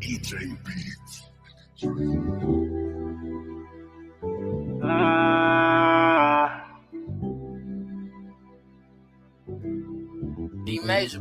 DJ Beats.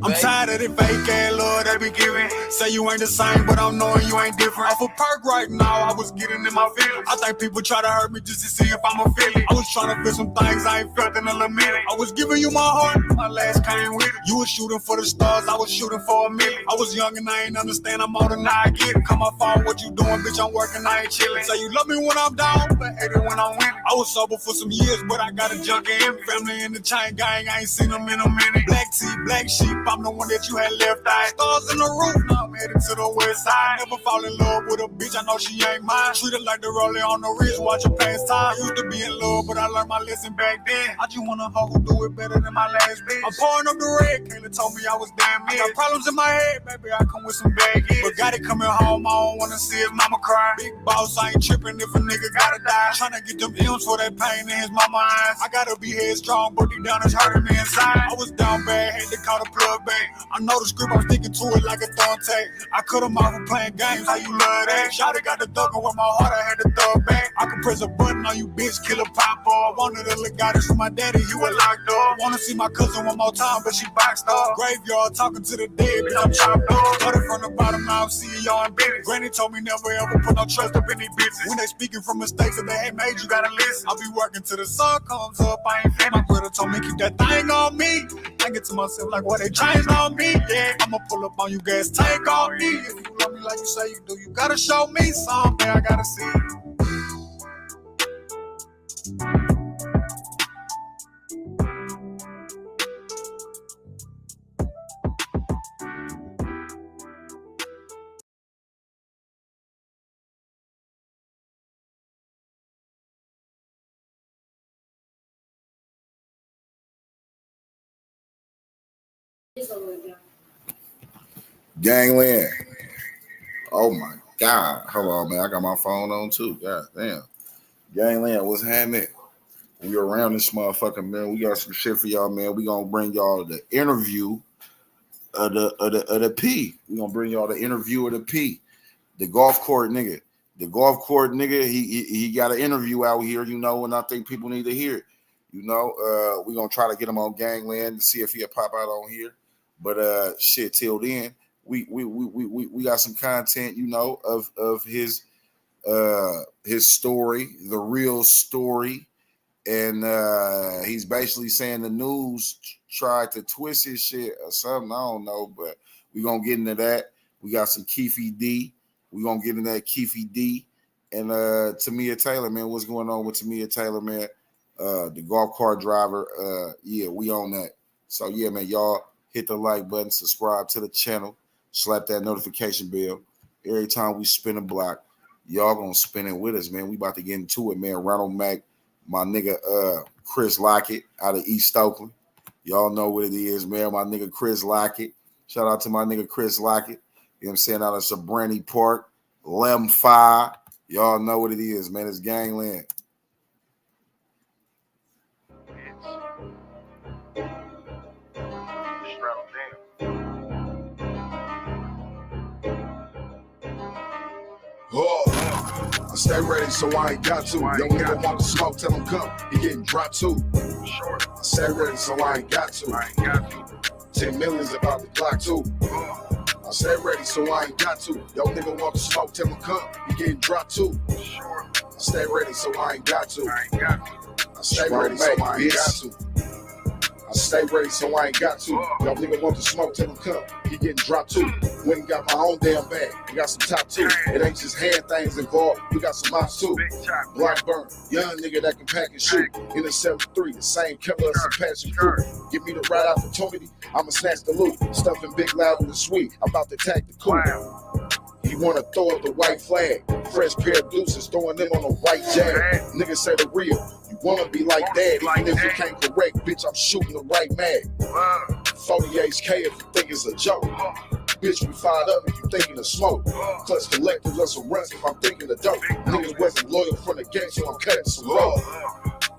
I'm tired of the fake ass love they be giving. Say you ain't the same, but I'm knowing you ain't different. Off a perk right now, I was getting in my feelings. I think people try to hurt me just to see if I'ma feel it. I was trying to feel some things I ain't felt in a little minute. I was giving you my heart, my last came with it. You was shooting for the stars, I was shooting for a million. I was young and I ain't understand, I'm older now I get it. Come my phone, what you doing, bitch, I'm working, I ain't chilling. Say you love me when I'm down, but hate it when I'm winning. I was sober for some years, but I got a junkie in me. Family in the chain gang, I ain't seen them in a minute. Black tea, black sheep, I'm the one that you had left eye. Stars in the roof, now I'm headed to the west side. Never fall in love with a bitch, I know she ain't mine. Treat her like the rolling on the wrist, watch her pass time. Used to be in love, but I learned my lesson back then. I just want a hoe who do it better than my last bitch. I'm pouring up the red, Kayla told me I was damn near. Got problems in my head, baby, I come with some bad hits. But got it coming home, I don't wanna see his mama cry. Big boss, I ain't tripping if a nigga gotta die. Tryna get them M's for that pain in his mama eyes. I gotta be headstrong, but deep down it's hurting me inside. I was down bad, had to call the plug back. I know the script, I'm sticking to it like a thumb tape. I cut him off from playing games, how you love that? Shawty got the thuggin' with my heart, I had to thug back. I can press a button on you, bitch, kill a pop off. Wanted to look out for my daddy, he was locked up. Wanna see my cousin one more time, but she boxed off. Graveyard talking to the dead, bitch, I'm chopped off. Started from the bottom, now I'm CEO and business. Granny told me never ever put no trust up in these bitches. When they speaking from mistakes that they ain't made, you gotta listen. I'll be working till the sun comes up, I ain't fit. My brother told me keep that thing on me. I get to myself like, what they changed on me? Yeah, I'ma pull up on you, gas tank on me. If you love me like you say you do, you gotta show me something, I gotta see. Gangland. Oh my God. Hold on, man. I got my phone on too. God damn. Gangland, what's happening? We around this motherfucker, man. We got some shit for y'all, man. We gonna bring y'all the interview of the P. We gonna bring y'all the interview of the P. The golf court nigga. The golf court nigga, he got an interview out here, you know, and I think people need to hear it. You know, we gonna try to get him on Gangland to see if he'll pop out on here. But shit, till then, we got some content, you know, of his story, the real story, and he's basically saying the news tried to twist his shit or something. I don't know, but we gonna get into that. We got some Keefe D. We gonna get into that Keefe D and Tamia Taylor, man. What's going on with Tamia Taylor, man? The golf cart driver. Yeah, we on that. So yeah, man, y'all hit the like button, subscribe to the channel, slap that notification bell. Every time we spin a block, y'all gonna spin it with us, man. We about to get into it, man. Ronald Mack, my nigga Chris Lockett out of East Oakland. Y'all know what it is, man. My nigga Chris Lockett. Shout out to my nigga Chris Lockett. You know what I'm saying? Out of Sabrani Park, Lem 5. Y'all know what it is, man. It's Gangland. I stay ready, so I ain't got to. Yo, nigga want to smoke, tell him come. He getting dropped too. I stay ready, so I ain't got to. 10 millions about the clock too. I stay ready, so I ain't got to. Yo, nigga want to smoke, tell him come. He getting dropped too. I stay ready, so I ain't got to. I stay ready, so I ain't got to. I stay ready, so I ain't got to. Y'all nigga want to smoke, tell him come. He getting dropped too. Went and got my own damn bag. We got some top two. It ain't just hand things involved. We got some mops too. Blackburn, young nigga that can pack and shoot. In the 7-3, the same killer as some passion fruit. Give me the right opportunity, I'ma snatch the loot. Stuffing big, loud, and sweet. I'm about to attack the cool. He wanna throw up the white flag. Fresh pair of deuces, throwing them on a white jag. Niggas say the real. You wanna be like that, even if you can't correct, bitch, I'm shooting the right mag. 48K if you think it's a joke. Bitch, we fired up if you thinking of smoke. Clutch collectors or some runs if I'm thinking of dope. Niggas wasn't loyal from the game, so I'm cutting some rope.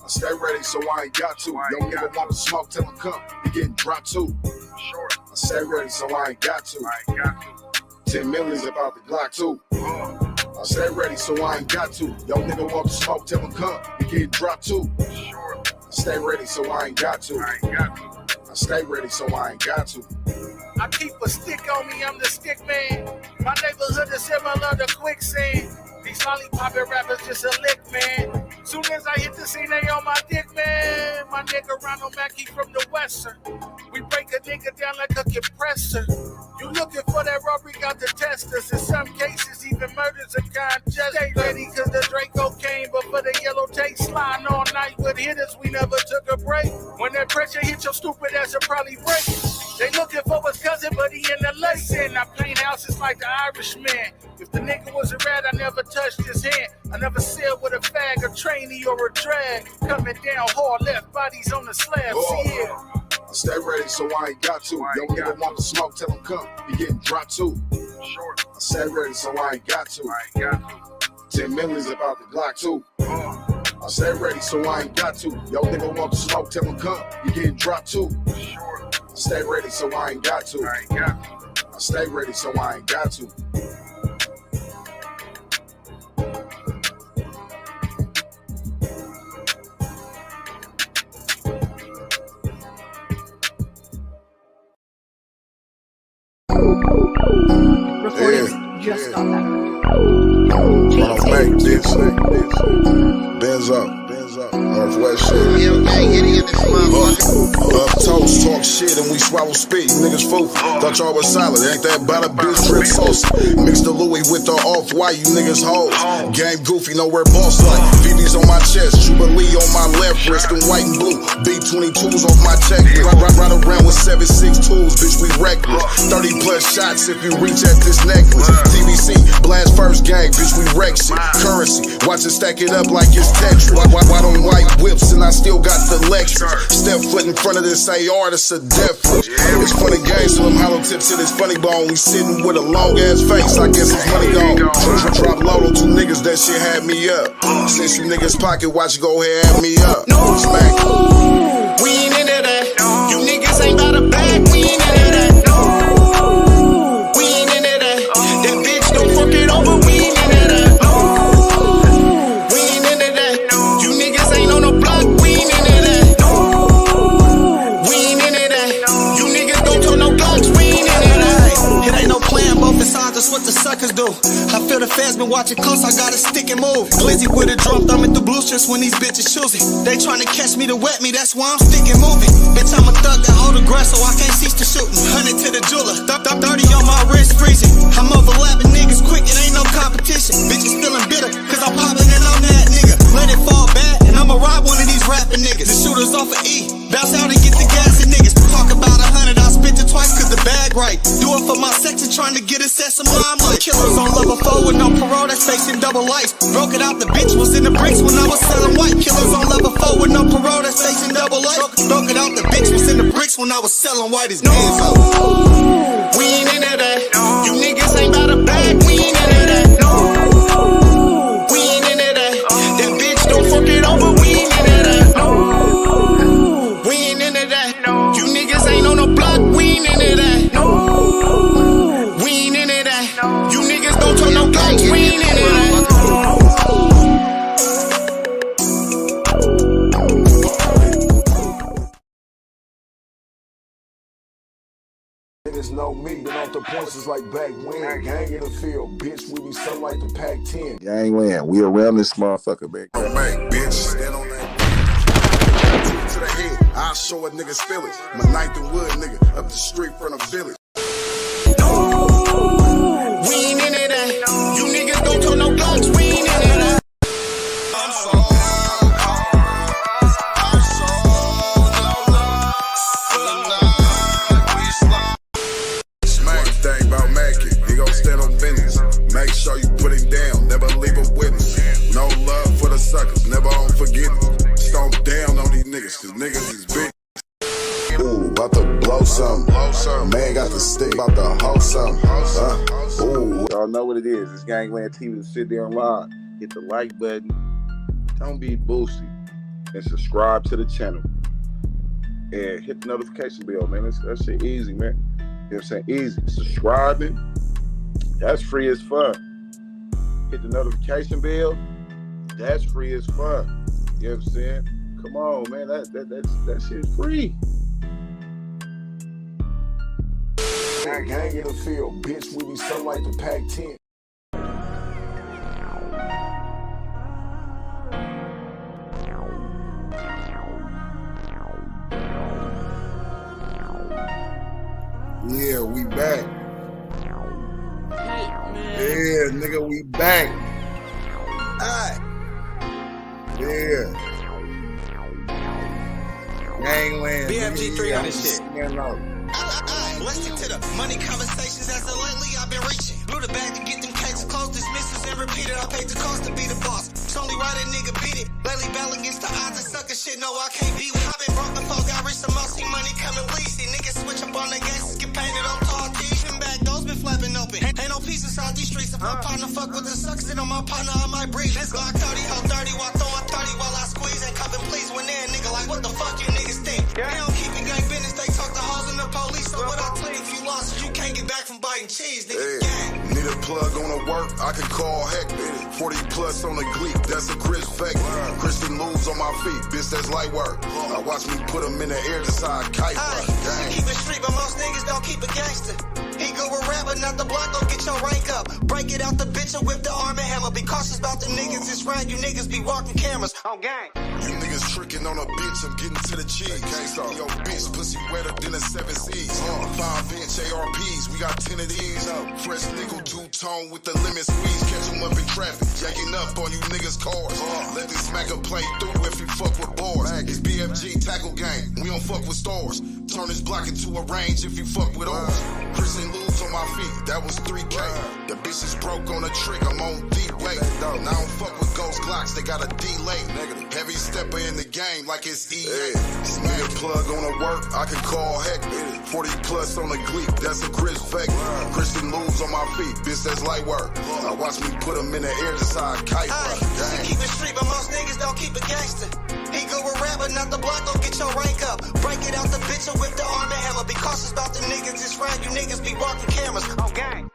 I stay ready, so I ain't got to. Yo nigga want to smoke, tell him come. He getting dropped too. I stay ready, so I ain't got to. 10 millions about the Glock too. I stay ready, so I ain't got to. Yo nigga want to smoke, tell him come. He getting dropped too. I stay ready, so I ain't got to. I stay ready, so I ain't got to. I keep a stick on me, I'm the stick man. My neighborhood is similar to quicksand. These lollipoppin' rappers just a lick, man. Soon as I hit the scene, they on my dick, man. My nigga Ronald Mackey from the Western. We break a nigga down like a compressor. You looking for that robbery, got the testers. In some cases, even murders are conjecture. Stay ready, cause the Draco came, but for the yellow tape, sliding all night with hitters, we never took a break. When that pressure hits your stupid ass, will probably break. They looking for his cousin, but he in the lesson. I clean houses like the Irishman. If the nigga was a rat, I never touched his hand. I never sailed with a fag, a trainee, or a drag. Coming down hard, left bodies on the slab. See it. I stay ready, so I ain't got to. Yo nigga want to smoke, tell him come. He getting dropped too. I stay ready, so I ain't got to. 10 millions about the Glock too. I stay ready, so I ain't got to. Yo nigga want to smoke, tell him come. He getting dropped too. I stay ready, so I ain't got to. I stay ready, so I ain't got to. Recordings just got better. Make this. Benz up. Northwest shit. Up toast, talk shit, and we swallow spit. Niggas fool. Thought y'all was solid. Ain't that about a bitch drip sauce? Mix the Louis with the off-white, you niggas hoes. Game goofy, nowhere boss like. VV's on my chest, Jubilee on my left wrist, and white and blue. B-22s off my checklist. Ride around with 7.6 tools, bitch, we reckless. 30 plus shots if you reach at this necklace. TVC, blast first gang, bitch, we wreck shit. Currency, watch it stack it up like it's Tetris. White on white whips, and I still got the Lexus. Step foot in front of this AR, that's a death wish. It's funny games, so them hollow tips to this funny bone. We sitting with a long ass face, I guess it's money gone. Drop low on two niggas, that shit had me up. Since you niggas pocket, watch you go ahead and me up. No, Smack. we ain't into that. You niggas ain't about a bag, we ain't into that. We ain't into that. That bitch don't fuck it over, we ain't into that. We ain't into that. You niggas ain't on the block, we ain't into that. We ain't into that. You niggas don't turn no blocks, we ain't into that. It ain't no plan, both sides, that's what the suckers do. I feel the fans been watching close, I gotta stick and move. Glizzy with a drum, thumbing through blue strips when these bitches choosing. They tryna catch me to wet me, that's why I'm sticking moving. Bitch, I'm a thug that hold the grass, so I can't cease to shooting. 100 to the jeweler, 30 on my wrist freezing. I'm overlapping niggas quick, it ain't no competition. Bitches feeling bitter, cause I'm popping and I'm that nigga. Let it fall back, and I'ma rob one of these rapping niggas. The shooters off of E, bounce out and get the gas and niggas. Talk about 100, I spent it twice cause the bag right. Do it for my section, trying to get us at some limelight. Killers on level 4 with no parole, that's facing double life. Broke it out, the bitch was in the bricks when I was selling white. Killers on level 4 with no parole, that's facing double life. Broke it out, the bitch was in the bricks when I was selling white as hands up. We ain't into that. You niggas ain't about a bag, we ain't into that. We ain't into that. That bitch don't fuck it over, we ain't into that. We ain't into that. You niggas ain't on the block, we ain't into that. We ain't into that. You niggas don't turn no blocks, we ain't into that. Niggas know me, been off the points is like back when. Gang in the field, bitch, we be something like the Pac-10. Gangland, we around this motherfucker, baby. Oh, man, bitch, stand on that. To the head, I'll show a nigga's feelings. My ninth and wood nigga, up the street from the village. We ain't into that. You niggas don't turn no blocks, we ain't into that. Make sure you put him down, never leave a witness. No love for the suckers, never on forgiveness. Stomp down on these niggas, cause niggas is big. Ooh, about to blow something. Man got the stick, about to hold something. Ooh. Y'all know what it is. It's Gangland TV, SitDown live. Hit the like button. Don't be boosty. and subscribe to the channel. And hit the notification bell, man. That shit easy, man. You know what I'm saying? Easy. Subscribing, that's free as fuck. Hit the notification bell, that's free as fuck. You know what I'm saying? Come on, man. That shit's free. Gang in the field, bitch. We be something like the Pac-10. Yeah, we back. Yeah, nigga, we back. Yeah. Gangland. BFG3 on this shit. Yeah, Let's get to the money conversations as of lately I've been reaching. Blew the bag to get them cases closed, dismisses and repeated. I paid the cost to be the boss. It's only right a nigga beat it. Lately battling against the odds and sucker shit. No, I can't be with. I've been broke before, got rich, some more see money coming leasy. Niggas switch up on their gangsters, get painted on tall teeth. And back doors been flapping open. Ain't no peace inside these streets. If my partner fuck with the suckers, then on my partner I might breathe. This Glock 30, hold 30 while throwing 30 while I squeeze. Ain't cupping please when they're a nigga like what the fuck you niggas think? They don't keep it gang business, they talk the hoes and the police. So what I tell you, if you lost, you can't get back from biting cheese, nigga. Gang. Need a plug on the work, I can call heck. 40 plus on the gleek, that's a Chris fake. Christian moves on my feet, bitch, that's light work. I watch me put them in the air, decide kite work. Keep it street, but most niggas don't keep it gangster. He go with rap, but not the block, gon' get your rank up. Break it out the bitch and whip the arm and hammer. Be cautious about them niggas, it's round, you niggas be walking cameras. On gang. You niggas tricking on a bitch, I'm getting to the cheese. Yo, bitch, pussy wetter than the 7 C's. 5-inch ARPs, we got 10 of these. Fresh nickel, two-tone with the lemon squeeze. Catch them up in traffic, jacking up on you niggas' cars. Let this smacker play through if you fuck with bars. It's BFG tackle gang, we don't fuck with stars. Turn this block into a range if you fuck with ours. Christian lose on my feet, that was 3K. The bitch is broke on the trick, I'm on deep weight. Now I don't fuck with ghost Glocks, they got a delay. Heavy stepper in the game like it's EA. Need a plug on the work, I can call heck. 40 plus on the gleek, that's a Chris fake. Christian moves on my feet, bitch, that's light work. I watch me put them in the air, decide kite work. Keep it street, but most niggas don't keep it gangster. He go with rap, but not the block, gon' get your rank up. Break it out the bitch and whip the arm and hammer. Be cautious about them niggas, it's round, you niggas be walking cameras. On gang.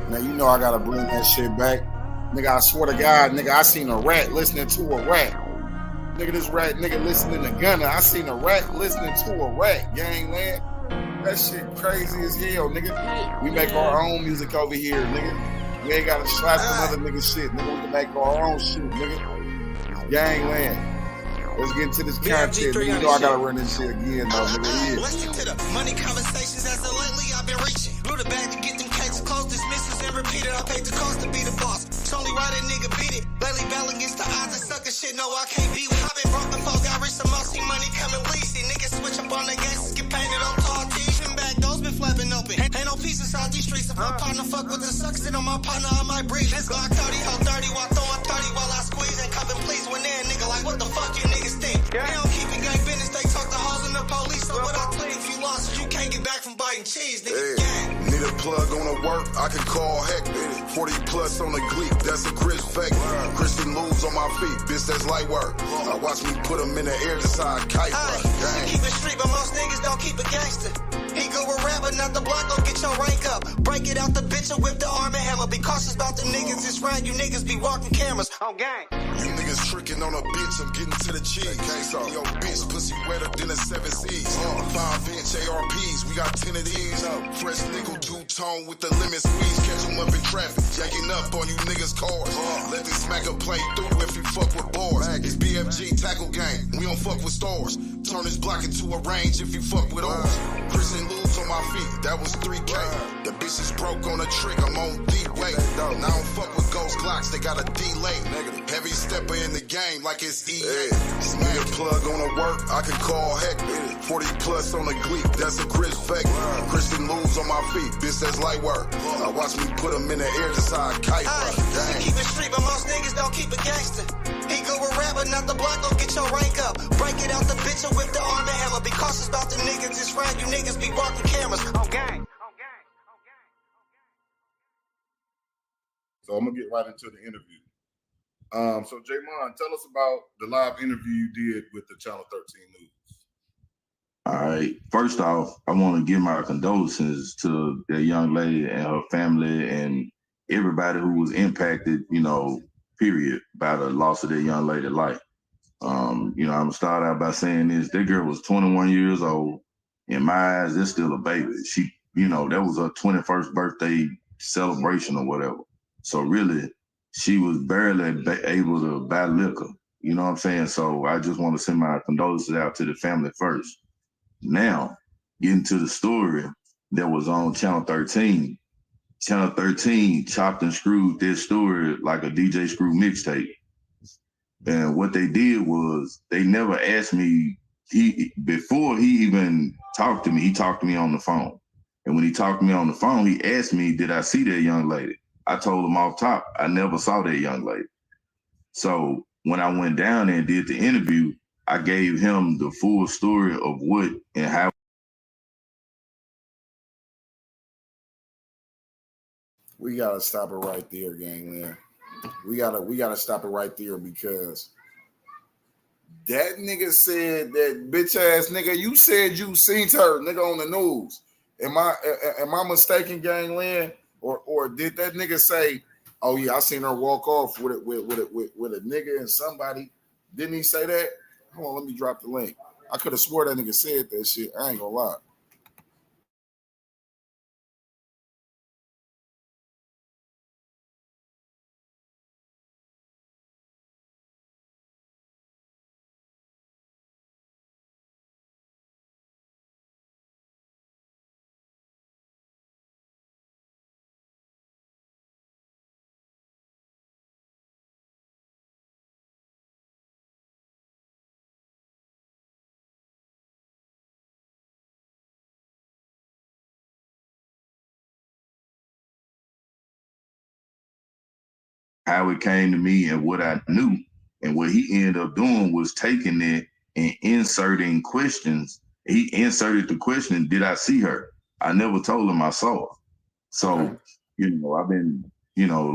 Now you know I gotta bring that shit back. Nigga, I swear to God, nigga, I seen a rat listening to a rat. Nigga, this rat nigga listening to Gunner. I seen a rat listening to a rat, Gangland. That shit crazy as hell, nigga. We make our own music over here, nigga. We ain't gotta slap some other nigga shit, nigga. We can make our own shit, nigga. It's Gangland. Let's get into this content, nigga. You know I gotta run this shit again, though, nigga. Let's get to the money conversations as of lately I've been reaching. Blew the bag to get them cases closed, dismisses and repeated. I paid the cost to be the boss. It's only right a nigga beat it. Lately battling against the odds and sucker shit. No, I can't be with. I've been broke before, got rich, some more see money coming leasy. Niggas switch up on their gangsters, get painted on tall teeth. And back doors been flapping open. Ain't no peace inside these streets. If my partner fuck with the suckers, then on my partner I might breathe. This Glock 30, hold 30 while throwing 30 while I squeeze. Ain't cupping please when they're a nigga like what the fuck you niggas think? They don't keep it gang business, they talk the hoes and the police. So what I tell you, if you lost, you can't get back from biting cheese, nigga. Gang. Need a plug on the work, I can call heck. 40 plus on the gleek, that's a Chris fake. Christian moves on my feet, bitch, that's light work. I watch me put them in the air, decide kite work. Keep it street, but most niggas don't keep it gangster. He go with rap, but not the block, gon' get your rank up. Break it out the bitch and whip the arm and hammer. Be cautious about them niggas, it's round, you niggas be walking cameras. On gang. You niggas tricking on a bitch, I'm getting to the cheese. Yo, bitch, pussy wetter than the 7 C's. 5-inch ARPs, we got 10 of these. Fresh nickel, two-tone with the lemon squeeze. Catch them up in traffic, jacking up on you niggas' cars. Let this smacker play through if you fuck with bars. It's BFG tackle gang, we don't fuck with stars. Turn this block into a range if you fuck with ours. Christian lose on my feet, that was 3K. The bitch is broke on the trick, I'm on deep weight. Now I don't fuck with ghost Glocks, they got a delay. Heavy stepper in the game like it's EA. Need a plug on the work, I can call heck. 40 plus on the gleek, that's a Chris fake. Christian moves on my feet, bitch, that's light work. I watch me put them in the air, decide kite work. Keep it street, but most niggas don't keep it gangster. He go with rap, but not the block, gon' get your rank up. Break it out the bitch and whip the arm and hammer. Be cautious about them niggas, it's round, you niggas be walking cameras. On gang. So I'm gonna get right into the interview. So J-Mon, tell us about the live interview you did with the Channel 13 News. All right. First off, I want to give my condolences to that young lady and her family and everybody who was impacted, period, by the loss of that young lady's life. I'm gonna start out by saying this: that girl was 21 years old. In my eyes, that's still a baby. She, that was her 21st birthday celebration or whatever. So really, she was barely able to buy liquor. You know what I'm saying? So I just want to send my condolences out to the family first. Now, getting to the story that was on Channel 13. Channel 13 chopped and screwed this story like a DJ Screw mixtape. And what they did was they never asked me, before he even talked to me, he talked to me on the phone. And when he talked to me on the phone, he asked me, did I see that young lady? I told him off top, I never saw that young lady. So when I went down there and did the interview, I gave him the full story of what and how. We gotta stop it right there, Gangland. We gotta stop it right there because that nigga said that bitch ass nigga. You said you seen her nigga on the news. Am I mistaken, Gangland? Or did that nigga say, oh yeah, I seen her walk off with a nigga and somebody? Didn't he say that? Hold on, let me drop the link. I could have swore that nigga said that shit. I ain't gonna lie. How it came to me and what I knew. And what he ended up doing was taking it and inserting questions. He inserted the question, did I see her? I never told him I saw her. So, Okay. I've been,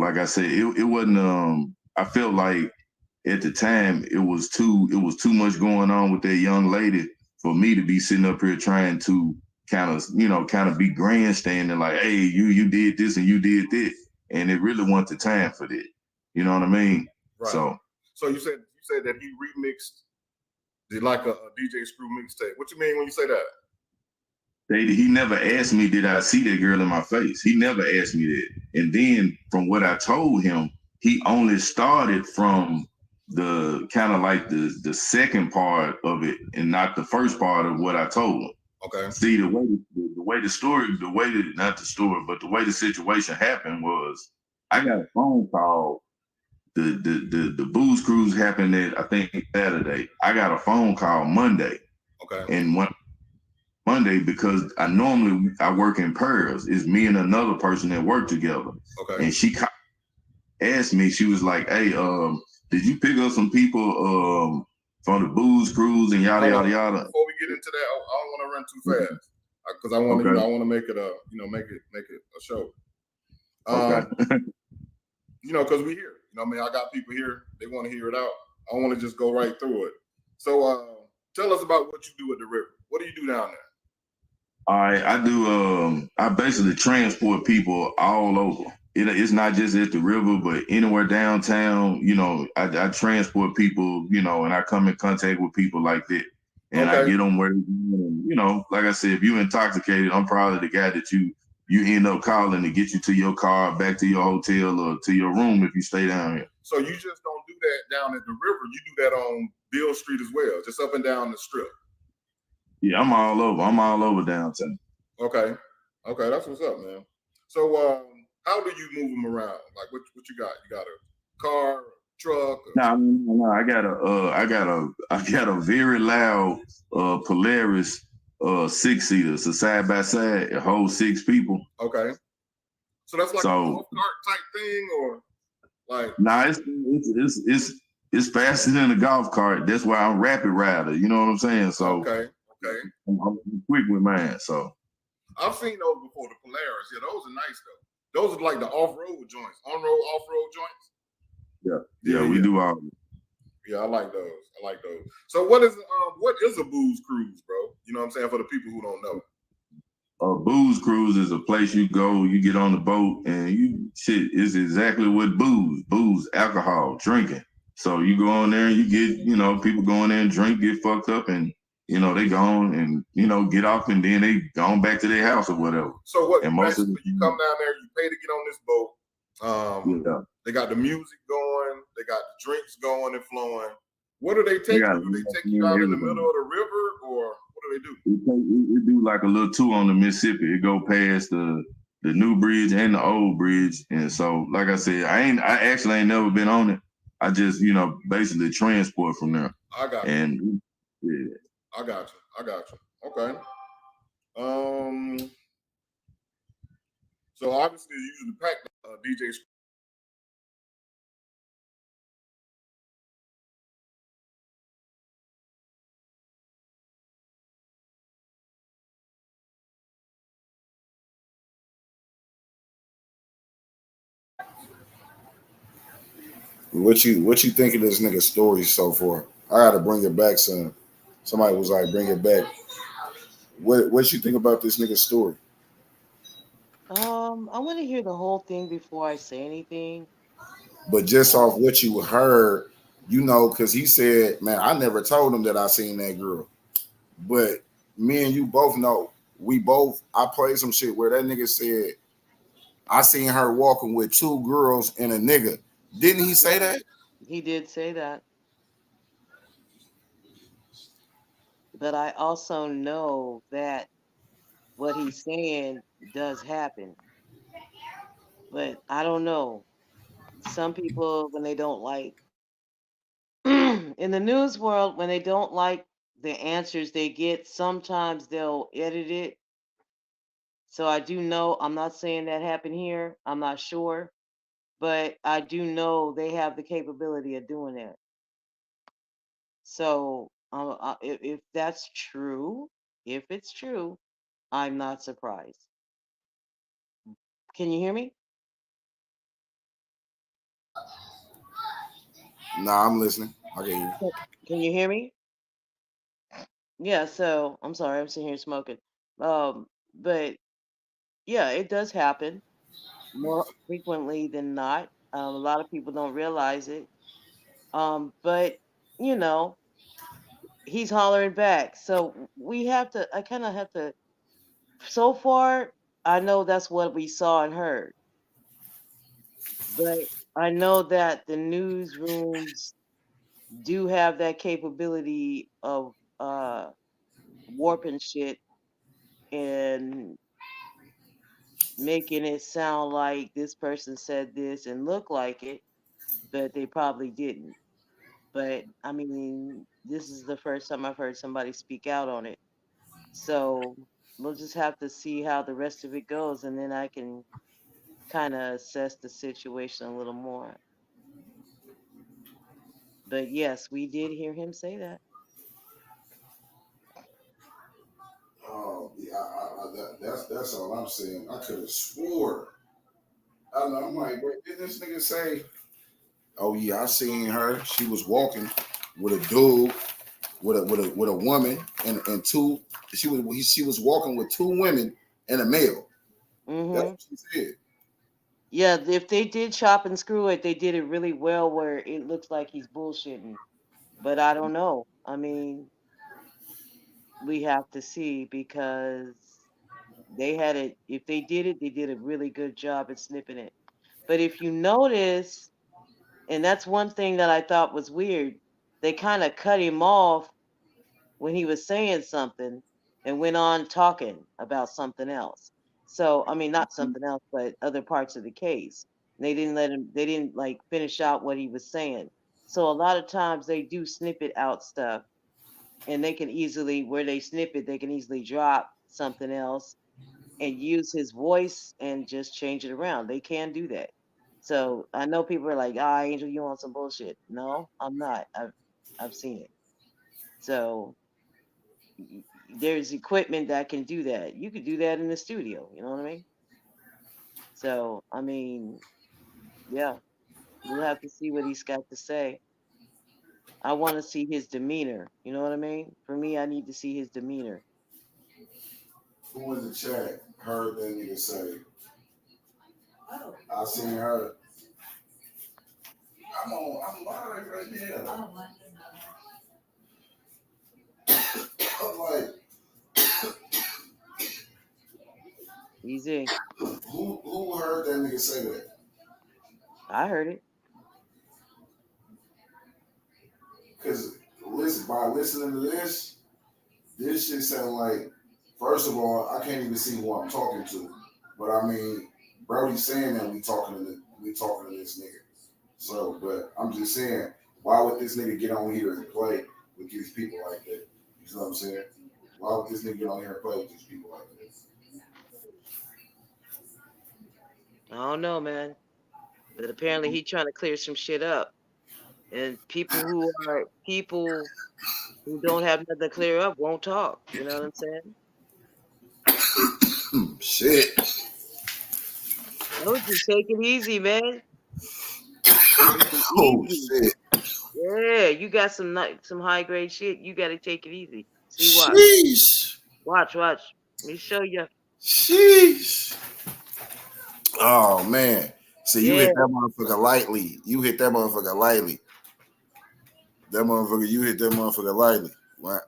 like I said, it wasn't, I felt like at the time it was too much going on with that young lady for me to be sitting up here trying to kind of be grandstanding like, hey, you did this and you did that. And it really wasn't the time for that. You know what I mean? Right. So you said that he remixed it like a DJ Screw mixtape. What you mean when you say that? He never asked me, did I see that girl in my face? He never asked me that. And then from what I told him, he only started from the kind of like the second part of it and not the first part of what I told him. Okay. See, the way the situation happened was I got a phone call. The booze cruise happened I think Saturday. I got a phone call Monday. Okay. And Monday, because I work in pairs. It's me and another person that work together. Okay. And she asked me, she was like, hey, did you pick up some people from the booze cruise and yada yada yada? Before we get into that, I don't want to run too fast because I want to, I want to make it a show. Okay. Because we here. I got people here. They want to hear it out. I want to just go right through it. So tell us about what you do at the river. What do you do down there? All right, I do. I basically transport people all over. It's not just at the river, but anywhere downtown. I transport people. And I come in contact with people like that, and I get them where they're going. Like I said, if you're intoxicated, I'm probably the guy that you end up calling to get you to your car, back to your hotel, or to your room if you stay down here. So you just don't do that down at the river. You do that on Bill Street as well, just up and down the strip. Yeah, I'm all over. I'm all over downtown. Okay, that's what's up, man. So how do you move them around? Like what you got? You got a car, a truck? No, I got a very loud Polaris 6-seater. It's a side by side. It holds 6 people. Okay. So that's like a golf cart type thing, or like? Nah, it's faster than a golf cart. That's why I'm rapid rider. You know what I'm saying? So okay. I'm quick with mine. So I've seen those before, the Polaris. Yeah, those are nice though. Those are like the off-road joints, on-road, off-road joints. Yeah, we do all. Yeah, I like those. So what is a booze cruise, bro? You know what I'm saying, for the people who don't know. A booze cruise is a place you go, you get on the boat, and it's exactly what booze, alcohol, drinking. So you go on there and you get, people go in there and drink, get fucked up, and they go on and get off, and then they gone back to their house or whatever. So what? And Basically, you come down there, you pay to get on this boat. They got the music going, they got the drinks going and flowing. What do they take you? Do they take you out in the middle of the river, or what do they do? We do like a little tour on the Mississippi. It go past the new bridge and the old bridge. And so, like I said, I actually ain't never been on it. I just, basically transport from there. I got you. And yeah. I got you. Okay. So obviously you usually pack DJ. What you think of this nigga's story so far? I gotta bring it back, son. Somebody was like, bring it back. What you think about this nigga's story? I want to hear the whole thing before I say anything. But just off what you heard, because he said, man, I never told him that I seen that girl. But me and you both know, I played some shit where that nigga said, I seen her walking with two girls and a nigga. Didn't he say that? He did say that. But I also know that what he's saying does happen. But I don't know. Some people, when they don't like, in the news world, when they don't like the answers they get, sometimes they'll edit it. So I do know, I'm not saying that happened here. I'm not sure. But I do know they have the capability of doing that. So if that's true, if it's true, I'm not surprised. Can you hear me? Nah, I'm listening. I get you. Can you hear me? Yeah, so I'm sorry, I'm sitting here smoking. But yeah, it does happen more frequently than not. A lot of people don't realize it. But you know, he's hollering back. So I kind of have to, so far, I know that's what we saw and heard. But I know that the newsrooms do have that capability of warping shit and making it sound like this person said this and look like it, but they probably didn't. But I mean, this is the first time I've heard somebody speak out on it. So we'll just have to see how the rest of it goes, and then I can kind of assess the situation a little more. But yes, we did hear him say that. Oh, yeah, that's all I'm saying. I could have swore. I'm like, wait, didn't this nigga say, oh yeah, I seen her. She was walking with a dude, with a woman and two. She was walking with two women and a male. Mm-hmm. That's what she said. Yeah, if they did chop and screw it, they did it really well where it looks like he's bullshitting. But I don't know. I mean, we have to see because they had it. If they did it, they did a really good job at snipping it. But if you notice, and that's one thing that I thought was weird, they kind of cut him off when he was saying something and went on talking about something else. So, I mean, not something else, but other parts of the case. They didn't let him, they didn't like finish out what he was saying. So, a lot of times they do snippet out stuff and they can easily, where they snip it, they can easily drop something else and use his voice and just change it around. They can do that. So, I know people are like, ah, Angel, you on some bullshit. No, I'm not. I've seen it. So, there's equipment that can do that. You could do that in the studio. You know what I mean? So, I mean, yeah, we'll have to see what he's got to say. I want to see his demeanor. You know what I mean? For me, I need to see his demeanor. Who in the chat heard that nigga say, I seen her. I'm live right now. I'm like, Easy. who heard that nigga say that? I heard it. Because listen, by listening to this shit sound like, first of all, I can't even see who I'm talking to. But I mean, Brody's saying that we talking to this nigga. So, but I'm just saying, why would this nigga get on here and play with these people like that? You know what I'm saying? Why would this nigga get on here and play with these people like this? I don't know, man. But apparently he trying to clear some shit up. And people who don't have nothing to clear up won't talk. You know what I'm saying? Shit. No, just take it easy, man. Oh Easy. shit. Yeah, you got some high grade shit. You got to take it easy. See, watch. Watch. Let me show you. Sheesh. Oh man. See, you Yeah. hit that motherfucker lightly. You hit that motherfucker lightly. You hit that motherfucker lightly. Well,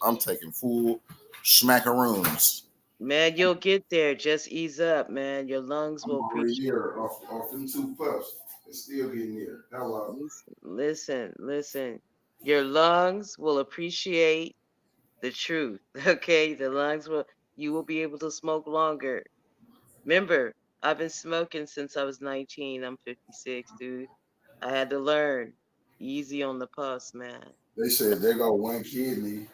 I'm taking full smackaroons. Man, you'll get there. Just ease up, man. Your lungs will appreciate Here off them 2 puffs. It's still getting here. Hello. Listen. Your lungs will appreciate the truth. Okay? You will be able to smoke longer. Remember, I've been smoking since I was 19. I'm 56, dude. I had to learn. Easy on the puffs, man. They said they got 1 kidney.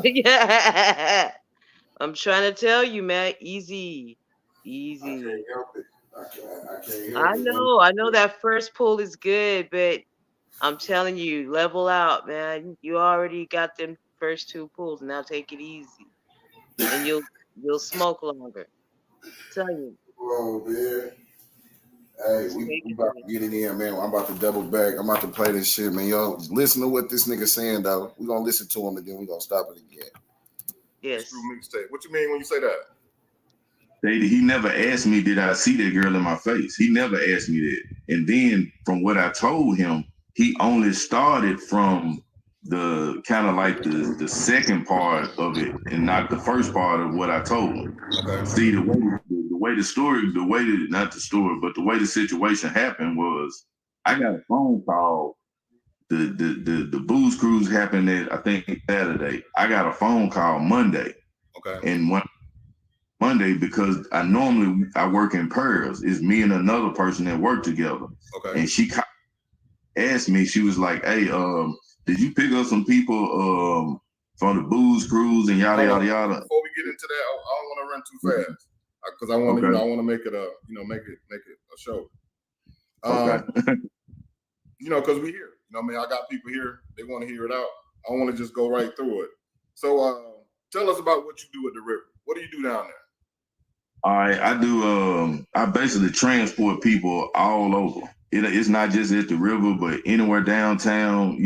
Yeah. I'm trying to tell you, man. Easy. I can't help it. I can't help it. I know that first pull is good, but I'm telling you, level out, man. You already got them first 2 pulls. Now take it easy. And you'll smoke longer. Tell you. Oh man. Hey, we about to get it in, man. I'm about to double back. I'm about to play this shit, man. Yo, listen to what this nigga saying, though. We're gonna listen to him and then we're gonna stop it again. Yes. What you mean when you say that? He never asked me, did I see that girl in my face? He never asked me that. And then from what I told him, he only started from the kind of like the second part of it and not the first part of what I told him. Okay. See, the way the situation happened was I got a phone call. The booze cruise happened at, I think, Saturday. I got a phone call Monday. Okay. And Monday, because I work in pairs. It's me and another person that work together. Okay. And she asked me, she was like, hey, did you pick up some people from the booze cruise and yada yada yada? Before we get into that, I don't want to run too fast because I want to, I want to make it a, make it a show. Okay. Because we here. I mean, I got people here. They want to hear it out. I want to just go right through it. So, tell us about what you do at the river. What do you do down there? All right, I do. I basically transport people all over. It's not just at the river, but anywhere downtown.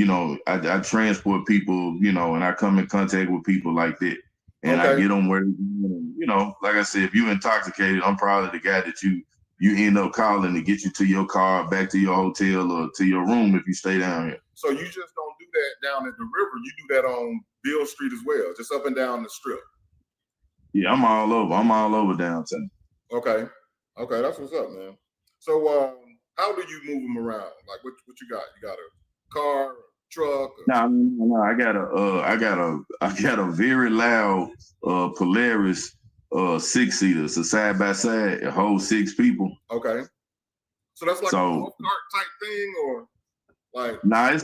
I transport people. And I come in contact with people like that, and I get them where. Like I said, if you're intoxicated, I'm probably the guy that you end up calling to get you to your car, back to your hotel, or to your room if you stay down here. So you just don't do that down at the river. You do that on Bill Street as well, just up and down the strip. Yeah, I'm all over. I'm all over downtown. Okay, that's what's up, man. So, how do you move them around? Like, what you got? You got a car, a truck? No. I got a very loud Polaris 6-seater. It's a side by side. It holds 6 people. Okay. So that's like a golf cart type thing, or like? Nah,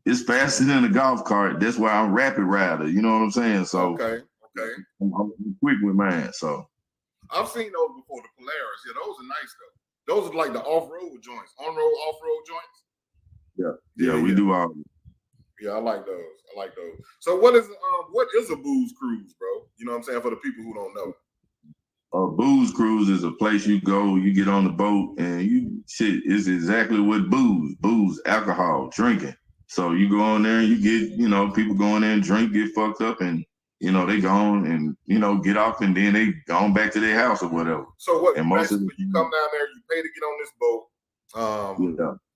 it's faster than a golf cart. That's why I'm rapid rider. You know what I'm saying? So okay. I'm quick with mine. So I've seen those before, the Polaris. Yeah, those are nice though. Those are like the off-road joints, on-road, off-road joints. Yeah, we do all. Yeah, I like those. So what is a booze cruise, bro? You know what I'm saying, for the people who don't know. A booze cruise is a place you go, you get on the boat, and it's exactly what booze, alcohol, drinking. So you go on there and you get, people go in there and drink, get fucked up, and they go on and get off, and then they go on back to their house or whatever. So what? And Basically, you come down there, you pay to get on this boat.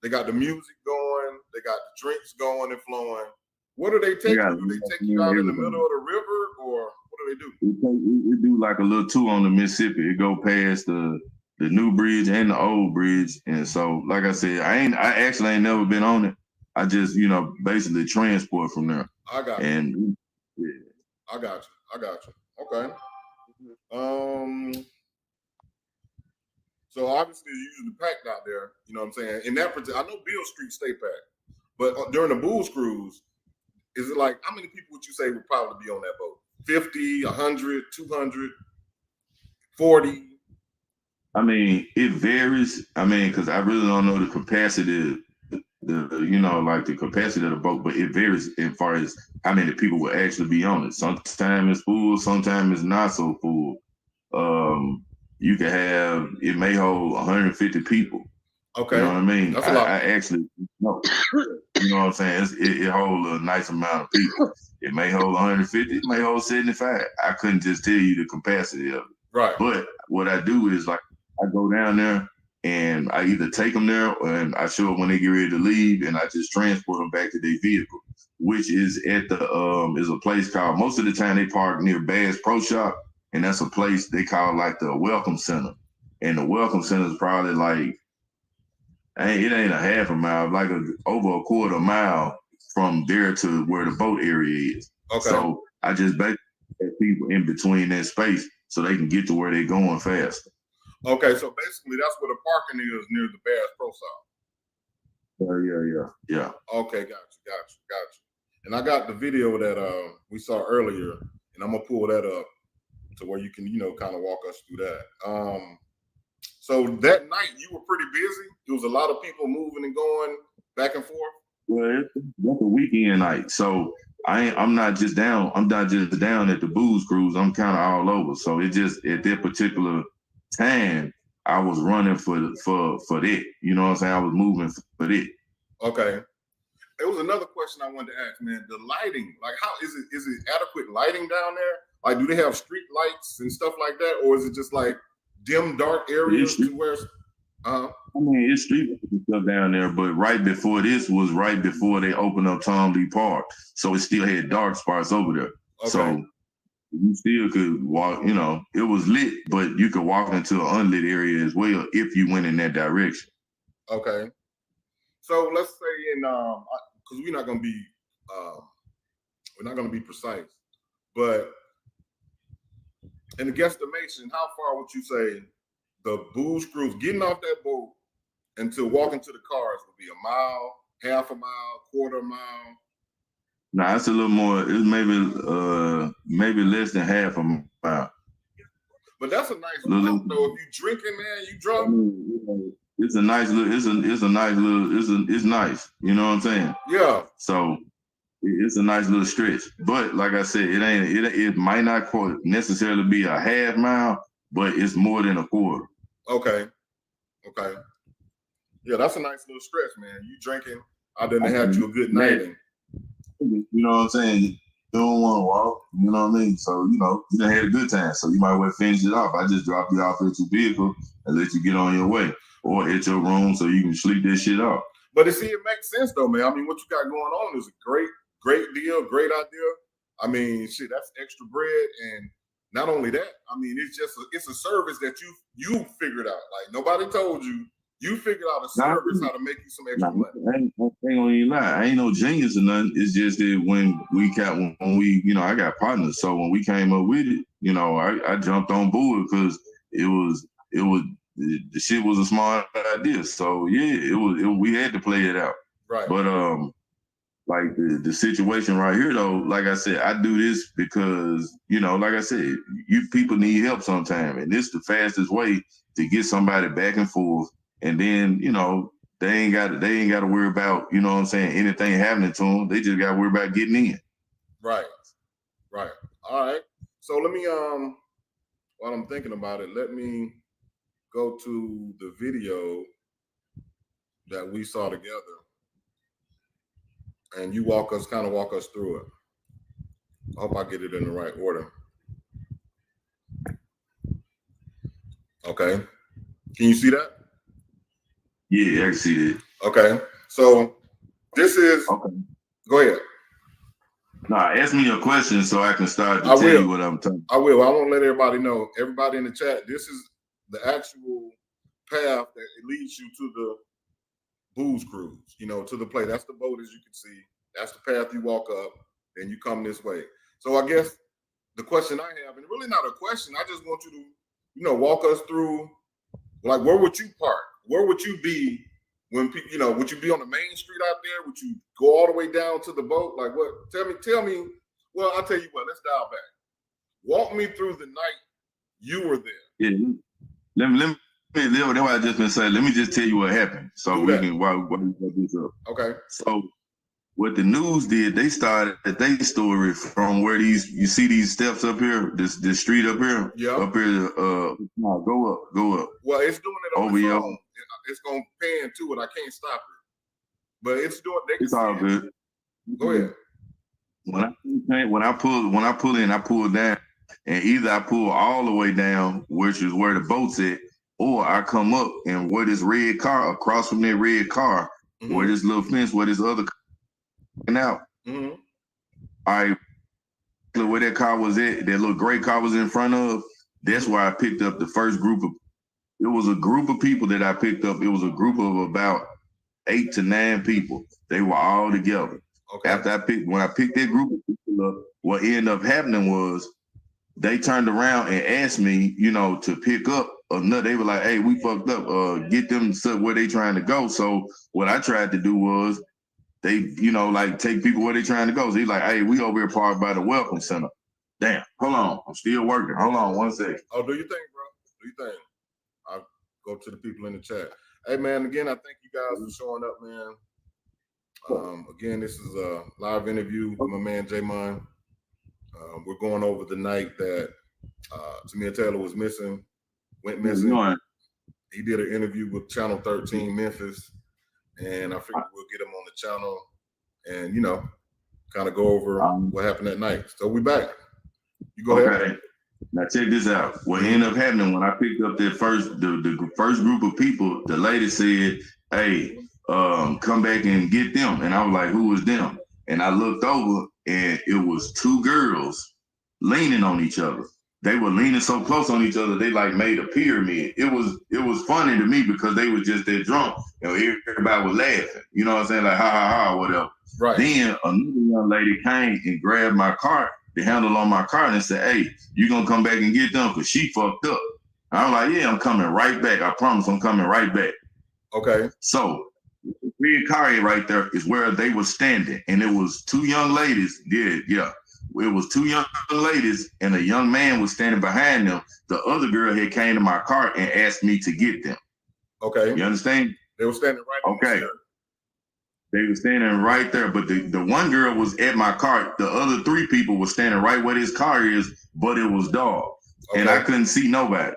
They got the music going, they got the drinks going and flowing. What do they take you? Do they take you out in the middle of the river, or what do they do? We do like a little tour on the Mississippi. It go past the new bridge and the old bridge, and so like I said, I actually ain't never been on it. I just basically transport from there. I got you. And yeah. I got you. Okay. So obviously it's usually packed out there. You know what I'm saying? In that particular, I know Beale Street stay packed, but during the booze cruise, is it like, how many people would you say would probably be on that boat? 50, 100, 200, 40? I mean, it varies. I mean, because I really don't know the capacity, the capacity of the boat, but it varies as far as how many people will actually be on it. Sometimes it's full, sometimes it's not so full. You can have, it may hold 150 people. Okay. You know what I mean? That's a lot. I actually know. You know what I'm saying? It holds a nice amount of people. It may hold 150, it may hold 75. I couldn't just tell you the capacity of it. Right. But what I do is I go down there and I either take them there and I show up when they get ready to leave, and I just transport them back to their vehicle, which is at is a place called, most of the time they park near Bass Pro Shop, and that's a place they call like the Welcome Center. And the Welcome Center is probably like, it ain't a half a mile, like over a quarter mile from there to where the boat area is. Okay. So I just basically have people in between that space so they can get to where they're going faster. Okay, so basically that's where the parking is, near the Bass Pro Shop. Yeah. Okay, got you. And I got the video that we saw earlier, and I'm gonna pull that up to where you can, kind of walk us through that. So that night you were pretty busy. There was a lot of people moving and going back and forth. Well, that's a weekend night, so I'm not just down at the booze cruise. I'm kind of all over. So it just, at that particular time, I was running for that. You know what I'm saying? I was moving for that. Okay. There was another question I wanted to ask, man. The lighting, like, how is it adequate lighting down there? Like, do they have street lights and stuff like that, or is it just like dim, dark areas to where? I mean, it's street stuff down there, but right before this was right before they opened up Tom Lee Park, so it still had dark spots over there. Okay. So you still could walk. It was lit, but you could walk into an unlit area as well if you went in that direction. Okay. So let's say because we're not gonna be precise, but in the guesstimation, how far would you say the booze cruise, getting off that boat until walking to the cars, would be a mile, half a mile, quarter mile? Nah, it's a little more. It's maybe less than half a mile. But that's a nice walk, though. If you drinking, man, you drunk. I mean, it's a nice little. It's nice. You know what I'm saying? Yeah. So it's a nice little stretch. But like I said, it might not necessarily be a half mile, but it's more than a quarter. Okay. Yeah, that's a nice little stretch, man. You drinking, I done had you a good night. You know what I'm saying? You don't want to walk, you know what I mean? So, you done had a good time. So you might well finish it off. I just drop you off at your vehicle and let you get on your way, or at your room so you can sleep this shit off. But it makes sense though, man. I mean, what you got going on is a great deal, great idea. I mean, shit, that's extra bread. And not only that, I mean, it's a service that you figured out. Like, nobody told you. You figured out a service how to make you some extra money. I ain't gonna lie. I ain't no genius or nothing. It's just that when I got partners. So when we came up with it, I jumped on board because the shit was a smart idea. So yeah, we had to play it out. Right. But like the situation right here though, like I said, I do this because, like I said, you people need help sometime. And this is the fastest way to get somebody back and forth. And then, they ain't got to worry about, anything happening to them. They just got to worry about getting in. Right. All right. So let me while I'm thinking about it, let me go to the video that we saw together, and you walk us through it. I hope I get it in the right order. Okay. Can you see that? Yeah, I can see it. Okay. So this is. Okay. Go ahead. Nah, ask me a question so I can start to tell you what I'm talking. I will. I want to let everybody know. Everybody in the chat. This is the actual path that it leads you to the booze cruise. You know, to the play. That's the boat, as you can see. That's the path you walk up, and you come this way. So I guess the question I have, and really not a question, I just want you to, walk us through, like, where would you park? Where would you be when people, would you be on the main street out there? Would you go all the way down to the boat? Like, what? Tell me. Well, I'll tell you what. Let's dial back. Walk me through the night you were there. Yeah. Let me. That's what I just been saying. Let me just tell you what happened, so we can why we put this up. Okay. So, what the news did, they started their story from where you see these steps up here, this street up here. Yeah. Up here. Go up. Well, it's doing it on over its own. It's gonna pan to it. I can't stop it. But it's doing. It's all good. Go ahead. When I pull in, I pull down, and either I pull all the way down, which is where the boat's at, or I come up and where this red car, across from that red car, where this little fence, where this other car out. Mm-hmm. All right, where that car was at, that little gray car was in front of, that's where I picked up the first group of. It was a group of people that I picked up. It was a group of about 8 to 9 people. They were all together. Okay. When I picked that group of people up, what ended up happening was they turned around and asked me, to pick up another. They were like, "Hey, we fucked up. Get them to where they trying to go." So what I tried to do was they, take people where they trying to go. So he's like, "Hey, we over here parked by the Welcome Center." Damn, hold on, I'm still working. Hold on 1 second. Oh, do you think, bro? Do you think? I'll go to the people in the chat. Hey, man, again, I thank you guys for showing up, man. Again, this is a live interview with my man, J-Mon. We're going over the night that Tamia Taylor was went missing. He did an interview with Channel 13 Memphis, and I figured we'll get him on the channel and, kind of go over what happened that night. So we back. You go ahead. Now check this out. What ended up happening when I picked up that the first group of people, the lady said, "Hey, come back and get them." And I was like, "Who was them?" And I looked over, and it was 2 girls leaning on each other. They were leaning so close on each other, they like made a pyramid. It was funny to me because they was just that drunk. Everybody was laughing. You know what I'm saying? Like, ha, ha, ha, whatever. Right. Then another young lady came and grabbed my cart, the handle on my cart, and said, "Hey, you gonna come back and get them? Because she fucked up." I'm like, "Yeah, I'm coming right back. I promise I'm coming right back." Okay. So the red car right there is where they were standing. And it was 2 young ladies. Yeah. It was 2 young ladies and a young man was standing behind them. The other girl had came to my car and asked me to get them. Okay. You understand? They were standing right okay. there. They were standing right there, but the one girl was at my car. The other 3 people were standing right where this car is, but it was dark. Okay. And I couldn't see nobody.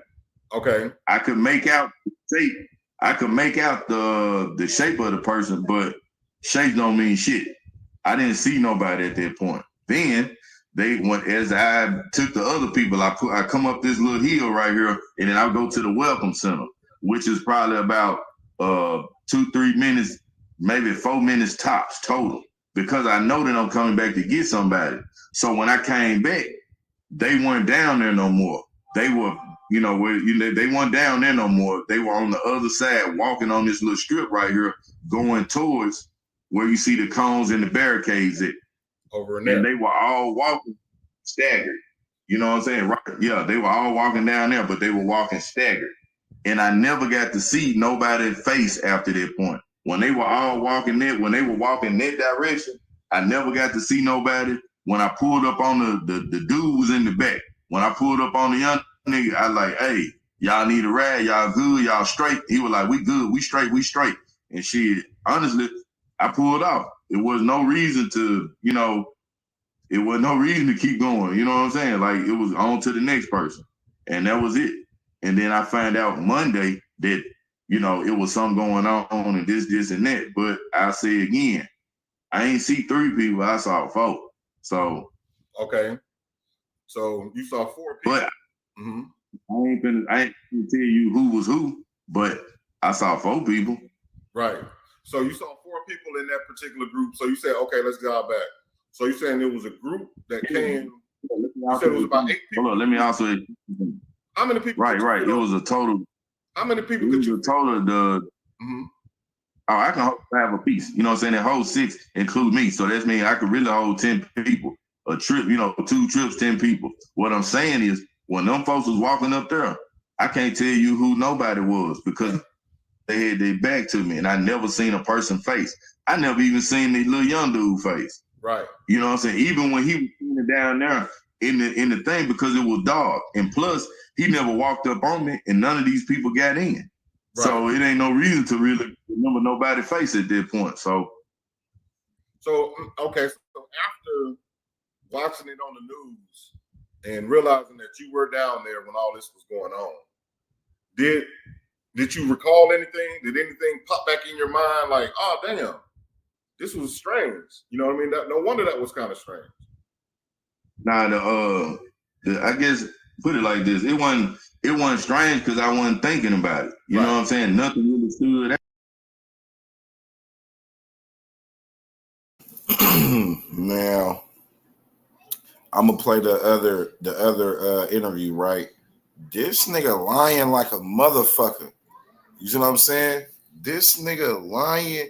Okay. I could make out the shape. I could make out the shape of the person, but shape don't mean shit. I didn't see nobody at that point. Then they went, as I took the other people, I come up this little hill right here, and then I'll go to the Welcome Center, which is probably about 2-3 minutes, maybe 4 minutes tops total, because I know that I'm coming back to get somebody. So when I came back, they weren't down there no more. They were, they weren't down there no more. They were on the other side, walking on this little strip right here, going towards where you see the cones and the barricades at. Over in there. And they were all walking staggered. You know what I'm saying? Right? Yeah, they were all walking down there, but they were walking staggered. And I never got to see nobody's face after that point. When they were all walking there, when they were walking that direction, I never got to see nobody. When I pulled up on the dude was in the back. When I pulled up on the young nigga, I like, "Hey, y'all need a ride? Y'all good? Y'all straight?" He was like, "We good, we straight, we straight." And shit, honestly, I pulled off. It was no reason to, it was no reason to keep going. You know what I'm saying? Like, it was on to the next person. and that was it. And then I found out Monday that, you know, it was something going on and this, and that. But I say again, I ain't see 3 people, I saw 4. So okay. So you saw 4 people. But I ain't gonna tell you who was who, but I saw 4 people. Right. So you saw 4 people in that particular group. So you said, okay, let's go back. So you're saying there was a group that came. You said it was about 8 people. Hold on, let me also. How many people? Right. It was a total. How many people could you? Total Oh, I can have a piece. You know what I'm saying? That whole 6 include me. So that means I could really hold 10 people. A trip, you know, 2 trips, 10 people. What I'm saying is, when them folks was walking up there, I can't tell you who nobody was because they had their back to me, and I never seen a person face. I never even seen the little young dude face. Right. You know what I'm saying? Even when he was standing down there in the thing, because it was dark, and plus he never walked up on me, and none of these people got in. Right. So it ain't no reason to really remember nobody's face at that point. So okay. So after watching it on the news and realizing that you were down there when all this was going on, did you recall anything? Did anything pop back in your mind like, oh damn, this was strange? You know what I mean? No wonder that was kind of strange. Nah, I guess put it like this: it wasn't strange because I wasn't thinking about it. You know what I'm saying? Nothing really stood out. Now, I'm gonna play the other interview, right? This nigga lying like a motherfucker. You see what I'm saying? This nigga lying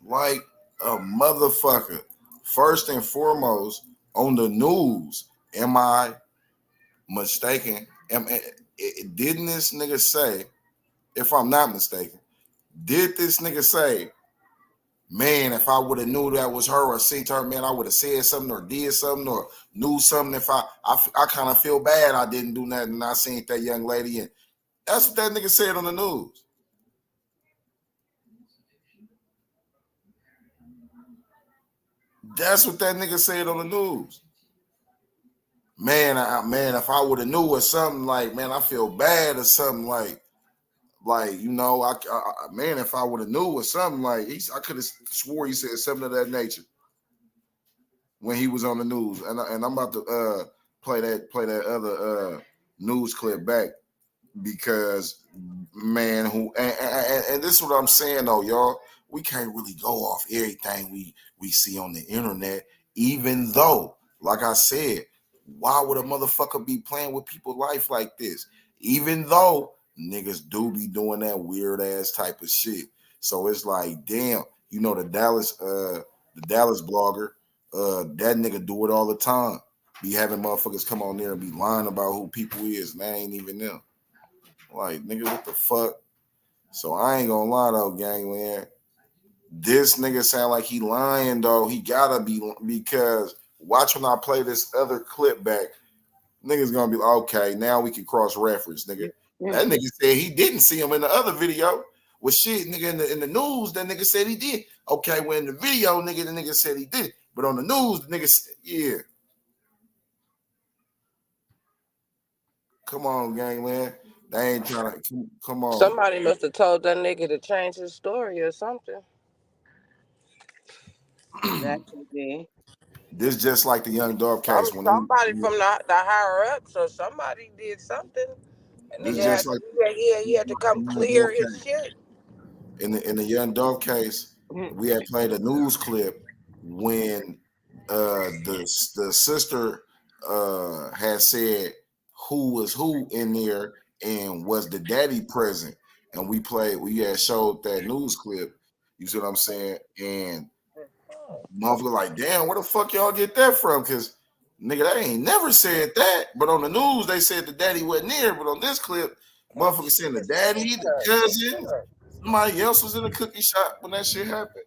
like a motherfucker. First and foremost, on the news, am I mistaken? Didn't this nigga say, if I'm not mistaken, did this nigga say, man, if I would have knew that was her or seen her, man, I would have said something or did something or knew something. If I kind of feel bad I didn't do nothing and I seen that young lady. And that's what that nigga said on the news. That's what that nigga said on the news. Man, if I would have knew or something like, man, I feel bad or something like, you know, man, if I would have knew or something like, I could have swore he said something of that nature when he was on the news. And I'm about to play that other news clip back because, man, and this is what I'm saying though, y'all. We can't really go off everything we see on the internet, even though, like I said, why would a motherfucker be playing with people's life like this? Even though niggas do be doing that weird ass type of shit. So it's like, damn, you know, the Dallas blogger, that nigga do it all the time. Be having motherfuckers come on there and be lying about who people is, and that ain't even them. Like, nigga, what the fuck? So I ain't gonna lie though, Gangland. This nigga sound like he lying though. He gotta be, because watch when I play this other clip back, niggas gonna be like, okay, now we can cross reference, nigga. That nigga said he didn't see him in the other video. Well, shit, nigga, in the news, that nigga said he did. Okay, well, in the video, nigga, the nigga said he did. But on the news, the nigga said, yeah. Come on, Gangland. They ain't trying to, come on. Somebody must have told that nigga to change his story or something. That could be. This just like the Young Dog case. When somebody from the higher ups or somebody did something. And this just like he had to come clear his shit. In the Young Dog case, we had played a news clip when the sister had said who was who in there and was the daddy present, and we had showed that news clip. You see what I'm saying? And motherfucker like, damn, where the fuck y'all get that from? Because nigga, they ain't never said that. But on the news, they said the daddy wasn't there. But on this clip, motherfucker saying the daddy, the cousin, somebody else was in the cookie shop when that shit happened.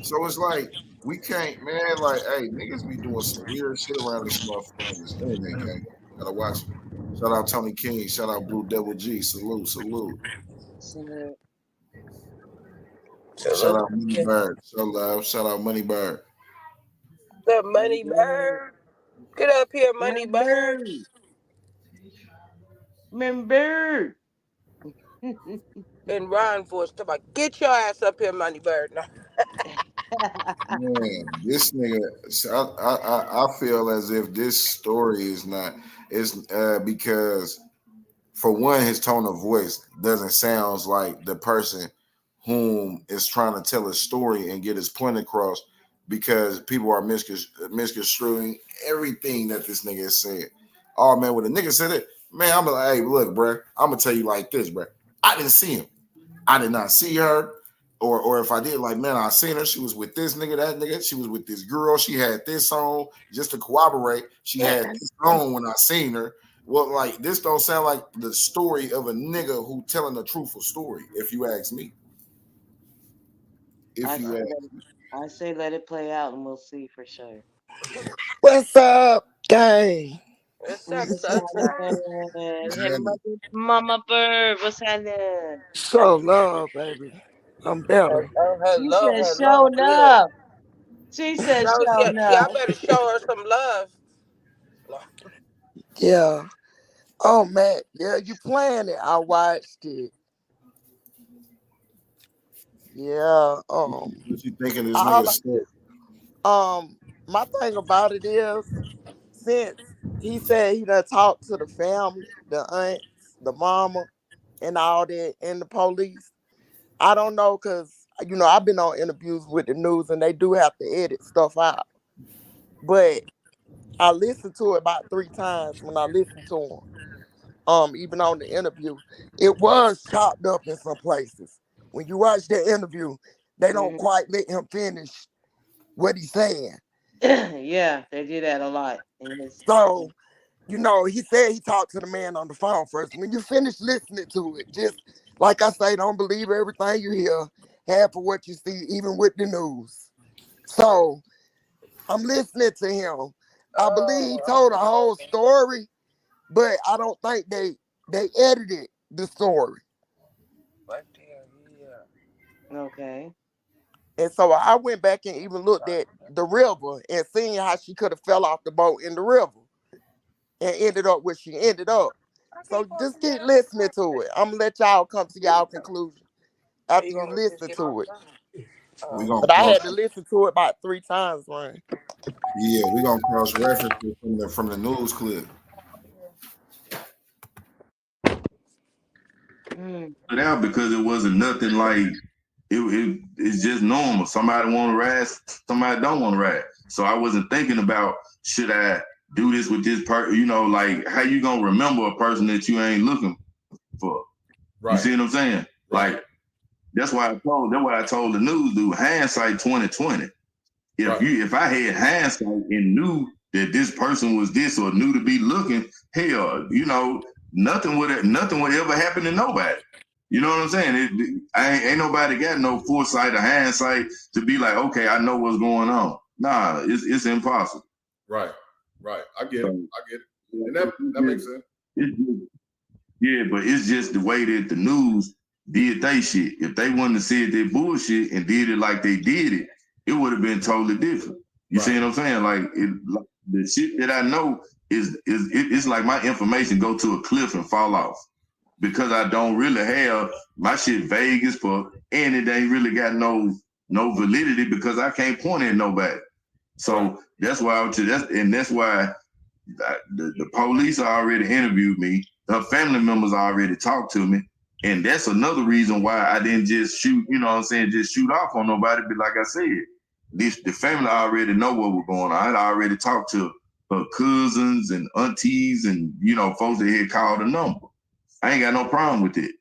So it's like, we can't, man, like, hey, niggas be doing some weird shit around this motherfucker on this internet, gang. Gotta watch it. Shout out Tony King. Shout out Blue Devil G. Salute. Shout out Money Bird. Shout out Money Bird. The Money Bird. Get up here, Money Bird. Remember. In Ron voice, talk about, get your ass up here, Money Bird. No. Man, this nigga, I feel as if this story is not, it's because for one, his tone of voice doesn't sound like the person whom is trying to tell a story and get his point across, because people are misconstruing everything that this nigga has said. Oh man, when a nigga said it, man, I'm like, hey, look, bro, I'm gonna tell you like this, bro. I didn't see him. I did not see her. Or if I did, like, man, I seen her. She was with this nigga, that nigga. She was with this girl. She had this on. Just to corroborate, she had this on when I seen her. Well, like, this don't sound like the story of a nigga who telling a truthful story, if you ask me. If you ask me. I say let it play out and we'll see for sure. What's up, gang? What's up, What's sister? happening? Hey, Mama Bird, what's happening? Show love, baby. I'm better. Oh, She hello, said, hello, show good. enough. She said, So, show yeah, enough. y'all better show her some love. Yeah. Oh man, yeah, you playing it. I watched it. Yeah. What you think of this All nigga's I, story? my thing about it is, since he said he done talked to the family, the aunts, the mama, and all that, and the police. I don't know, cause I've been on interviews with the news, and they do have to edit stuff out. But I listened to it about 3 times when I listened to him. Even on the interview, it was chopped up in some places. When you watch the interview, they don't quite let him finish what he's saying. Yeah, they do that a lot. So, he said he talked to the man on the phone first. When you finish listening to it, just like I say, don't believe everything you hear, half of what you see, even with the news. So I'm listening to him. I believe he told a whole story, but I don't think they edited the story. What the hell? Okay. And so I went back and even looked at the river and seeing how she could have fell off the boat in the river and ended up where she ended up. So just keep listening to it. I'm gonna let y'all come to y'all conclusion Are after you you gonna listen get to off it. We gonna But I cross. had to listen to it about 3 times, man. Yeah, we gonna cross reference it from the news clip. It out because it wasn't nothing like it's just normal. Somebody want to ride, somebody don't want to ride. So I wasn't thinking about, should I do this with this person? Like, how you gonna remember a person that you ain't looking for? Right. You see what I'm saying? Right. Like, that's why I told the news dude, hindsight 2020. If I had hindsight and knew that this person was this or knew to be looking, hell, nothing would ever happen to nobody. You know what I'm saying? Ain't nobody got no foresight or hindsight to be like, okay, I know what's going on. Nah, it's impossible. Right. I get it. And that makes sense. But it's just the way that the news did they shit. If they wouldn't have said their bullshit and did it like they did it, it would have been totally different. You see what I'm saying? Like, the shit that I know it's like my information go to a cliff and fall off because I don't really have my shit vague as fuck, and it ain't really got no validity because I can't point at nobody. So that's why that's why the police already interviewed me. Her family members already talked to me. And that's another reason why I didn't just shoot, just shoot off on nobody. But like I said, the family already know what was going on. I already talked to her cousins and aunties and, folks that had called a number. I ain't got no problem with it.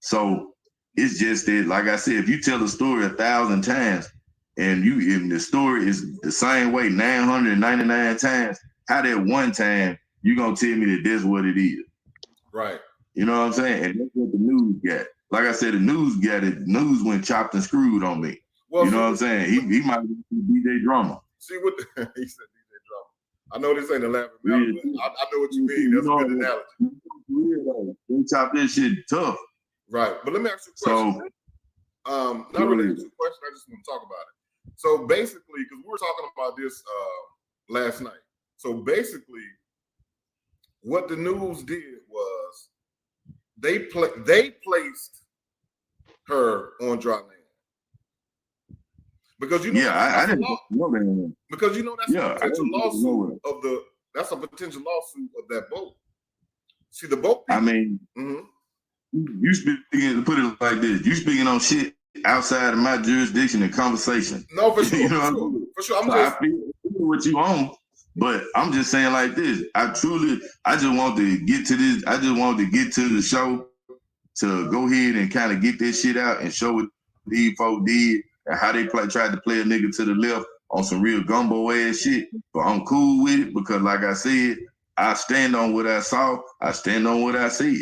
So it's just that, like I said, if you tell a story 1,000 times and the story is the same way 999 times, how that one time you gonna tell me that that's what it is? Right. You know what I'm saying? And that's what the news got. Like I said, the news got it. News went chopped and screwed on me. Well, you know what I'm saying? He might be DJ Drama. See what he said, DJ Drama. I know this ain't a laughing matter, but I know what you mean. That's a good analogy. They chop that shit tough. Right. But let me ask you a question. Not really ask you a question, I just want to talk about it. So basically, because we were talking about this last night. So basically, what the news did was they placed her on dry land. Because you know I didn't know that. Because you know that's a potential lawsuit of that boat. See the boat people, I mean, you speaking, to put it like this, you speaking on shit outside of my jurisdiction and conversation. No, for sure. You know for sure. I feel what you on, but I'm just saying like this. I just want to get to this. I just want to get to the show to go ahead and kind of get this shit out and show what these folks did and how they tried to play a nigga to the left on some real gumbo ass shit. But I'm cool with it because, like I said, I stand on what I saw. I stand on what I said.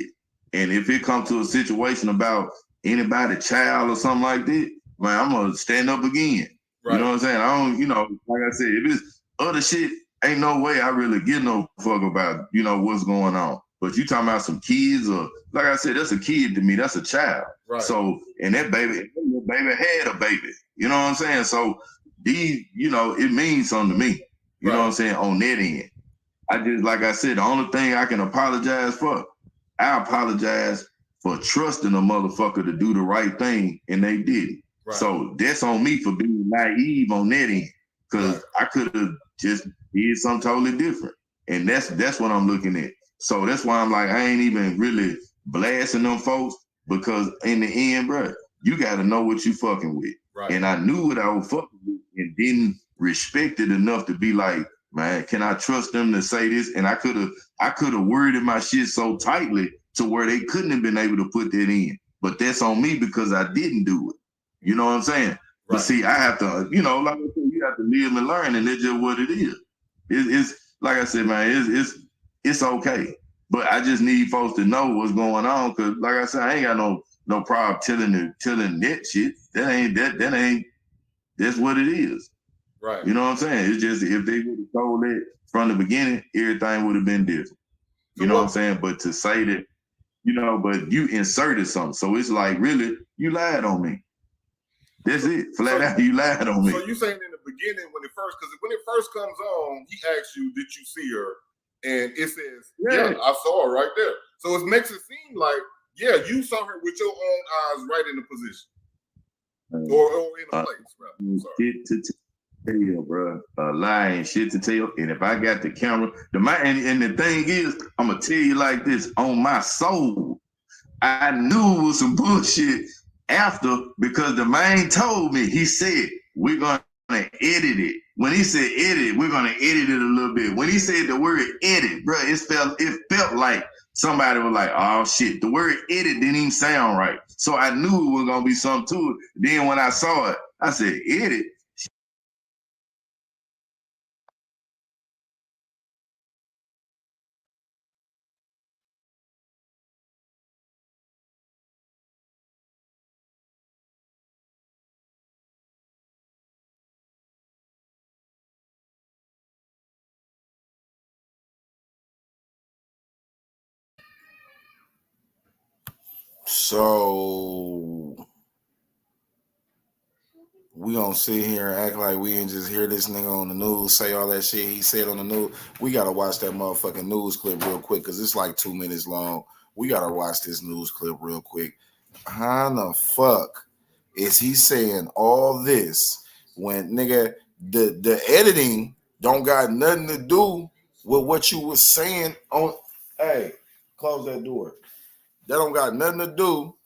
And if it comes to a situation about anybody, child or something like that, man, I'm gonna stand up again. Right. You know what I'm saying? I don't, like I said, if it's other shit, ain't no way I really give no fuck about, what's going on. But you talking about some kids or, like I said, that's a kid to me. That's a child. Right. So, and that baby had a baby. You know what I'm saying? So, it means something to me. You know what I'm saying? On that end. I just, like I said, the only thing I can apologize for, I apologize for trusting a motherfucker to do the right thing, and they didn't. Right. So that's on me for being naive on that end, because I could have just did something totally different, and that's what I'm looking at. So that's why I'm like, I ain't even really blasting them folks, because in the end, bro, you got to know what you fucking with. Right. And I knew what I was fucking with and didn't respect it enough to be like, man, can I trust them to say this? And I could have worded my shit so tightly to where they couldn't have been able to put that in. But that's on me because I didn't do it. You know what I'm saying? Right. But see, I have to, like I said, you have to live and learn, and that's just what it is. It's like I said, man, it's okay. But I just need folks to know what's going on, because like I said, I ain't got no problem telling that shit. That's what it is. Right. You know what I'm saying? It's just, if they would have told it from the beginning, everything would have been different. You know what I'm saying? But to say that, but you inserted something. So it's like, really, you lied on me. That's it. Flat out, you lied on me. So you saying in the beginning when it first comes on, he asks you, did you see her? And it says, yeah, I saw her right there. So it makes it seem like, yeah, you saw her with your own eyes right in the position. Or in a place, rather. Sorry. Tell you, bro, lying shit to tell. And if I got the camera, and the thing is, I'm gonna tell you like this, on my soul, I knew it was some bullshit after, because the man told me, he said, we're gonna edit it. When he said edit, we're gonna edit it a little bit. When he said the word edit, bro, it felt like somebody was like, oh shit, the word edit didn't even sound right. So I knew it was gonna be something to it. Then when I saw it, I said, edit? So we gonna sit here and act like we ain't just hear this nigga on the news say all that shit he said on the news. We gotta watch that motherfucking news clip real quick, because it's like 2 minutes long. We gotta watch this news clip real quick. How the fuck is he saying all this when, nigga, the editing don't got nothing to do with what you was saying on? Hey, close that door. That don't got nothing to do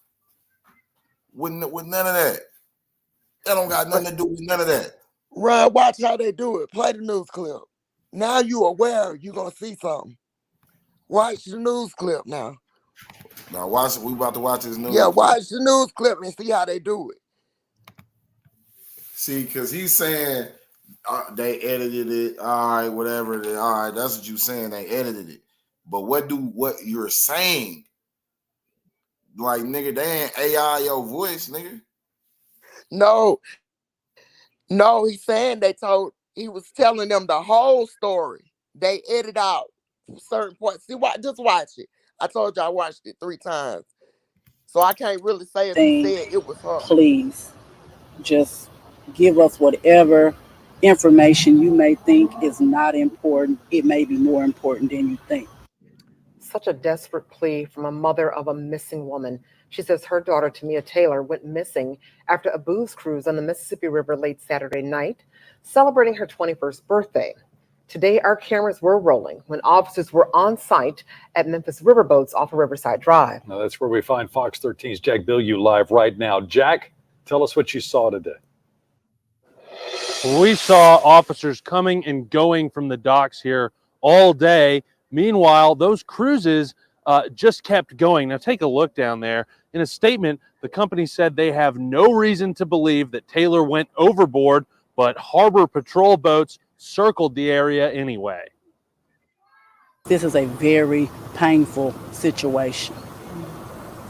with none of that. That don't got nothing to do with none of that. Run, watch how they do it. Play the news clip. Now you aware you're gonna see something. Watch the news clip now. Now watch. We about to watch this news. Yeah, watch the news clip and see how they do it. See, because he's saying they edited it. All right, whatever. All right, that's what you're saying. They edited it. But what you're saying? Like, nigga, they ain't AI your voice, nigga. No, he's saying he was telling them the whole story. They edit out certain points. See, just watch it. I told you I watched it 3 times. So I can't really say if he said it was her. Please, just give us whatever information you may think is not important. It may be more important than you think. such a desperate plea from a mother of a missing woman. She says her daughter, Tamia Taylor, went missing after a booze cruise on the Mississippi River late Saturday night, celebrating her 21st birthday. Today, our cameras were rolling when officers were on site at Memphis Riverboats off of Riverside Drive. Now, that's where we find Fox 13's Jack Bilyeu live right now. Jack, tell us what you saw today. We saw officers coming and going from the docks here all day. Meanwhile, those cruises just kept going. Now, take a look down there. In a statement, the company said they have no reason to believe that Taylor went overboard, but harbor patrol boats circled the area anyway. This is a very painful situation.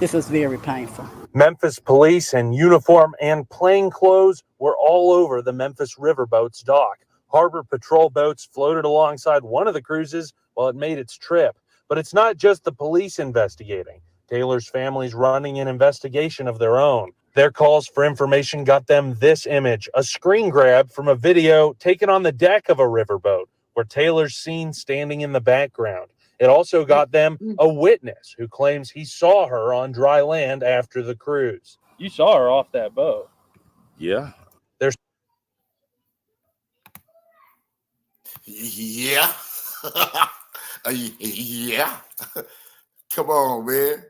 This is very painful. Memphis police in uniform and plain clothes were all over the Memphis Riverboats dock. Harbor patrol boats floated alongside one of the cruises while it made its trip. But it's not just the police investigating. Taylor's family's running an investigation of their own. Their calls for information got them this image, a screen grab from a video taken on the deck of a riverboat where Taylor's seen standing in the background. It also got them a witness who claims he saw her on dry land after the cruise. You saw her off that boat. Yeah. Yeah. Yeah. Come on, man.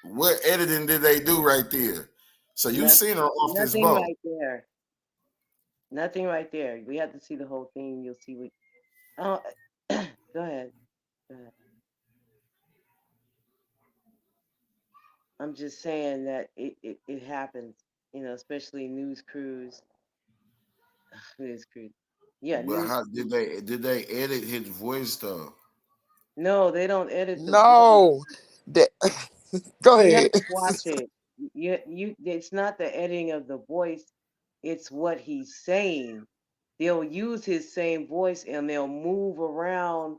What editing did they do right there? So you seen her off this boat. Right there. Nothing right there. We have to see the whole thing. You'll see what. Oh, go ahead. I'm just saying that it happens, especially news crews. News crews. Yeah. But how did they edit his voice though? No, they don't edit the No. Go You have ahead. to watch it. It's not the editing of the voice, it's what he's saying. They'll use his same voice and they'll move around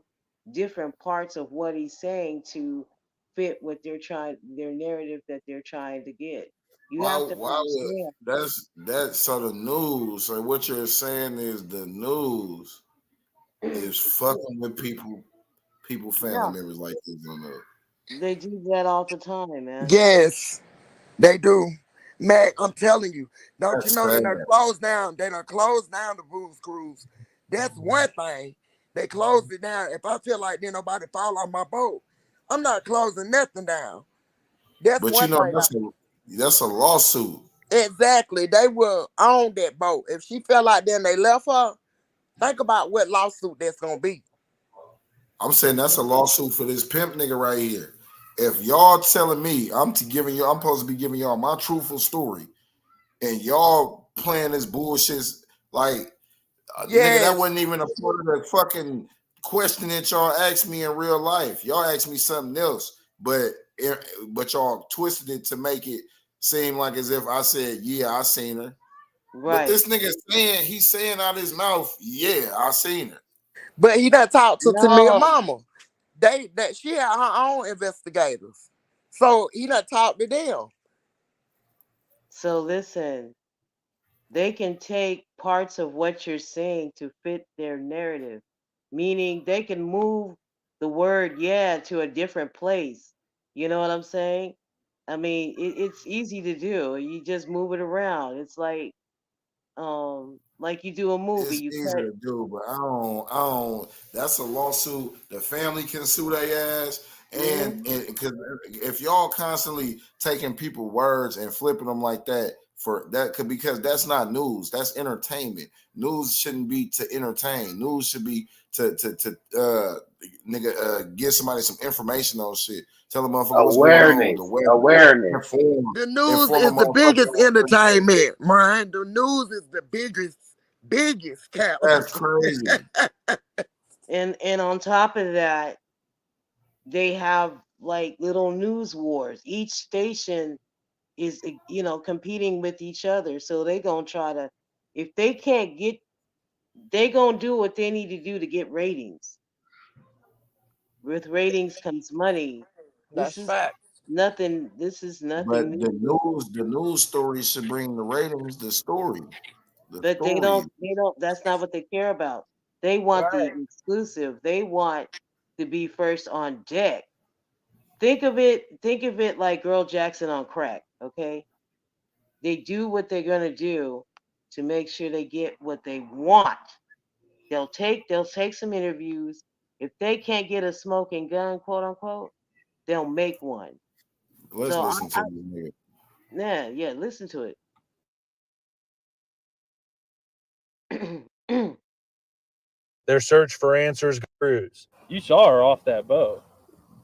different parts of what he's saying to fit what their narrative that they're trying to get. You have to Why would understand. that's so the news? So what you're saying is the news is fucking with family Yeah. members like this on the. They do that all the time, man. Yes, they do. Mac, I'm telling you. Don't you That's know they sad. done closed down? They done closed down the booze cruise. That's one thing. They closed it down. If I feel like there's nobody fall on my boat, I'm not closing nothing down. That's But one thing. that's a lawsuit. Exactly. They will own that boat. If she fell out there and they left her, think about what lawsuit that's gonna be. I'm saying that's a lawsuit for this pimp nigga right here. If y'all telling me I'm supposed to be giving y'all my truthful story, and y'all playing this bullshit like nigga, that wasn't even a part of the fucking question that y'all asked me in real life. Y'all asked me something else, but y'all twisted it to make it seem like as if I said, yeah, I seen her. Right. But this nigga he's saying out his mouth, yeah, I seen her. But he done talked to Tamia mama. She had her own investigators. So he done talked to them. So listen, they can take parts of what you're saying to fit their narrative, meaning they can move the word yeah to a different place. You know what I'm saying? I mean, it's easy to do. You just move it around. It's like you do a movie. It's easy to do, but I don't. That's a lawsuit. The family can sue their ass, and because if y'all constantly taking people's words and flipping them like that because that's not news. That's entertainment. News shouldn't be to entertain. News should be to give somebody some information on shit. Tell them what's going on. Awareness. The news is the biggest entertainment, man. The news is the biggest cap. That's crazy. And on top of that, they have like little news wars. Each station is competing with each other. So they gonna try to, if they can't get, they gonna do what they need to do to get ratings. With ratings comes money. This is nothing. This is nothing. But the news story should bring the ratings. The story. But they don't. That's not what they care about. They want the exclusive. They want to be first on deck. Think of it like Girl Jackson on crack, okay? They do what they're gonna do to make sure they get what they want. They'll take some interviews. If they can't get a smoking gun, quote unquote, they'll make one. Let's So listen to this nigga. yeah, listen to it. Their search for answers cruise. You saw her off that boat.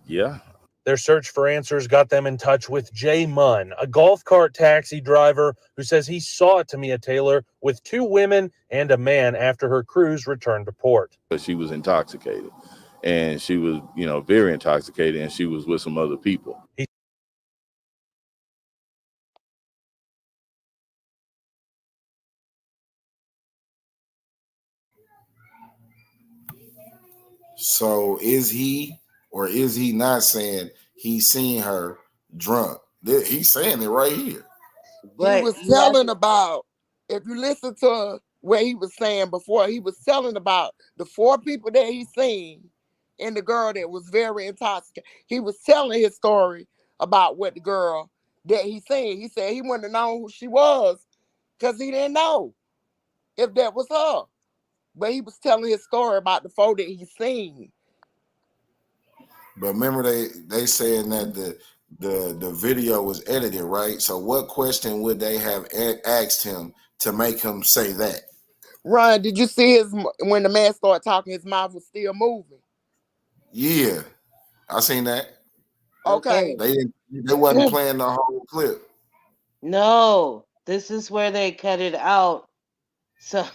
Yeah. Their search for answers got them in touch with Jay Munn, a golf cart taxi driver who says he saw Tamia Taylor with 2 women and a man after her cruise returned to port. But she was intoxicated, and she was, very intoxicated, and she was with some other people. So is he or is he not saying he's seen her drunk? He's saying it right here. He was telling about, if you listen to what he was saying before, he was telling about the 4 people that he seen and the girl that was very intoxicated. He was telling his story about what the girl that he seen. He said he wouldn't have known who she was because he didn't know if that was her. But he was telling his story about the 4 that he seen. But remember, they saying that the video was edited, right? So what question would they have asked him to make him say that? Ron, did you see when the man started talking, his mouth was still moving? Yeah, I seen that. Okay. They wasn't playing the whole clip. No, this is where they cut it out. So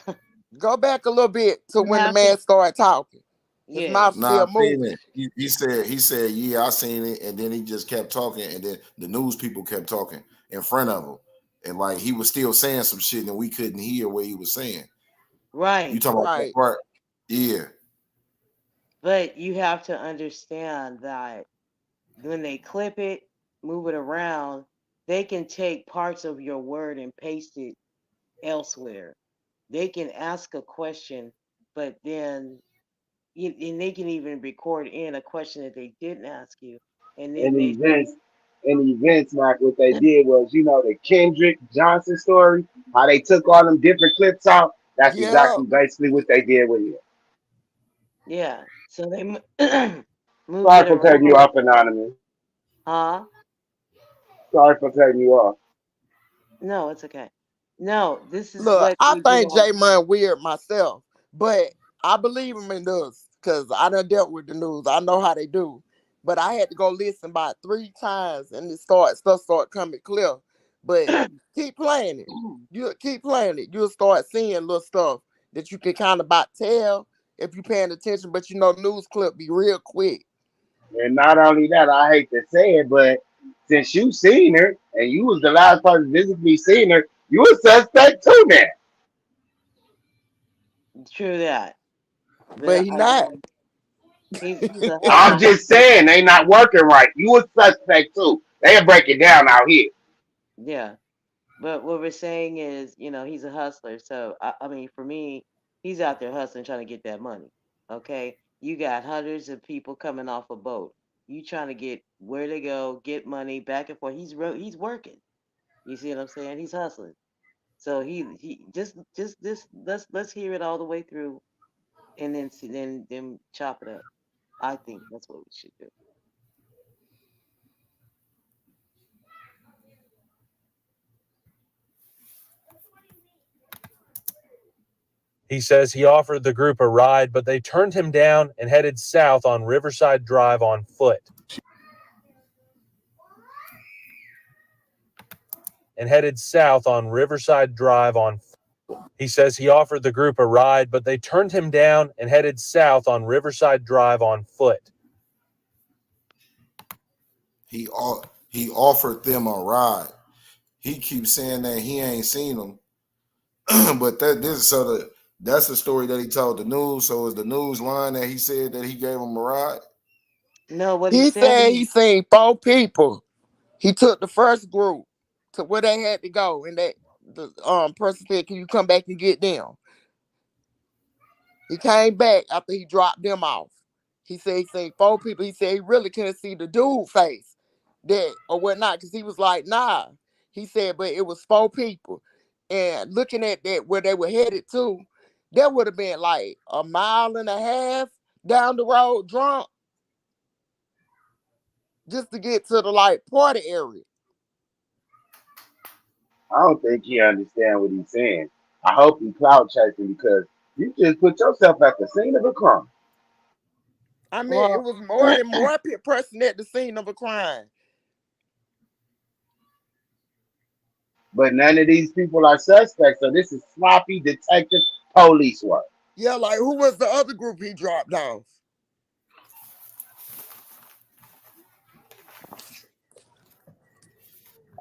go back a little bit to when the man started talking. His mouth still moving. He said, yeah, I seen it, and then he just kept talking, and then the news people kept talking in front of him, and like he was still saying some shit, and we couldn't hear what he was saying. Right. You talking about that part? Yeah. But you have to understand that when they clip it, move it around, they can take parts of your word and paste it elsewhere. They can ask a question, but then and they can even record in a question that they didn't ask you. And then events, like what they did was, the Kendrick Johnson story, how they took all them different clips out. That's exactly basically what they did with it. Yeah. So they moved Sorry for cutting you off, Anonymous. Huh? Sorry for cutting you off. No, it's okay. No, this is Look, what I think J Munn weird myself, but I believe him in this because I done dealt with the news. I know how they do. But I had to go listen about 3 times and stuff start coming clear. But keep playing it. You keep playing it. You'll start seeing little stuff that you can kind of about tell if you're paying attention. But news clip be real quick. And not only that, I hate to say it, but since you seen her and you was the last person visibly seen her, you a suspect too now. True that. But he not. I'm just saying they not working right. You a suspect too. They'll break it down out here. Yeah. But what we're saying is, he's a hustler. So, I mean, for me, he's out there hustling, trying to get that money. Okay? You got hundreds of people coming off a boat. You trying to get where to go, get money, back and forth. He's working. You see what I'm saying? He's hustling. So he just this let's hear it all the way through, and then chop it up. I think that's what we should do. He says he offered the group a ride, but they turned him down and headed south on Riverside Drive on foot. He says he offered the group a ride, but they turned him down and headed south on Riverside Drive on foot. He offered them a ride. He keeps saying that he ain't seen them, but that's the story that he told the news. So is the news line that he said that he gave him a ride? No, what he said he seen 4 people. He took the first group to where they had to go, and the person said, "Can you come back and get them?" He came back after he dropped them off. He said he seen 4 people. He said he really couldn't see the dude face that or whatnot because he was like, nah. He said, but it was 4 people. And looking at that where they were headed to, that would have been like a mile and a half down the road drunk just to get to the like party area. I don't think he understand what he's saying. I hope he cloud chasing because you just put yourself at the scene of a crime. I mean, it Well, was more than one person at the scene of a crime. But none of these people are suspects, so this is sloppy detective police work. Yeah, like who was the other group he dropped off?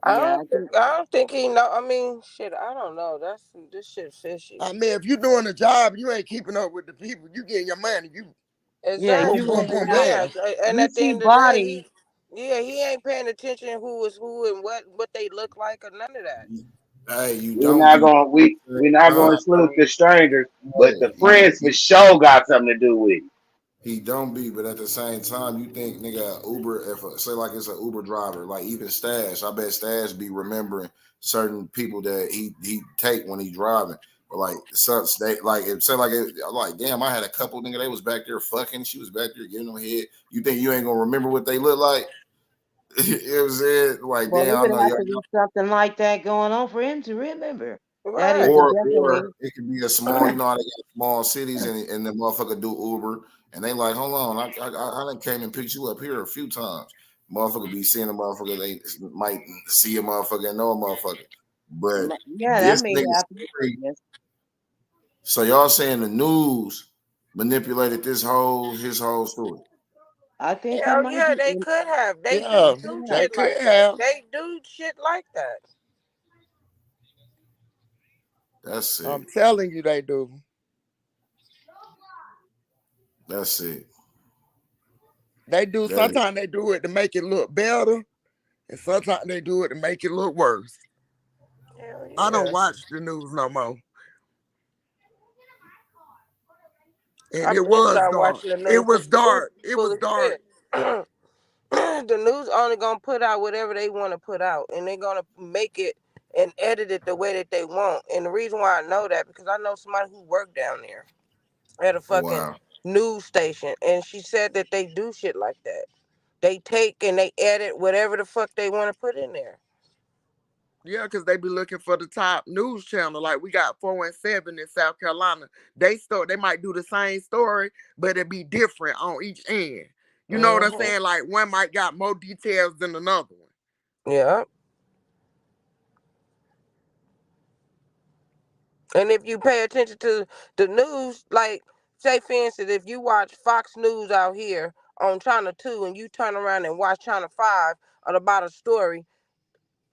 yeah, I don't think he know. I mean, shit, I don't know. This shit fishy. I mean, if you're doing a job, you ain't keeping up with the people. You getting your money. You yeah, boom, you boom, Exactly. in and boom, out. Yeah. bam. And You at the see end of the day, bodies. he ain't paying attention who is who and what they look like or none of that. Hey, you We're don't not be. going we're not Huh? going to salute the strangers, but Hey, the friends for sure got something to do with it. he don't be, but at the same time, you think nigga Uber, if say like it's an Uber driver, like even Stash, I bet Stash be remembering certain people that he take when he driving. But like such they like it say like it, like damn, I had a couple nigga they was back there fucking, she was back there giving them head. You think you ain't gonna remember what they look like? It was it like Well, it damn, I would know have y'all. to be something like that going on for him to remember. That is Right. a Or definitely. it could be a small, you know how they got small cities and the motherfucker do Uber and they like, hold on, I done came and picked you up here a few times. Motherfucker be seeing a motherfucker, they might see a motherfucker and know a motherfucker. But Yeah, that this may nigga happen. story, Yes, so y'all saying the news manipulated his whole story. I think it Hell might yeah, be. they could have. They Yeah, do Yeah, they shit could like that. have. They do shit like that. That's I'm it. telling you, they do. That's it. They do. That is, Sometimes they do it to make it look better, and sometimes they do it to make it look worse. Hell I don't yeah. watch the news no more, and I've it been was start dark. watching the It news because was the news dark. be It full was of dark. shit. The news only gonna put out whatever they want to put out, and they're gonna make it and edit it the way that they want. And the reason why I know that because I know somebody who worked down there at a fucking wow. news station, and she said that they do shit like that. They take and they edit whatever the fuck they want to put in there. Yeah, because they be looking for the top news channel. Like we got 417 in South Carolina. They might do the same story, but it be different on each end. You know what I'm Hmm. saying? Like one might got more details than another one. Yeah. And if you pay attention to the news, like say for instance, if you watch Fox News out here on Channel 2 and you turn around and watch Channel 5 about a story,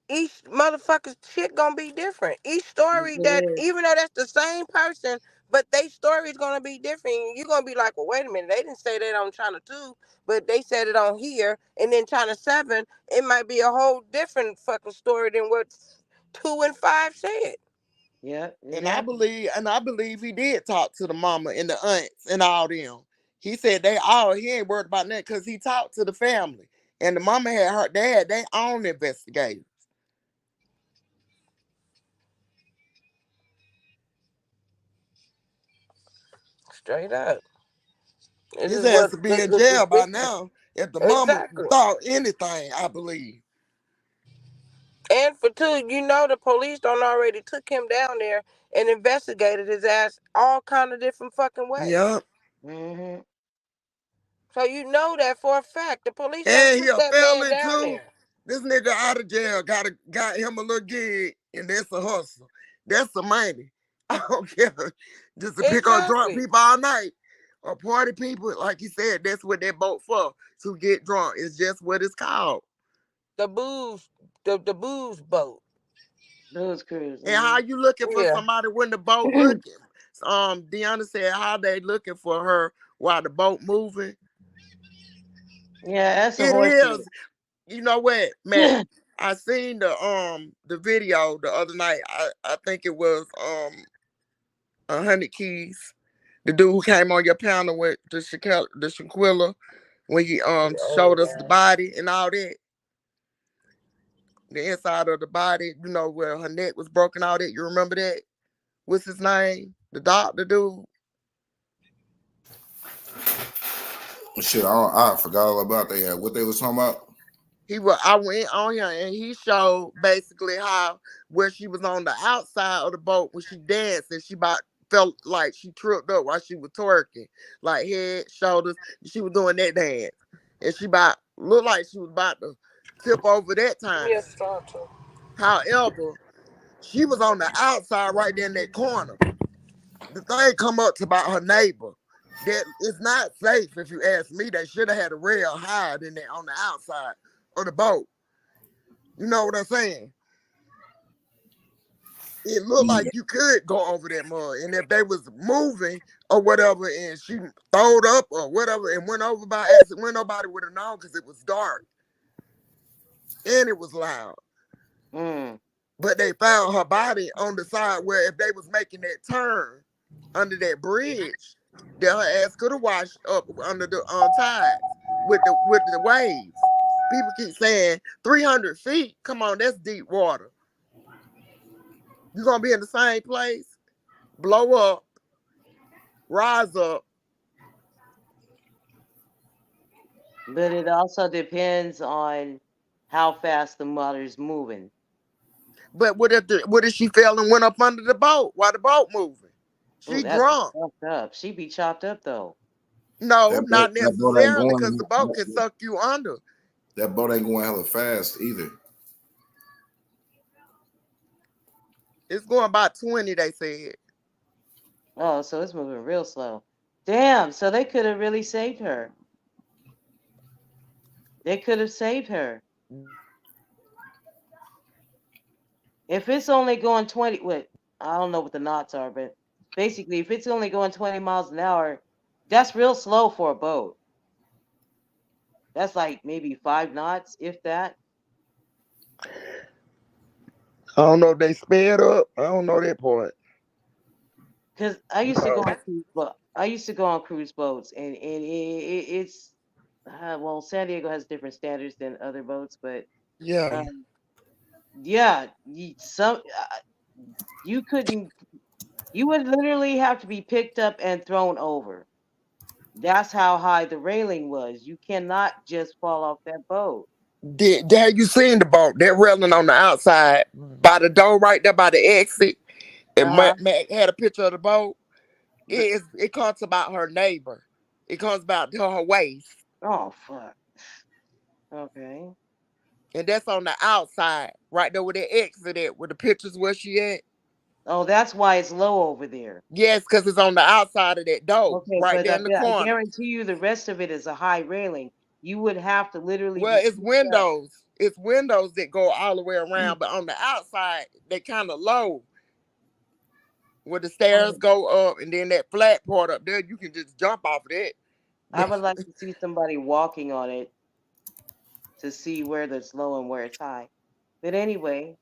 each motherfucker's shit gonna be different. Each yes, story it that is. even though that's the same person, but they story is gonna be different. You're gonna be like, well, wait a minute, they didn't say that on Channel 2, but they said it on here, and then Channel 7, it might be a whole different fucking story than what 2 and 5 said. Yeah, it And I happens. believe, and I believe he did talk to the mama and the aunts and all them. He said he ain't worried about that because he talked to the family. And the mama had her dad, they own investigators. Straight up. It His is ass what to be in the jail by business. now if the mama Exactly. thought anything, I believe. And for two, the police don't already took him down there and investigated his ass all kind of different fucking ways. Yep. Hmm. So you know that for a fact. The police done And he took a that man felon down too. there. This nigga out of jail got him a little gig, and that's a hustle. That's the money. I don't care. Just to pick up drunk Exactly. people all night or party people, like you said, that's what that boat for. To get drunk. It's just what it's called. The booze, the booze boat. Those crews. And how you looking for Yeah. somebody when the boat looking? Deanna said how they looking for her while the boat moving. Yeah, that's a It horse is. shit. You know what, Matt? I seen the video the other night. I think it was 100 Keys. The dude who came on your panel with the Shaquilla, when he showed us the body and all that. The inside of the body, where her neck was broken, all that. You remember that? What's his name? The doctor dude. Shit, I forgot all about that. What they was talking about? I went on here and he showed basically how where she was on the outside of the boat when she danced and she felt like she tripped up while she was twerking, like head, shoulders. She was doing that dance, and she looked like she was about to tip over that time. Give me a straw too. However, she was on the outside right there in that corner. The thing come up to about her neighbor. That it's not safe if you ask me. They should have had a rail higher than that on the outside of the boat. You know what I'm saying? It looked like you could go over that mud. And if they was moving or whatever and she throwed up or whatever and went over by accident, nobody would have known because it was dark. And it was loud. But they found her body on the side where if they was making that turn under that bridge, that her ass could have washed up under the tides with the waves. People keep saying 300 feet. Come on, that's deep water. You're going to be in the same place, blow up, rise up. But it also depends on how fast the water's moving. But what if she fell and went up under the boat while the boat moving? She drunk. Up. She be chopped up though. No, not necessarily, because the boat can suck you under. That boat ain't going hella fast either. It's going about 20, they said. Oh, so it's moving real slow. Damn, so they could have really saved her. They could have saved her. If it's only going 20, I don't know what the knots are, but basically, if it's only going 20 miles an hour, that's real slow for a boat. That's like maybe 5 knots, if that. I don't know if they sped up. I don't know that part. Because I used to go on cruise boats. I used to go on cruise boats, and it's well, San Diego has different standards than other boats, but yeah, you couldn't. You would literally have to be picked up and thrown over. That's how high the railing was. You cannot just fall off that boat. Have you seen the boat? They're railing on the outside by the door right there by the exit. And Matt had a picture of the boat. It comes about her neighbor. It comes about to her waist. Oh, fuck. Okay. And that's on the outside, right there where the exit at, where the pictures where she at. Oh, that's why it's low over there. Yes, because it's on the outside of that door, okay, right there in the corner. I guarantee you the rest of it is a high railing. You would have to literally. Well, it's windows. It's windows that go all the way around, but on the outside, they kind of low. Where the stairs go up, and then that flat part up there, you can just jump off of that. I would like to see somebody walking on it to see where that's low and where it's high. But anyway,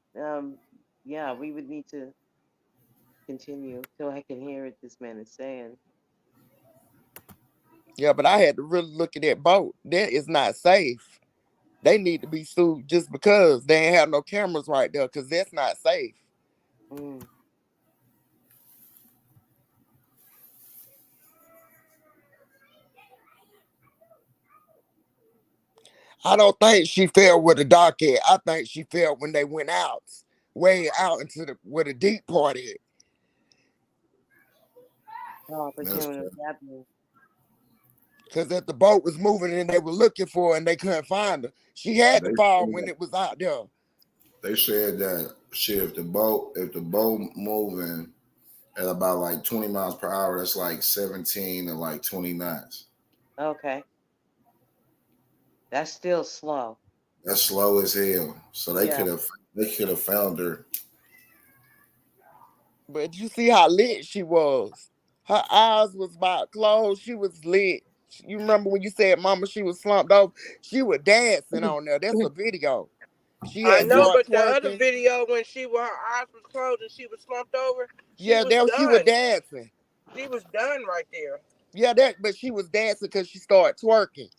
yeah, we would need to continue so I can hear what this man is saying. Yeah, but I had to really look at that boat. That is not safe. They need to be sued just because they ain't have no cameras right there, because that's not safe. I don't think she fell with a dock at. I think she fell when they went out, way out into where the deep part is. Oh, but happening. Because if the boat was moving and they were looking for her and they couldn't find her, she had to fall when it was out there. They said that shit, if the boat moving at about like 20 miles per hour, that's like 17 to like 20 knots. Okay. That's still slow. That's slow as hell. So they could have found her. But you see how lit she was. Her eyes was about closed. She was lit. You remember when you said, "Mama," she was slumped over. She was dancing on there. That's a video. I know, but the other video when her eyes was closed and she was slumped over. She was dancing. She was done right there. Yeah, but she was dancing because she started twerking.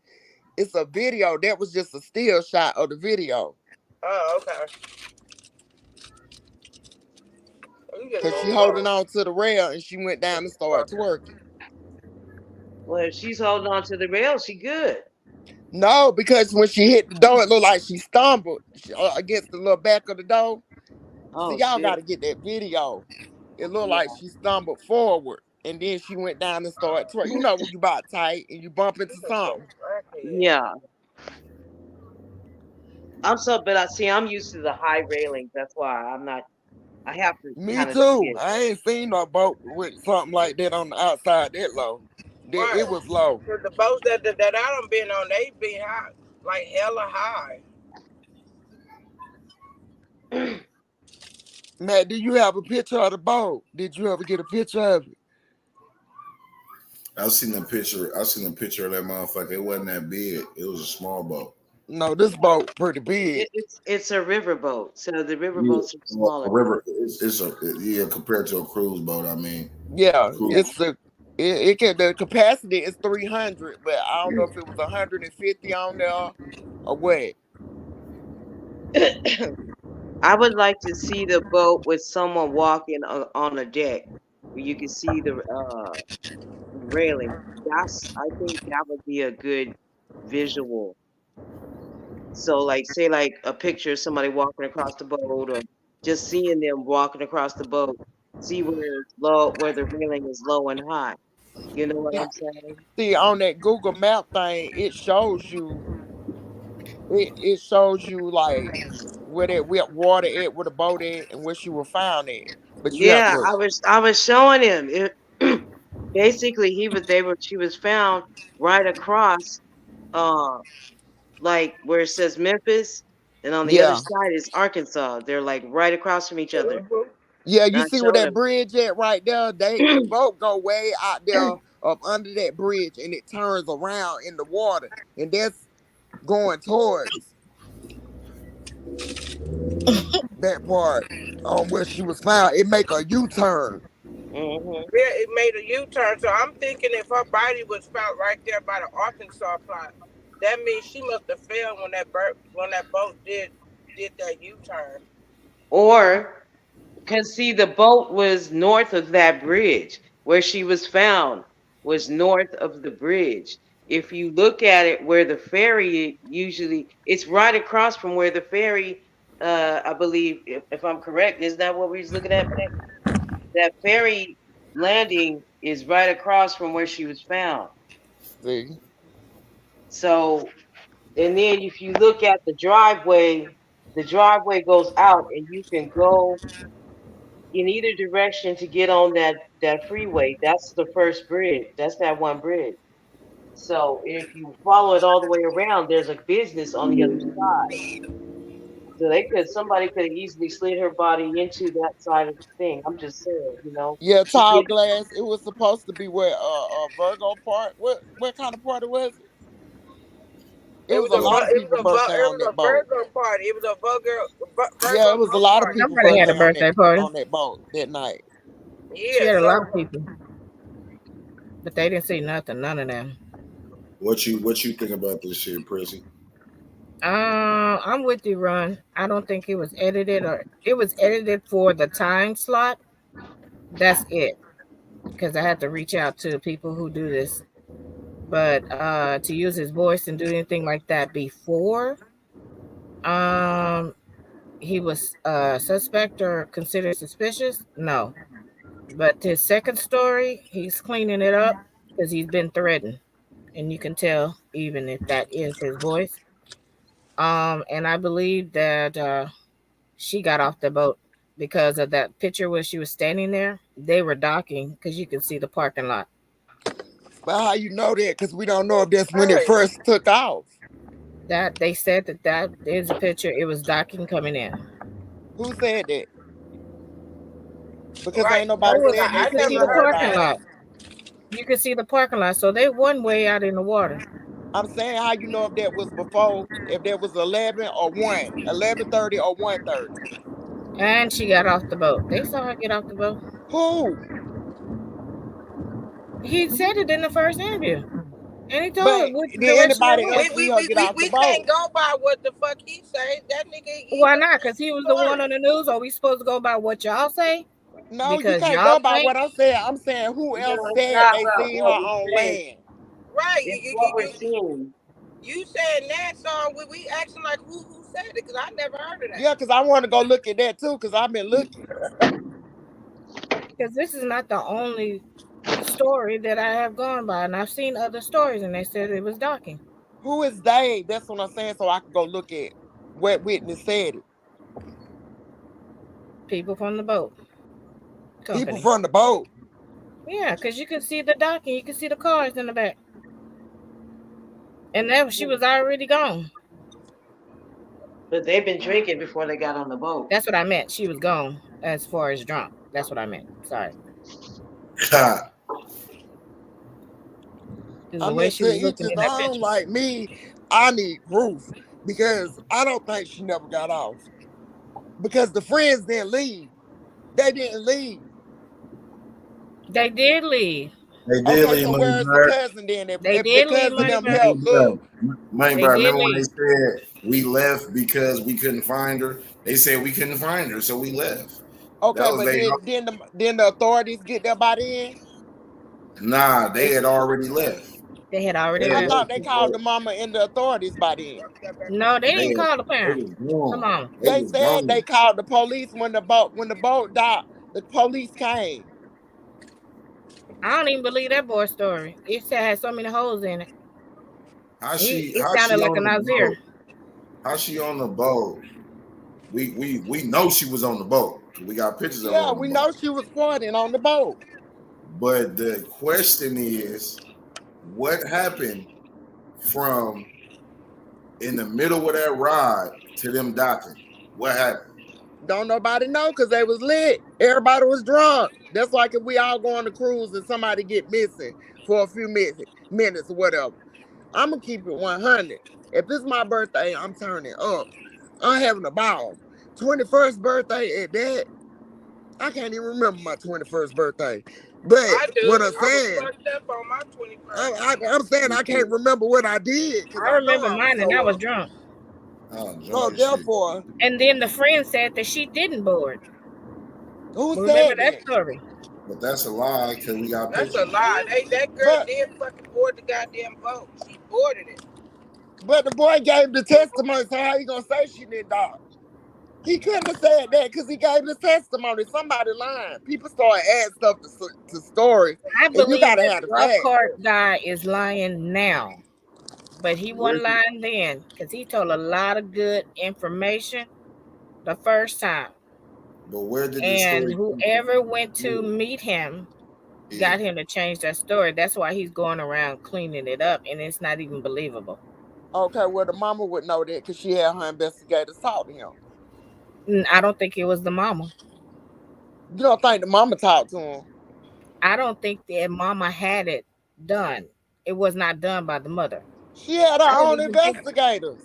It's a video. That was just a still shot of the video. Oh, okay. You just Cause she move holding on. on to the rail and she went down and started twerking. Well, if she's holding on to the rail, she good. No, because when she hit the door, it looked like she stumbled against the little back of the door. See, Oh y'all got shit. to get that video. It looked Yeah. like she stumbled forward and then she went down and started twerking. You know when you about tight and you bump into something. Yeah. But I see, I'm used to the high railings. That's why I'm not. I have to Me kind of see too. it. I ain't seen no boat with something like that on the outside that low. Right. It was low. Cause the boats that I done been on, they been high, like hella high. Matt, do you have a picture of the boat? Did you ever get a picture of it? I seen a picture. I seen a picture of that motherfucker. It wasn't that big. It was a small boat. No, this boat pretty big. It's a riverboat, so the Yeah, riverboats are well, smaller. a river. It's a yeah compared to a cruise boat. I mean, a Yeah, cruise. it's it can the capacity is 300, but I don't know if it was 150 on there or what. I would like to see the boat with someone walking on a deck where you can see the railing. I think that would be a good visual. So, like, say, like a picture of somebody walking across the boat, or just seeing them walking across the boat. See where it's low, where the railing is low and high. You know what I'm saying? See on that Google Map thing, it shows you like where that wet water at, where the boat at, and where she was found at. But you have Yeah, to, I was showing him. Basically, she was found right across, uh, like where it says Memphis, and on the other yeah, side is Arkansas. They're like right across from each other. yeah. And You I see where showed that bridge at right there? The boat go way out there up under that bridge, and it turns around in the water, and that's going towards that part on where she was found. It make a U-turn. Mm-hmm. Yeah, it made a U-turn. So I'm thinking if her body was found right there by the Arkansas plot, that means she must have fell when that boat did that U-turn. Or, because see, the boat was north of that bridge. Where she was found was north of the bridge. If you look at it where the ferry usually, it's right across from where the ferry, I believe, if I'm correct, is that what we was looking at? That ferry landing is right across from where she was found. See, So, and then if you look at the driveway goes out, and you can go in either direction to get on that freeway. That's the first bridge. That's that one bridge. So if you follow it all the way around, there's a business on the other side. So somebody could have easily slid her body into that side of the thing. I'm just saying, yeah, to tall get. glass. It was supposed to be where Virgo part. What kind of party was it? It was a lot of people birthday It on was that a boat. Virgo party. It was a Yeah, Virgo it was a boat lot of party. people Somebody birthday had a birthday party. on that boat that night. She Yeah, had a lot of so people, but they didn't see nothing. None of them. What you think about this shit, Prissy? I'm with you, Ron. I don't think it was edited, or it was edited for the time slot. That's it. Because I had to reach out to people who do this. But to use his voice and do anything like that before, um, he was suspect or considered suspicious. No. But his second story, he's cleaning it up because he's been threatened, and you can tell even if that is his voice. And I believe that she got off the boat because of that picture where she was standing there. They were docking because you can see the parking lot. But how you know that? Because we don't know if that's when it right. first took off. That they said that is a picture. It was docking coming in. Who said that? Because Right. ain't That nobody was saying they you can seen see her the go parking down. lot. You can see the parking lot. So they one way out in the water. I'm saying how you know if that was before, if that was 11 or 1, 11:30 or 1:30. And she got off the boat. They saw her get off the boat. Who? He said it in the first interview. And he told But her which did direction it anybody was. else see her get off the We boat? can't go by what the fuck he say. That nigga, Why not? Because he was the one on the news. Are we supposed to go by what y'all say? No, you Because can't y'all go by think what I'm saying. I'm saying who else No, it's said not they about seen her what we on say. land. right. It's what we're seeing. You said that song. We acting like who said it? Because I never heard of that. Yeah, because I want to go look at that too, because I've been looking. because this is not the only story that I have gone by, and I've seen other stories, and they said it was docking. Who is they? That's what I'm saying, so I can go look at what witness said it. People from the boat People company. from the boat. Yeah, because you can see the docking, you can see the cars in the back, and that she was already gone. But they've been drinking before they got on the boat. That's what I meant. She was gone as far as drunk. That's what I meant. Sorry. Because I the way mean, she to was each looking his in that own. picture. Like me, I need proof because I don't think she never got off. Because the friends didn't leave. They didn't leave. They did leave. They did Okay, leave so Money where's the Bird. cousin then? They If the did leave cousin Money them Bird. helped look, Money They Bird. did Remember when they leave. said we left because we couldn't find her? They said we couldn't find her, so we left. That okay, was but they. then the authorities get there by then. Nah, they had already left. They had They already had I left. thought left they called the before. mama and the authorities by then. No, they They didn't call the they parents. was Come gone. on. They They was said they gone. called the police when the boat docked. The police came. I don't even believe that boy's story. It said had so many holes in it. It How sounded she like on a the Nazir. boat? How she on the boat? We know she was on the boat. We got pictures of her Yeah, on the we boat. know she was farting on the boat. But the question is, what happened from in the middle of that ride to them docking? What happened? Don't nobody know because they was lit. Everybody was drunk. That's like if we all go on the cruise and somebody get missing for a few minutes or whatever. I'm gonna keep it 100. If it's my birthday, I'm turning up. I'm having a ball. 21st birthday at that. I can't even remember my 21st birthday. But I what do. I'm I was saying, fucked up on my 21st. I'm saying I can't remember what I did because I I know remember I was mine, and I so was up. drunk. Oh, So drunk as shit. therefore, And then the friend said that she didn't board. who Remember said that that? story? But that's a lie because we got That's pictures. a lie. That girl But did fucking board the goddamn boat. She boarded it. but the boy gave the testimony, so how you gonna say she didn't die? He couldn't have said that because he gave his testimony. Somebody lying. People start adding stuff to stories, I and you believe gotta that have the the fact. Cart guy is lying now, but he Where wasn't did, lying then because he told a lot of good information the first time. but where did the And story come whoever went to from? meet him Yeah. got him to change that story. That's why he's going around cleaning it up, and it's not even believable. Okay, well the mama would know that because she had her investigators talk to him. I don't think it was the mama. You don't think the mama talked to him? I don't think that mama had it done. It was not done by the mother. She had I her don't own even think investigators.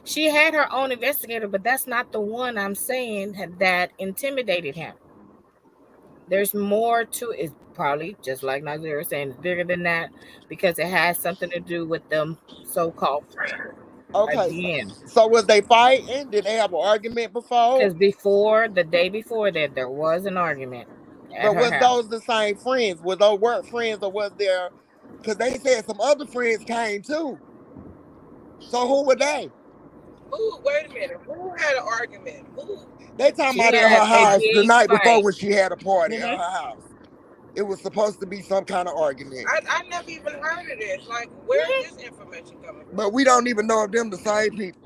she had her own investigator, but that's not the one I'm saying that intimidated him. There's more to it. Probably just like Nazir was saying, it's bigger than that because it has something to do with them so-called friends. Okay, Again, so was they fighting? Did they have an argument before? because before the day before that, there was an argument at But her was house. those the same friends? Was those work friends or was there? Because they said some other friends came too. So who were they? Who? Wait a minute. Who had an argument? Who? They talking She about at had her a house the big night before fight. when she had a party at Mhm. her house. It was supposed to be some kind of argument. I never even heard of this. Like, where is this information coming from? But we don't even know if them the same people.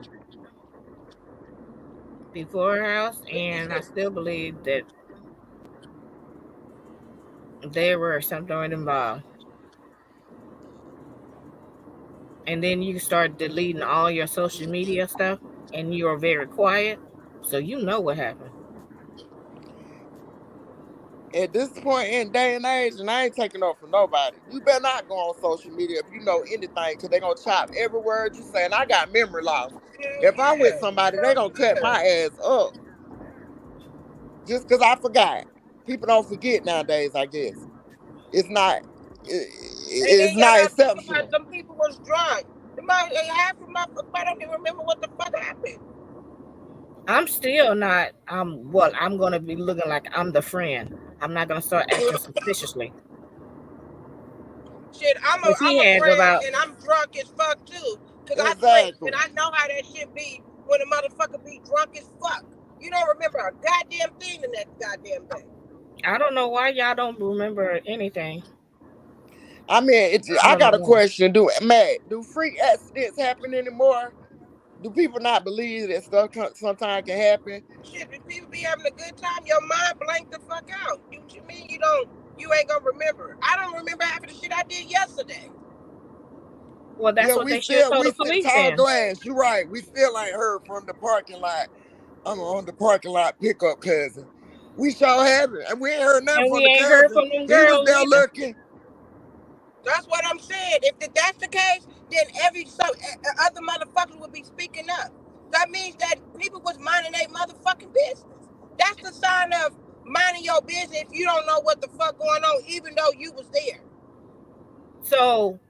Before her house, and I still believe that they were something involved. And then you start deleting all your social media stuff, and you're very quiet, so you know what happened. At this point in day and age, and I ain't taking off from nobody, you better not go on social media if you know anything, because they going to chop every word you say. And I got memory loss. If I'm with somebody, they going to cut my ass up just because I forgot. People don't forget nowadays, I guess. It's not It's then y'all not got to exceptional. about them people was drunk. Half of my I don't even remember what the fuck happened. I'm still not. Well, I'm gonna be looking like I'm the friend. I'm not gonna start acting suspiciously. Shit, I'm But he a has friend about and I'm drunk as fuck too. Cause I drink Exactly. and I know how that shit be when a motherfucker be drunk as fuck. You don't remember a goddamn thing the next goddamn day. I don't know why y'all don't remember anything. I mean, I got a question. Do freak accidents happen anymore? Do people not believe that stuff sometimes can happen? Shit, if people be having a good time, your mind blank the fuck out. What you mean you ain't gonna remember? I don't remember half of the shit I did yesterday. Well, that's what they should have told the police Tall then. glass. You're right. We still ain't heard from the parking lot. I'm on the parking lot pickup cousin. We sure haven't, and we ain't heard nothing And from we the ain't heard cousin. from them He was girls there either. looking. That's what I'm saying. If that's the case, then other motherfuckers would be speaking up. That means that people was minding their motherfucking business. That's the sign of minding your business if you don't know what the fuck going on, even though you was there. So,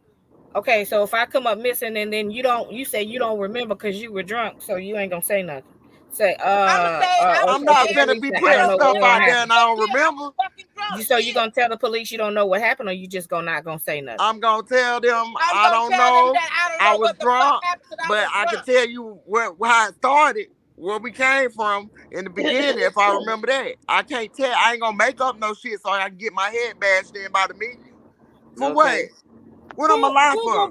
okay, so if I come up missing and then you say you don't remember because you were drunk, so you ain't gonna say nothing. Say, I'm not finna be putting stuff out there and I don't remember. So you gonna tell the police you don't know what happened, or you just not gonna say nothing? I'm gonna tell them I don't know. I was drunk, but I can tell you how it started, where we came from in the beginning. If I remember that, I can't tell. I ain't gonna make up no shit so I can get my head bashed in by the media. For what? What I'm alive for?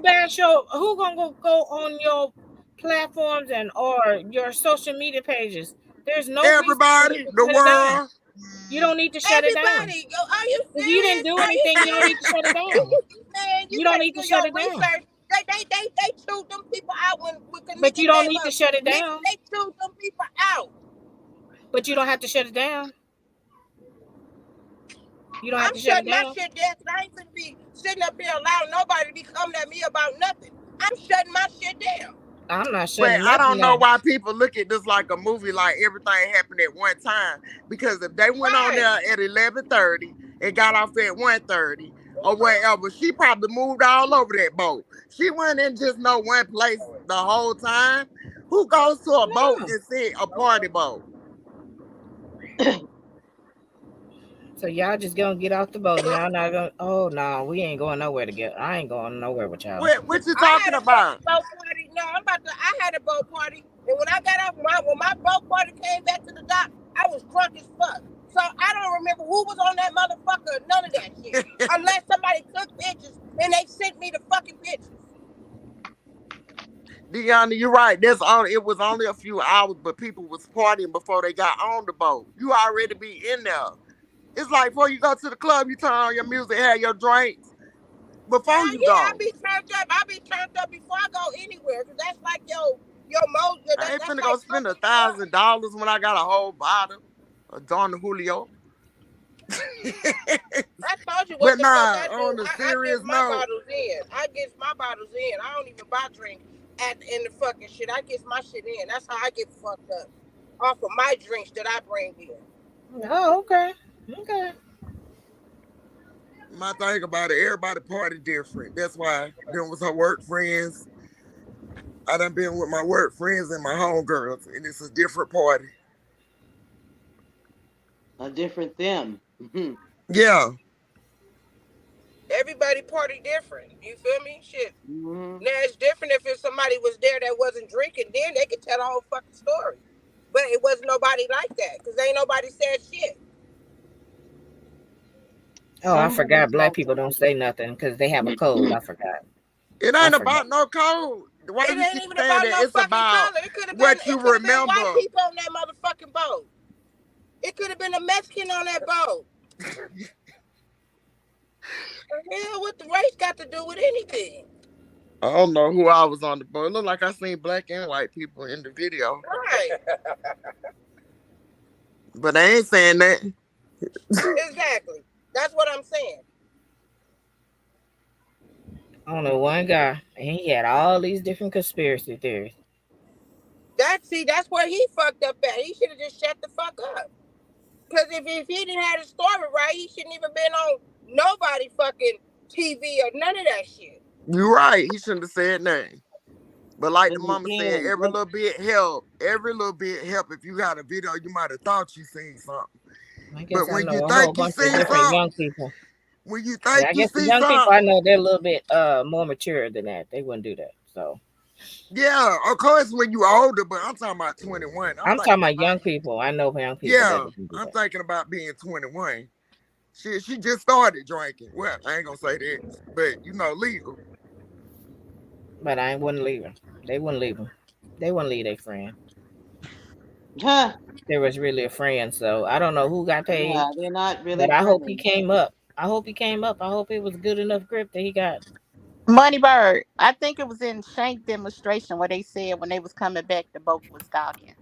Who gonna go on your platforms or your social media pages? There's no everybody, the world. You don't need to shut it down. Are you serious? If you didn't do anything, you don't need to shut it down. Man, you don't need to shut it down. Research. They chewed them people out But you don't need to shut it down. They chewed them people out. But you don't have to shut it down. You don't have to shut it down. I'm shutting my shit down because I ain't gonna be sitting up here allowing nobody to be coming at me about nothing. I'm shutting my shit down. I'm not shutting. But I don't know why people look at this like a movie, like everything happened at one time. Because if they went on there at 11:30 and got off at 1:30 or wherever, she probably moved all over that boat. She went in just no one place the whole time. Who goes to a boat and see a party boat? So y'all just gonna get off the boat and y'all not gonna? Oh no, we ain't going nowhere together. I ain't going nowhere with y'all. What you talking about? I had a boat party, and when I got off, when my boat party came back to the dock, I was drunk as fuck. So I don't remember who was on that motherfucker. None of that shit, unless somebody took pictures and they sent me the fucking pictures. Deanna, you're right. It was only a few hours, but people was partying before they got on the boat. You already be in there. It's like before you go to the club, you turn on your music, have your drinks before you go. I be turned up before I go anywhere, because that's like your mode. I ain't finna go spend $1,000 when I got a whole bottle of Don Julio. I told you what but on the serious note, I get my bottles in. I don't even buy drink in the fucking shit. I get my shit in. That's how I get fucked up, off of my drinks that I bring in. Oh, okay. Okay. My thing about it, everybody party different. That's why them was her work friends. I done been with my work friends and my homegirls, and it's a different party. A different them. Yeah. Everybody party different. You feel me? Shit. Now it's different if somebody was there that wasn't drinking. Then they could tell the whole fucking story. But it wasn't nobody like that, because ain't nobody said shit. Oh, I forgot. Black people don't say nothing because they have a code. I forgot. It ain't about no code. Why it you ain't keep even saying about that? no It's fucking about color. It could have what been, you remember. White people on that motherfucking boat. It could have been a Mexican on that boat. The hell, what the race got to do with anything? I don't know who I was on the boat. It looked like I seen black and white people in the video. Right. But I ain't saying that. Exactly. That's what I'm saying. I don't know one guy, and he had all these different conspiracy theories. That's where he fucked up at. He should have just shut the fuck up. Because if he didn't have the story right, he shouldn't even been on nobody fucking TV or none of that shit. You're right. He shouldn't have said nothing. But like But the mama said, again, every little bit help. Every little bit help. If you got a video, you might have thought you seen something. I guess But I when know you a whole think you bunch of seen different young something, people. when you Yeah, think I you guess the see young people I something, know they're a little bit more mature than that. They wouldn't do that. So yeah, of course when you older, but I'm talking about 21. I'm talking about young people. I know young people that Yeah, wouldn't do I'm that. thinking about being 21. She just started drinking. Well, I ain't gonna say that, but legal. But I wouldn't leave her. They wouldn't leave him. They wouldn't leave their friend. huh? There was really a friend, so I don't know who got paid, Yeah, they're not but really I hope he friends. came up. I hope he came up. I hope it was good enough grip that he got. Money Bird. I think it was in Shank demonstration where they said when they was coming back, the boat was talking.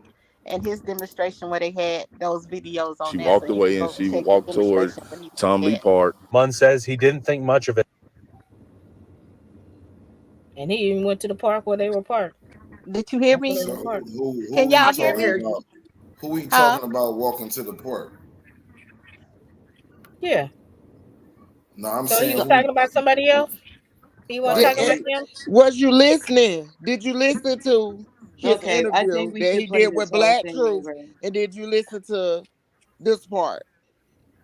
And his demonstration where they had those videos on She there, so walked you can away and go she check the walked toward demonstration when he Tom did Lee that. Park. Munn says he didn't think much of it. And he even went to the park where they were parked. Did you hear That's where me? they So were parked. Can who he I y'all hear can't talking me? hear you. about? Who he Huh? talking about walking to the park? Yeah. No, I'm So he saying was talking about somebody else. He wasn't like talking about he them. Was you listening? Did you listen to his Okay, I think interview we that should he play did this with whole Black thing Truth? over. And did you listen to this part?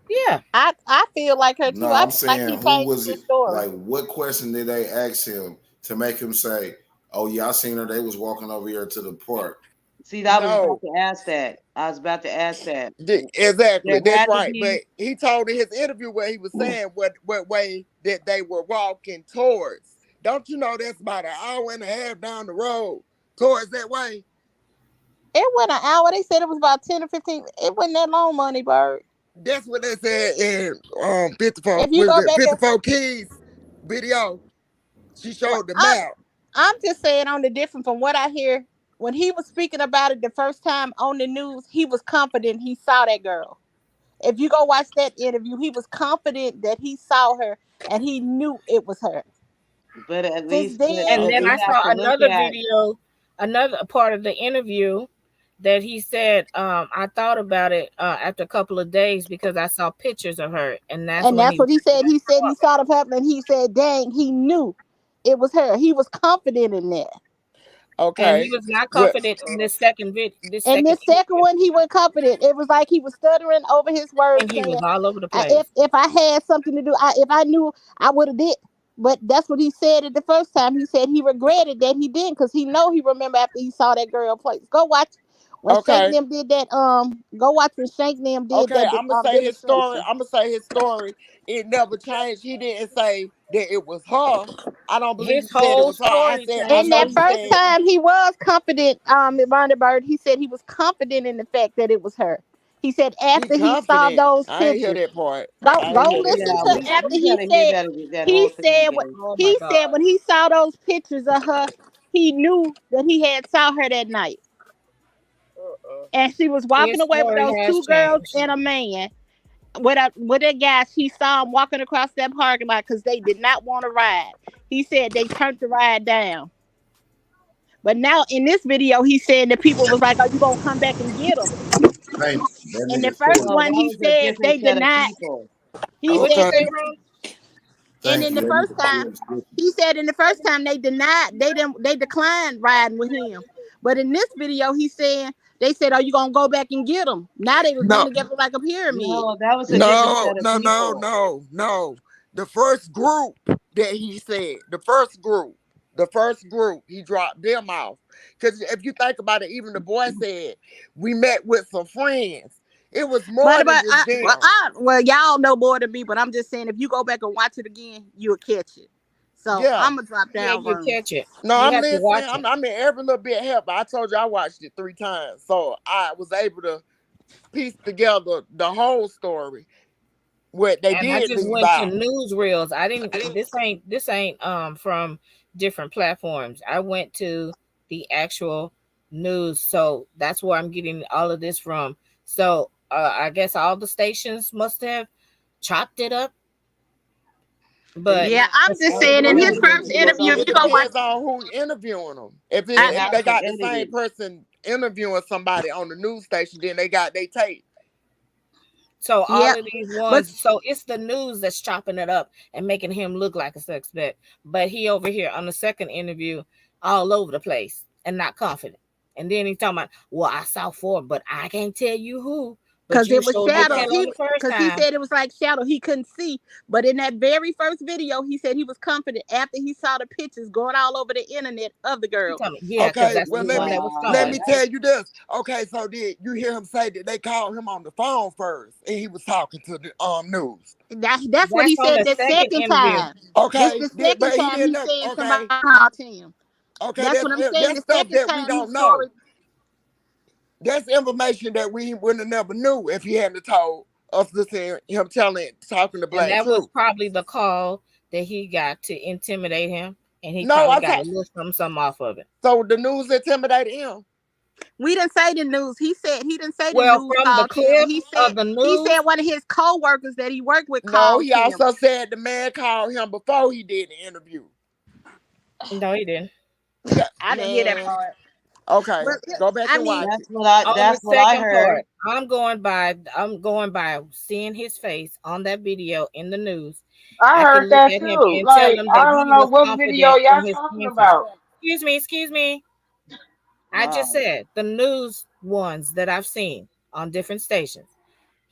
Yeah. I feel like her no, too. I I'm feel like he saying who changed was his it? story. Like what question did they ask him to make him say, "Oh yeah, I seen her. They was walking over here to the park." See, I was about No. to ask that. I was about to ask that. Exactly. There That's had to right. But be. he told in his interview where he was saying what way that they were walking towards. Don't you know that's about an hour and a half down the road towards that way? It went an hour. They said it was about 10 or 15. It wasn't that long, Money Bird. That's what they said in 54 If you was go it back and 54 Keys video. She well, showed the map. I'm just saying on the different from what I hear. When he was speaking about it the first time on the news, he was confident he saw that girl. If you go watch that interview, he was confident that he saw her and he knew it was her. But at Since least, but then, And then we I it's have saw to look another at. video, another part of the interview that he said, I thought about it after a couple of days because I saw pictures of her, and that's and when that's he what was he saying said. He said that he saw the happen and he said, dang, he knew it was her. He was confident in that. and he Okay. was not Well, confident in this second this And second this second interview, one, he went confident. It was like he was stuttering over his words, and he was saying, all over the If place. I had something to do, if I knew, I would have did." But that's what he said it the first time. He said he regretted that he didn't, because he know he remember after he saw that girl place. Go watch when Shank okay. them did that. Go watch when Shank them did Okay, that I'm gonna say his story. demonstration. I'm gonna say his story. It never changed. He didn't say that it was her. I don't believe His he said it whole was her. I story said I And changed know that when he he first said said, time he was confident, Ronda Bird, he said he was confident in the fact that it was her. He said he after he saw confident. those I ain't hear pictures. that part. Go I ain't go hear that listen Yeah, part. to we after he gotta hear said that whole thing again. "Oh my he said God, when he saw those pictures of her, he knew that he had saw her that night. And she was walking his away with story those has two girls changed." and a man. With that guy, she saw him walking across that parking lot because they did not want to ride. He said they turned the ride down. But now in this video, he said that people was like, "Are you gonna come back and get him?" Thank you. That And the nigga first said. No, one, that he was a said different they set of denied. people. He What you said, Okay. say, Ron? and Thank in you. the That first nigga time, said. he said in the first time they denied, they declined riding with him. But in this video, he said they said, "Are you gonna go back and get him?" Now they was No, going together like a pyramid. No, that was a different no, set of no, no, people. no, no. The first group that he said, the first group, he dropped them off. Because if you think about it, even the boy said, we met with some friends. It was more than just them. Well, y'all know more than me, but I'm just saying if you go back and watch it again, you'll catch it. So Yeah. I'm gonna drop Yeah, down you Vern. catch it. No, You I'm have to listening. watch it. I mean, every little bit helped. I told you I watched it 3 times. So I was able to piece together the whole story. What they And I did just leave went to out. newsreels. I didn't. This ain't from different platforms. I went to the actual news, so that's where I'm getting all of this from. So I guess all the stations must have chopped it up, They but Yeah, have I'm to just edit saying it in Well, his and first then put it interview, on if it you go TV. watch, depends on who's interviewing them. They I, If have they to got the edit same it. person interviewing somebody on the news station, then they got they tape. So all Yep. of these But ones, so it's the news that's chopping it up and making him look like a suspect. But he over here on the second interview, all over the place and not confident. And then he's talking about, well, I saw four, but I can't tell you who. But because you it was sure did shadows. tell on the first Because he time. said it was like shadow. He couldn't see. But in that very first video, he said he was confident after he saw the pictures going all over the internet of the He girl. told me, yeah, because Okay, that's well the one that was let me stolen. tell you this. Okay, so did you hear him say that they called him on the phone first and he was talking to the news? That's what That's he on said the the second second interview. time. This Okay, the second but he time didn't he know. said somebody Okay, called him. okay, That's what I'm saying. that's The stuff second that we time his don't know. story. That's information that we wouldn't have never knew if he hadn't told us this him talking the And black that was truth. probably the call that he got to intimidate him. And he No, probably I got thought a little something off of it. so. The news intimidated him. We didn't say the news. He didn't say the Well, news from the called him. clip of the He said news, one of his co-workers that he worked with No, called he him. also said the man called him before he did the interview. no, he didn't. Yeah, I didn't hear that man. part. Okay, But go back I and mean, watch That's it. what I. On the That's what I second heard. part, I'm going by seeing his face on that video in the news. I I can heard look that at him too. and tell Like, him that I don't he know was what video confident y'all in his talking answers. about. Excuse me. I just Wow. said the news ones that I've seen on different stations.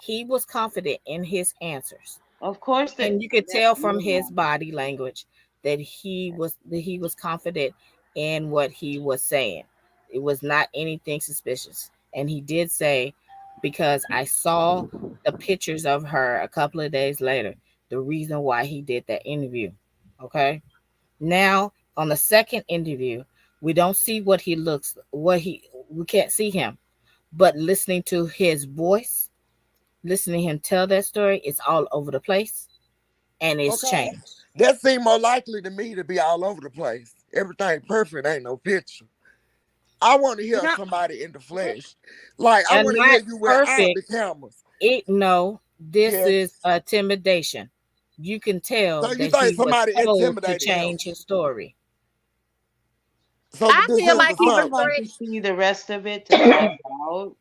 He was confident in his answers. Of course, And you could tell from yeah. his body language that he was confident in what he was saying. It was not anything suspicious. And he did say, because I saw the pictures of her a couple of days later, the reason why he did that interview. Okay. Now on the second interview, we don't see what he looks we can't see him. But listening to his voice, listening to him tell that story, it's all over the place and it's Okay, changed. that seemed more likely to me to be all over the place. Everything perfect ain't no picture. I want to hear no, somebody in the flesh. Like I And want to not hear you without perfect. the cameras. This Yes. is intimidation. You can tell So you that think he was somebody told to intimidated him? change his story. So I this feel is like the he I was would something. like to threatened. see the rest of it to find out,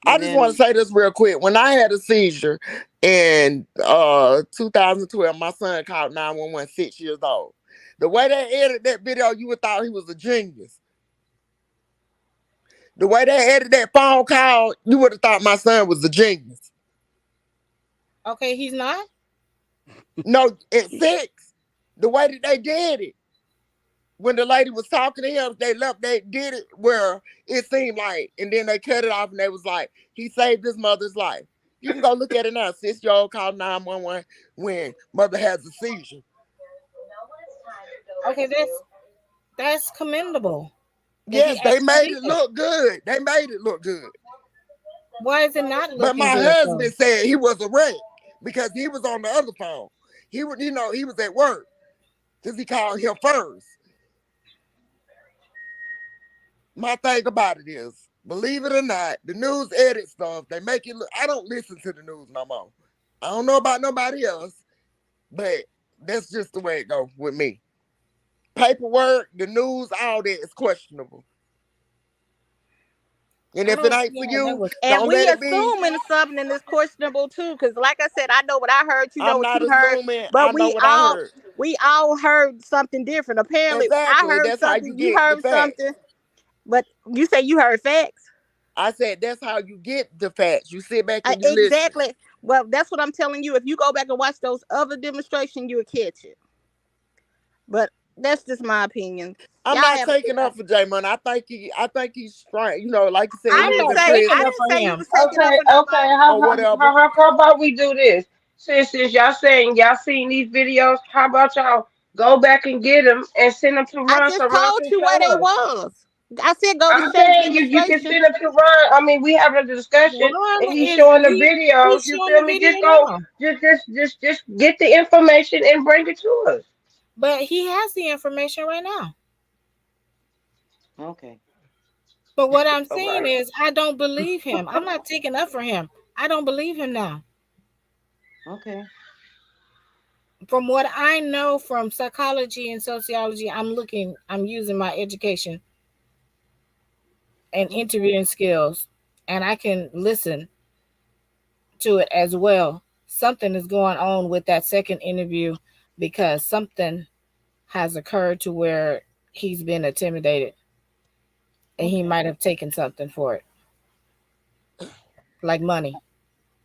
I and just want to then say this real quick. When I had a seizure in 2012, my son called 911 6 years old. The way they edited that video, you would thought he was a genius. The way they edited that phone call, you would have thought my son was a genius. Okay, he's not. No, at 6, the way that they did it, when the lady was talking to him, they did it where it seemed like, and then they cut it off and they was like, he saved his mother's life. You can go look at it now. 6-year-old called 911 when mother has a seizure. Okay, that's commendable that he Yes, they actually made did it it. look good. They made it look good. Why is it not But looking my good though? husband said he was a wreck because he was on the other phone. He was, he was at work because he called him first. My thing about it is, believe it or not, the news edit stuff, they make it look, I don't listen to the news no more. I don't know about nobody else, but that's just the way it goes with me. Paperwork, the news, all that is questionable. And I if it don't ain't see for how that you, was. And don't we let it be. assuming something is questionable too, because like I said, I know what I heard, you know I'm what not you heard, assuming, I but know what I heard. we all heard something different. Apparently, I Exactly. heard That's how you something, you get the heard facts. something, but you say you heard facts. I said that's how you get the facts. You sit back and you listen. Exactly. Well, that's what I'm telling you. If you go back and watch those other demonstrations, you'll catch it. But that's just my opinion. I'm Y'all not have a good taking night. up for J Man. I think he's trying, like you said, he I'm was not in taking I up prison for didn't say you him. was taking up Okay, for okay. nobody. or whatever. How about we do this? Since y'all saying y'all seen these videos, how about y'all go back and get them and send them to I Ron so just Ron told can you where they show us? was. I said go to I'm Shay's saying you can demonstration. send them to Ron. I mean, we having a discussion Ron and he's is showing the he's videos. You showing feel the me? video Just go, now, just get the information and bring it to us. but he has the information right now. okay, But what I'm All saying right. is, I don't believe him. I'm not taking up for him. I don't believe him now. okay. From what I know from psychology and sociology, I'm using my education and interviewing skills, and I can listen to it as well. Something is going on with that second interview because something has occurred to where he's been intimidated and he might have taken something for it, like money,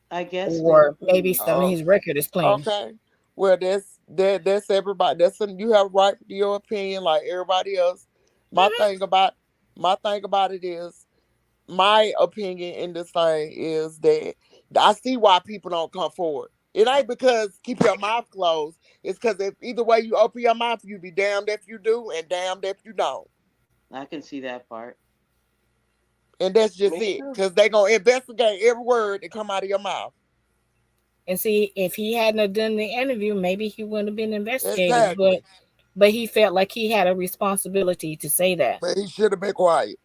I guess with or maybe some of his record is clean. Okay. Well, that's everybody. You have a right to your opinion, like everybody else. My thing about it is, my opinion in this thing is that I see why people don't come forward. It ain't because keep your mouth closed. It's because if either way you open your mouth, you be damned if you do and damned if you don't. I can see that part. And that's just Me it. too. Because they gonna investigate every word that come out of your mouth. And see, if he hadn't have done the interview, maybe he wouldn't have been investigated. Exactly. But he felt like he had a responsibility to say that. But he should have been quiet.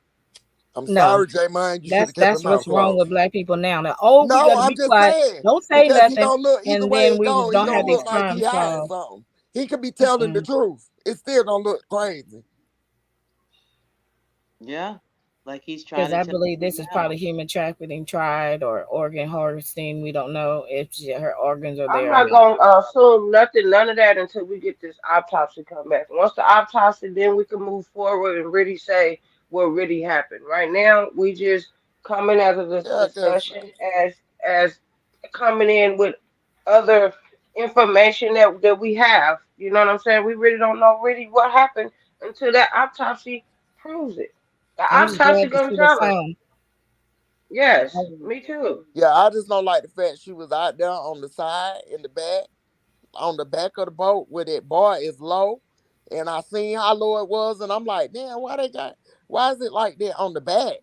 I'm No, sorry, J Man. You should that's have kept your that's mouth what's wrong closed. with black people now. Now, oh, we No, got to I'm be just quiet. saying Don't say because he nothing, don't look either and way then it we go. He don't don't have these look like he crimes hiding solved. something. He could be telling the truth. It's still gonna look crazy. Yeah, like he's trying Because to I tell believe you this is now. probably human trafficking tried or organ harvesting. We don't know if her organs are I'm there or not not. gonna assume none of that until we get this autopsy come back. Once the autopsy, then we can move forward and really say what really happened. Right now, we just coming as a Yeah, cause discussion as coming in with other information that we have. You know what I'm saying? We really don't know really what happened until that autopsy proves it. The I'm just autopsy glad to gonna see the tell us. film. Yes, me too. yeah, I just don't like the fact she was out there on the side in the back, on the back of the boat where that bar is low, and I seen how low it was, and I'm like, damn, why is it like that on the back?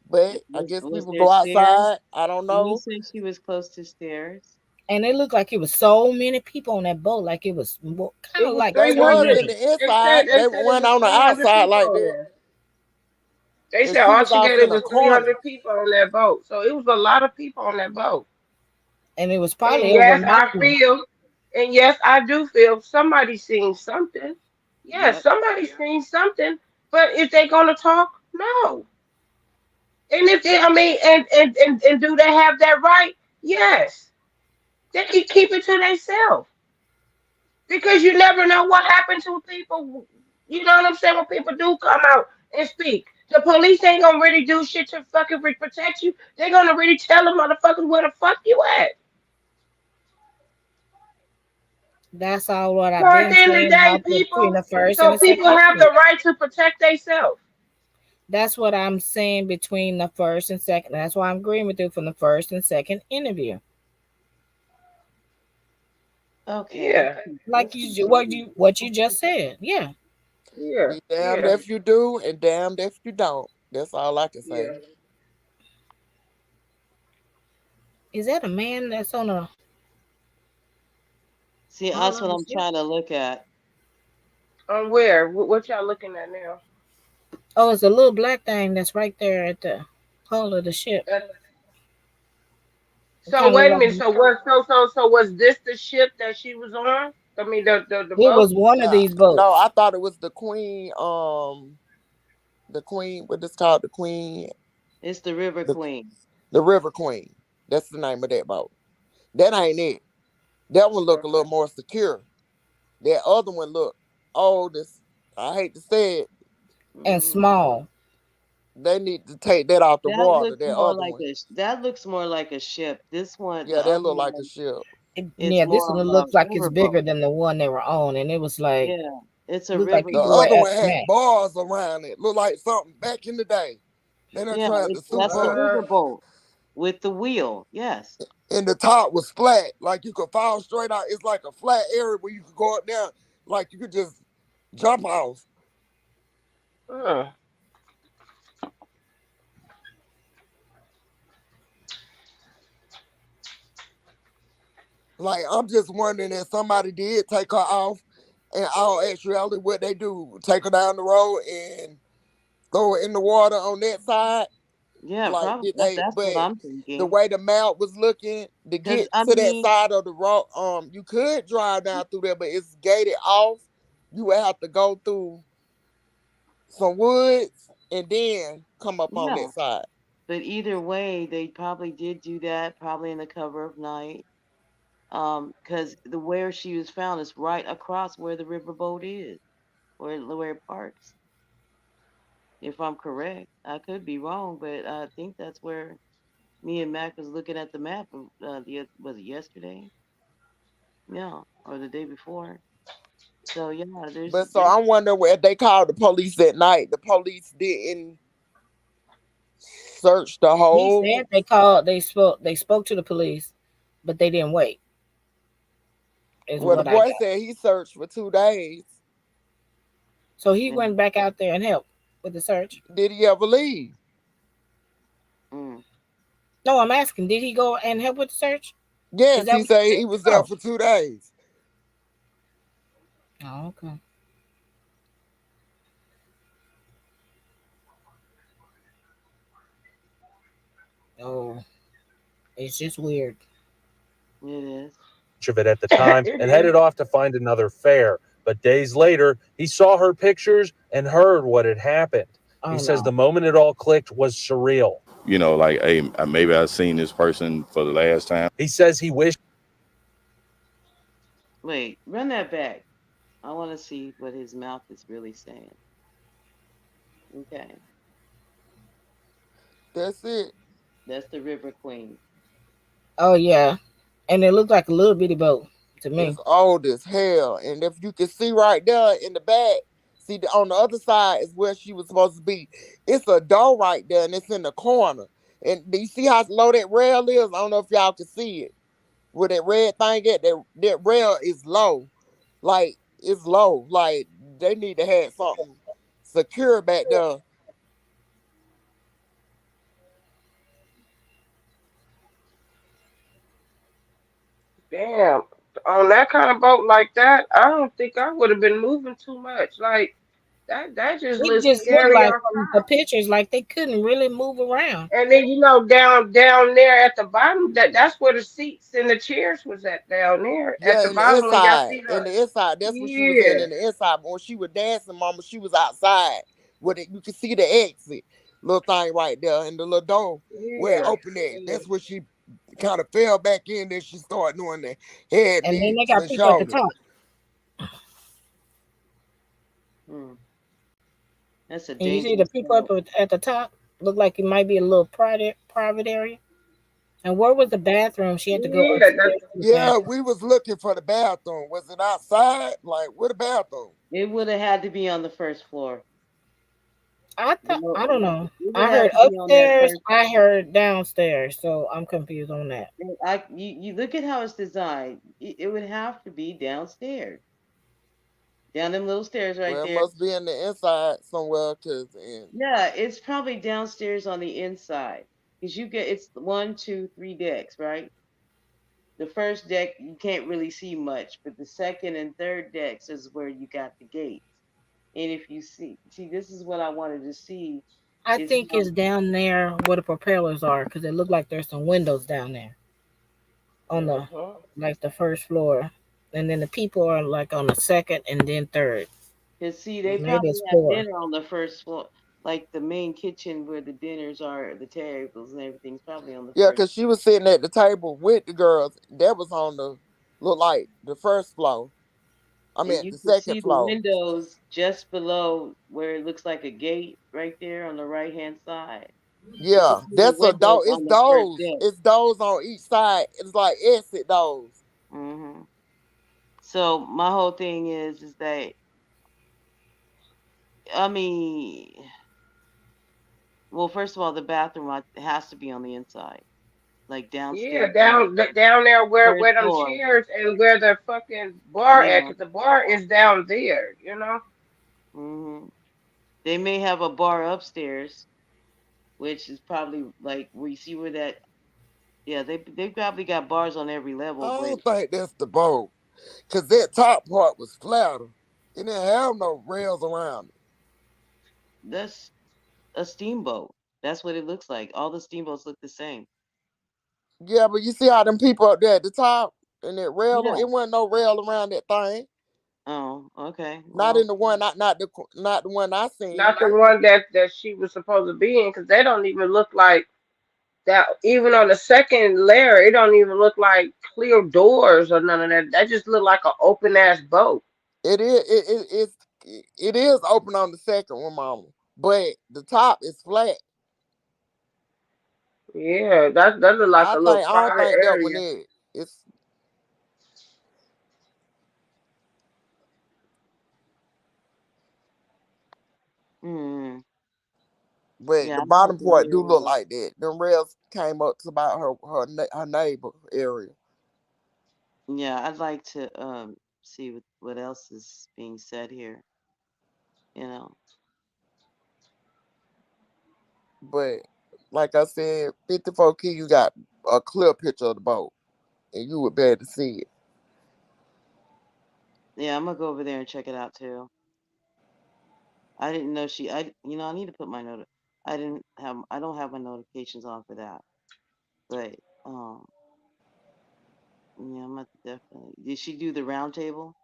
But I guess Was people there go stairs? outside. I don't You know. said she was close to stairs. And it looked like it was so many people on that boat, like it was kind It of was like They was 300. in 300. the inside. They They said it went was on the 300 outside people like on that, there. They and said she was off altogether in it a was corner. 300 people on that boat. So it was a lot of people on that boat. And it was And probably yes, I overnight. feel, and yes, I do feel somebody seen something. Yes, Yep. somebody seen something. But if they gonna talk, no. And if they, I mean, and do they have that right? Yes. They can keep it to themselves because you never know what happened to people. You know what I'm saying? When people do come out and speak, the police ain't gonna really do shit to fucking protect you. They're gonna really tell the motherfuckers where the fuck you at. That's all what So I've at been the end of the saying day, about between people, the first and so the people second have interview. the right to protect themselves. That's what I'm saying between the first and second. That's why I'm agreeing with you from the first and second interview. Okay, Yeah, Like let's keep it what you just said. Yeah. yeah, Be damned yeah, if you do, and damned if you don't. That's all I can say. yeah. Is that a man that's on a see, all that's on what the I'm ship? trying to look at. On where? What y'all looking at now? Oh, it's a little black thing that's right there at the hull of the ship. Uh, It so kind of wait a looked minute. like So what? So was this the ship that she was on? I mean the it boat. was one of Yeah. these No, boats. I thought it was the queen. The queen. What is called the queen? It's the River The Queen. the River Queen. That's the name of that boat. That ain't it. That one look a Okay. little more secure. That other one look old. I hate to say it. And Mm, small. They need to take that off the that water. looks That more other like one. that looks more like a ship. This one, Yeah, the that other look like a one, ship. it's Yeah, this more one of looks a like it's riverboat. bigger than the one they were on, and it was like Yeah, it's a looked like The people were other riverboat. at one had smack. bars around it. Look like something back in the day. They done Yeah, tried to it's soup that's a up. riverboat with the wheel. Yes. And the top was flat. Like you could fall straight out. It's like a flat area where you could go up down. Like you could just jump off. Uh, Like I'm just wondering if somebody did take her off, and all actuality what they do, take her down the road and throw her in the water on that side. Yeah, Like probably did they? that's what But I'm the thinking. way the mount was looking to Because get I to that mean, side of the road, you could drive down through there, but it's gated off. You would have to go through some woods and then come up on yeah, that side. But either way, they probably did do that, probably in the cover of night. Because the where she was found is right across where the riverboat is, where it parks. If I'm correct, I could be wrong, but I think that's where me and Mac was looking at the map. Was it yesterday? Yeah, or the day before. So yeah, But so I'm wondering where they called the police at night. The police didn't search the He whole. said they spoke to the police, but they didn't wait. Is Well, the what I boy got. said he searched for 2 days. So he went back out there and helped with the search. Did he ever leave? No, I'm asking, did he go and help with the search? Is Yes, that he what said you he said? was there for 2 days. Oh, okay. Oh, it's just weird. It is. Of it at the time and headed off to find another fare. But days later, he saw her pictures and heard what had happened. He says the moment it all clicked was surreal. You know, like, hey, maybe I've seen this person for the last time. He says he wished. Wait, run that back. I want to see what his mouth is really saying. Okay. That's it. That's the River Queen. Oh yeah, and it looked like a little bitty boat to me. It's old as hell. And if you can see right there in the back, see on the other side is where she was supposed to be. It's a door right there, and it's in the corner. And do you see how low that rail is? I don't know if y'all can see it. Where that red thing at, that rail is low. Like, it's low. Like, they need to have something secure back there. Damn. On that kind of boat like that, I don't think I would have been moving too much. Like that just It looks just looked scary like outside. from the pictures, like they couldn't really move around. And then down there at the bottom, that's where the seats and the chairs was at down there at Yeah, the in the bottom when y'all inside. see In the the inside. That's what she was in the inside. But when she was dancing, mama, she was outside. You could see the exit. Little thing right there. And the little door where it opened at. That's where she kind of fell back in. Then she started doing the head And then they beats got and people at the shoulders. top. That's a And you see the dangerous people up at the top look like it might be a little private area. And where was the bathroom? She had to go upstairs. To the Yeah, bathroom. we was looking for the bathroom. Was it outside? Like, where the bathroom? It would have had to be on the first floor. I don't know. It would I have heard to be on that upstairs. first I floor. heard downstairs. So I'm confused on that. You look at how it's designed. It would have to be downstairs. Down them little stairs right Well, it there. must be in the inside somewhere. Yeah, it's probably downstairs on the inside. Because it's 1, 2, 3 decks, right? The first deck you can't really see much, but the second and third decks is where you got the gates. And if you see, this is what I wanted to see. I think it's down there where the propellers are because it looked like there's some windows down there on the like the first floor, and then the people are like on the second and then third. Cause see, they Maybe probably it's have 4. dinner on the first floor, like the main kitchen where the dinners are, the tables and everything's probably on the Yeah, first. because she was sitting at the table with the girls. That was on look like the first floor. I mean, And you the can second see the floor. windows just below where it looks like a gate right there on the right hand side. Yeah, that's a door. Windows It's on the first doors. deck. It's doors on each side. It's like exit doors. Mm-hmm. So my whole thing is that, I mean, well, first of all, the bathroom has to be on the inside, like downstairs. down there where First them floor. chairs and where the fucking bar at, Yeah. 'cause the bar is down there, you know. Mm-hmm. They may have a bar upstairs, which is probably like where you see where that. Yeah, they probably got bars on every level, I but don't think that's the boat. Because that top part was flatter. It didn't have no rails around it. that's a steamboat. That's what it looks like. All the steamboats look the same. Yeah, but you see how them people up there at the top and that rail, Yeah. it wasn't no rail around that thing. Oh, okay. Not in the one, not the one I seen. Not the one that she was supposed to be in, because they don't even look like that even on the second layer, it don't even look like clear doors or none of that. That just look like an open ass boat. It is open on the second one, mama, but the top is flat. Yeah, that look like a little I don't private think that one area. is. It's Mm. but Yeah, the I'm not bottom part do familiar look with. like that. Them rails came up to about her neighbor area. Yeah, I'd like to see what else is being said here. You know. But like I said, 54 key, you got a clear picture of the boat, and you would be able to see it. Yeah, I'm gonna go over there and check it out too. I didn't know I need to put my note. I don't have my notifications on for that. But yeah, I'm gonna definitely. Did she do the round table?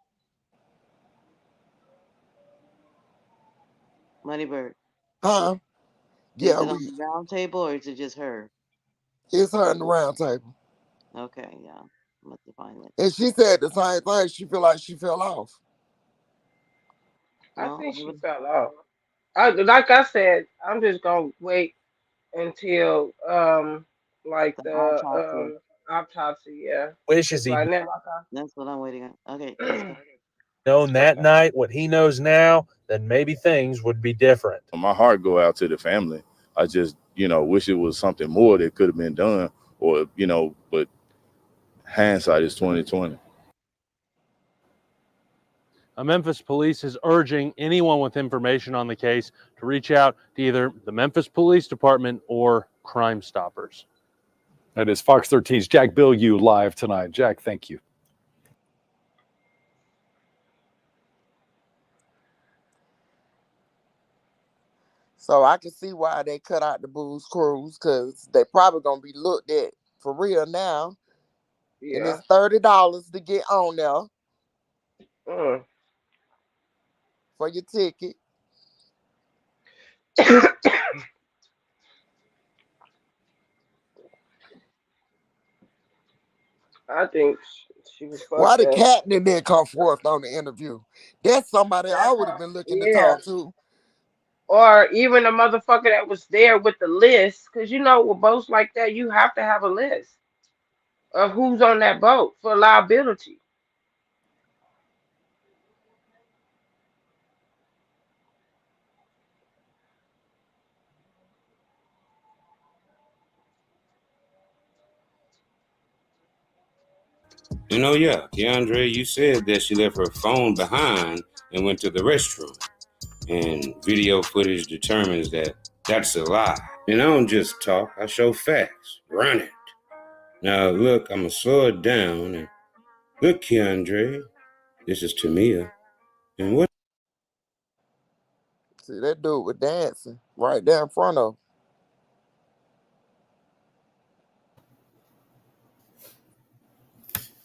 Moneybird. Huh? Is Yeah, it on the round table or is it just her? it's her in the round table. Okay, yeah. I'm to find it. And she said the same thing. She feel like she fell off. I Well, think she fell off. Like I said, I'm just gonna wait until like the the autopsy. autopsy. Yeah, Wishes because he right now, like That's what I'm waiting on. Okay, let's go. known that okay. night what he knows now, then maybe things would be different. My heart go out to the family. I just, wish it was something more that could have been done, or but hindsight is 2020. Memphis police is urging anyone with information on the case to reach out to either the Memphis Police Department or Crime Stoppers. That is Fox 13's Jack Bilyeu live tonight. Jack, thank you. So I can see why they cut out the booze cruise, because they probably gonna be looked at for real now. And Yeah. it's $30 to get on there Mm. for your ticket. I think she was Why fucked the up. captain didn't come forth on the interview? That's somebody I That would have part. been looking to Yeah. talk to. Or even the motherfucker that was there with the list, because with boats like that, you have to have a list of who's on that boat for liability. Yeah, Keandre, you said that she left her phone behind and went to the restroom. And video footage determines that that's a lie. And I don't just talk, I show facts. Run it. Now, look, I'm going to slow it down. And look, Keandre, this is Tamia. And what? See, that dude was dancing right there in front of him.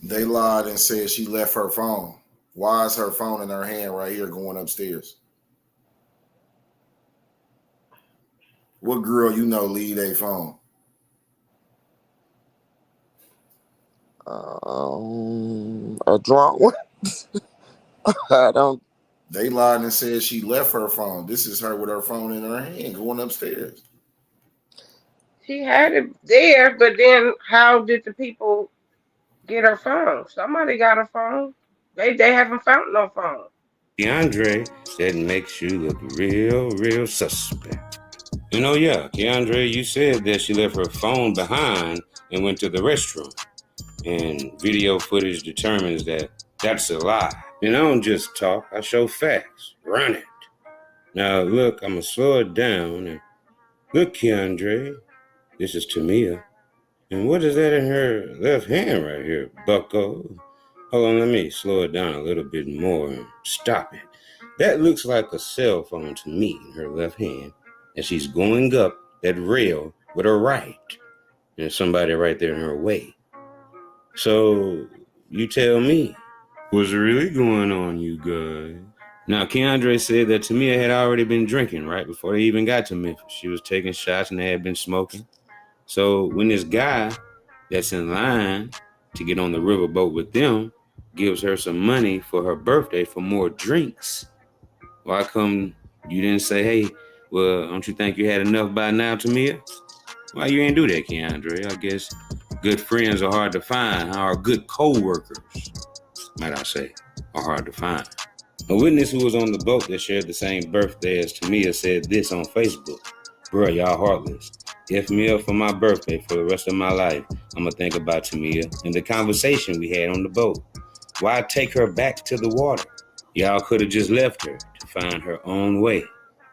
They lied and said she left her phone. Why is her phone in her hand right here going upstairs? What girl leave a phone? A drunk one. I don't. They lied and said she left her phone. This is her with her phone in her hand going upstairs. She had it there, but then how did the people get her phone? Somebody got her phone. They haven't found no phone. Keandre, that makes you look real, real suspect. Yeah, Keandre, you said that she left her phone behind and went to the restroom. And video footage determines that that's a lie. And I don't just talk, I show facts. Run it. Now, look, I'm going to slow it down. And look, Keandre, this is Tamia. And what is that in her left hand right here, bucko? Hold on, let me slow it down a little bit more and stop it. That looks like a cell phone to me in her left hand. And she's going up that rail with her right. And there's somebody right there in her way. So, you tell me, what's really going on, you guys? Now, Keandre said that Tamia had already been drinking right before they even got to Memphis. She was taking shots and they had been smoking. So when this guy that's in line to get on the riverboat with them gives her some money for her birthday for more drinks, why come you didn't say, hey, well, don't you think you had enough by now, Tamia? Why you ain't do that, Keandre? I guess good friends are hard to find, or good co-workers, might I say, are hard to find. A witness who was on the boat that shared the same birthday as Tamia said this on Facebook. Bruh, y'all heartless. If me up for my birthday for the rest of my life, I'm gonna think about Tamia and the conversation we had on the boat. Why take her back to the water? Y'all could have just left her to find her own way.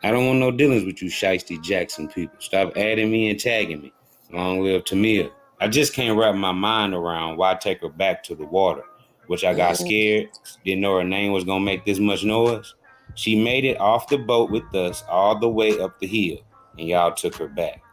I don't want no dealings with you shiesty Jackson people. Stop adding me and tagging me. Long live Tamia. I just can't wrap my mind around why take her back to the water, which I got scared, didn't know her name was gonna make this much noise. She made it off the boat with us all the way up the hill, and y'all took her back.